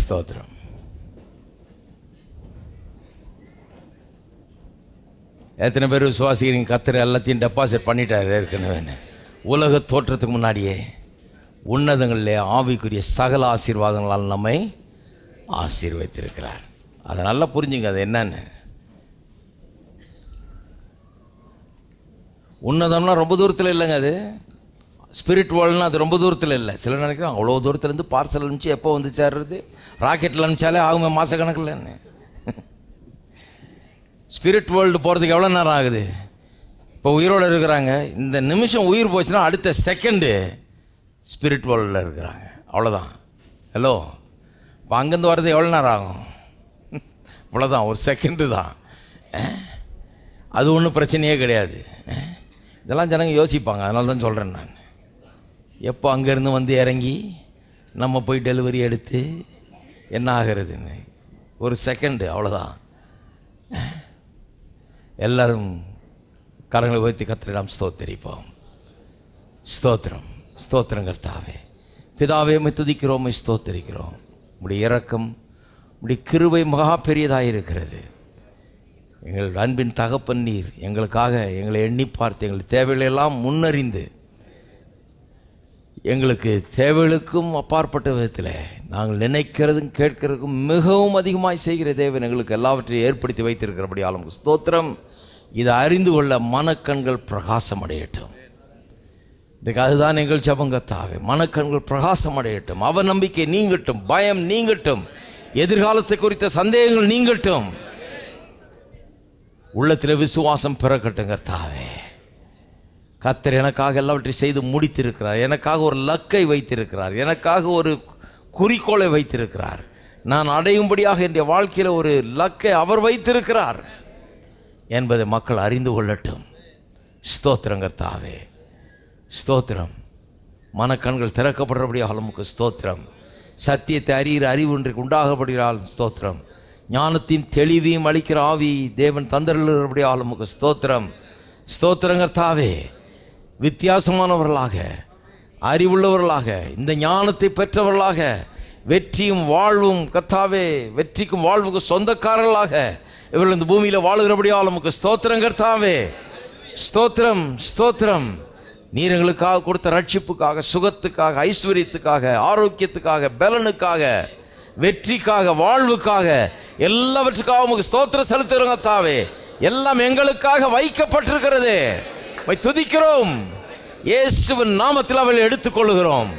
ஸ்தோத்திரம். எத்தனை பேர் விசுவாசிக்கிறீங்க கர்த்தர் எல்லாத்தையும் டெபாசிட் பண்ணிட்டார் ஏற்கனவே? உலக தோற்றத்துக்கு முன்னாடியே உன்னதங்களிலே ஆவிக்குரிய சகல ஆசீர்வாதங்களால் நம்மை ஆசீர்வதித்திருக்கிறார். அதை நல்லா புரிஞ்சுங்க. அது என்னன்னு, உன்னதம்னா ரொம்ப தூரத்தில் இல்லைங்க. அது ஸ்பிரிட் வேர்ல்டுனா அது ரொம்ப தூரத்தில் இல்லை. சிலர் நினைக்கிறோம் அவ்வளோ தூரத்துலேருந்து பார்சல் அனுப்பிச்சு எப்போ வந்து சேர்றது, ராக்கெட்டில் அனுப்பிச்சாலே ஆகுமே மாதக்கணக்கில்னு. ஸ்பிரிட் வேர்ல்டு போகிறதுக்கு எவ்வளோ நேரம் ஆகுது? இப்போ உயிரோடு இருக்கிறாங்க, இந்த நிமிஷம் உயிர் போச்சுன்னா அடுத்த செகண்டு ஸ்பிரிட் வேர்ல்டில் இருக்கிறாங்க. அவ்வளோதான். ஹலோ, இப்போ அங்கேருந்து வர்றது எவ்வளோ நேரம் ஆகும்? இவ்வளோதான், ஒரு செகண்டு தான். அது ஒன்றும் பிரச்சனையே கிடையாது. இதெல்லாம் ஜனங்க யோசிப்பாங்க. அதனால தான் சொல்கிறேன் நான். எப்போ அங்கேருந்து வந்து இறங்கி நம்ம போய் டெலிவரி எடுத்து என்ன ஆகிறதுன்னு ஒரு செகண்டு, அவ்வளோதான். எல்லாரும் கரங்களை உயர்த்தி கர்த்தரிடம் ஸ்தோத்திரிப்போம். ஸ்தோத்திரம், ஸ்தோத்திரம் கர்த்தாவே. பிதாவே, உம்மை துதிக்கிறோம், உம்மை ஸ்தோத்திரிக்கிறோம். உம்முடைய இரக்கம், உம்முடைய கிருபை மகா பெரியதாக இருக்கிறது. எங்கள் அன்பின் தகப்பன் நீர் எங்களுக்காக எங்களை எண்ணி பார்த்து எங்கள் தேவைகளெல்லாம் முன்னறிந்து எங்களுக்கு தேவைகளுக்கும் அப்பாற்பட்ட விதத்தில் நாங்கள் நினைக்கிறதும் கேட்கிறதுக்கும் மிகவும் அதிகமாக செய்கிற தேவன் எங்களுக்கு எல்லாவற்றையும் ஏற்படுத்தி வைத்திருக்கிறபடியால் உமக்கு ஸ்தோத்திரம். இதை அறிந்து கொள்ள மனக்கண்கள் பிரகாசம் அடையட்டும். இதுக்கு அதுதான் எங்கள் ஜெபம் கர்த்தாவே. மனக்கண்கள் பிரகாசம் அடையட்டும், அவ நம்பிக்கை நீங்கட்டும், பயம் நீங்கட்டும், எதிர்காலத்தை குறித்த சந்தேகங்கள் நீங்கட்டும், உள்ளத்தில் விசுவாசம் பிறக்கட்டும் கர்த்தாவே. கர்த்தர் எனக்காக எல்லாவற்றையும் செய்து முடித்திருக்கிறார். எனக்காக ஒரு லக்கை வைத்திருக்கிறார். எனக்காக ஒரு குறிக்கோளை வைத்திருக்கிறார். நான் அடையும்படியாக என்னுடைய வாழ்க்கையில் ஒரு லக்கை அவர் வைத்திருக்கிறார் என்பதை மக்கள் அறிந்து கொள்ளட்டும். ஸ்தோத்திரம் கர்த்தாவே, ஸ்தோத்திரம். மனக்கண்கள் திறக்கப்படுறபடியாக உமக்கு ஸ்தோத்திரம். சத்தியத்தை அறிகிற அறிவு இன்றைக்கு உண்டாகப்படுகிறாள் ஸ்தோத்திரம். ஞானத்தையும் தெளிவையும் அளிக்கிற ஆவி தேவன் தந்தருளுகிறபடியாக உமக்கு ஸ்தோத்திரம். ஸ்தோத்திரம் கர்த்தாவே. வித்தியாசமானவர்களாக, அறிவுள்ளவர்களாக, இந்த ஞானத்தை பெற்றவர்களாக, வெற்றியும் வாழ்வும் கர்த்தாவே, வெற்றிக்கும் வாழ்வுக்கும் சொந்தக்காரர்களாக இவர்கள் இந்த பூமியில் வாழுகிறபடியால் உமக்கு ஸ்தோத்திரம் கர்த்தாவே. ஸ்தோத்திரம், ஸ்தோத்திரம். நீர் எங்களுக்காக கொடுத்த ரட்சிப்புக்காக, சுகத்துக்காக, ஐஸ்வர்யத்துக்காக, ஆரோக்கியத்துக்காக, பலனுக்காக, வெற்றிக்காக, வாழ்வுக்காக, எல்லாவற்றுக்காக உமக்கு ஸ்தோத்திரம் செலுத்துகிறோம் கர்த்தாவே. எல்லாம் எங்களுக்காக வைக்கப்பட்டிருக்கிறது. துதிக்கிறோம். இயேசுவின் நாமத்தில் அவளை எடுத்துக்கொள்கிறோம்,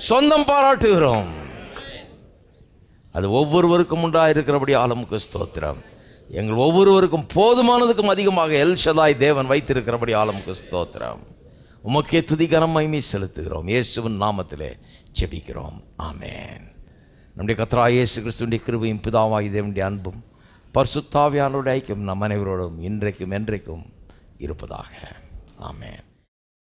சொந்தம் பாராட்டுகிறோம். அது ஒவ்வொருவருக்கும் உண்டாக இருக்கிறபடி ஆலமுக்கு ஸ்தோத்திரம். எங்கள் ஒவ்வொருவருக்கும் போதுமானதுக்கும் அதிகமாக எல் ஷதாய் தேவன் வைத்திருக்கிறபடி ஆலமுக்கு ஸ்தோத்திரம். உமக்கே துதி கனம் மகிமை செலுத்துகிறோம். இயேசுவின் நாமத்திலே ஜெபிக்கிறோம். ஆமென். நம்முடைய கர்த்தராகிய இயேசு கிறிஸ்துவின் கிருபையும் பிதாவாகிய தேவனுடைய அன்பும் பரிசுத்த ஆவியானவருடைய ஐக்கியம் நம் அனைவரோடும் இன்றைக்கும் என்றைக்கும் இருப்பதாக. ஆமென்.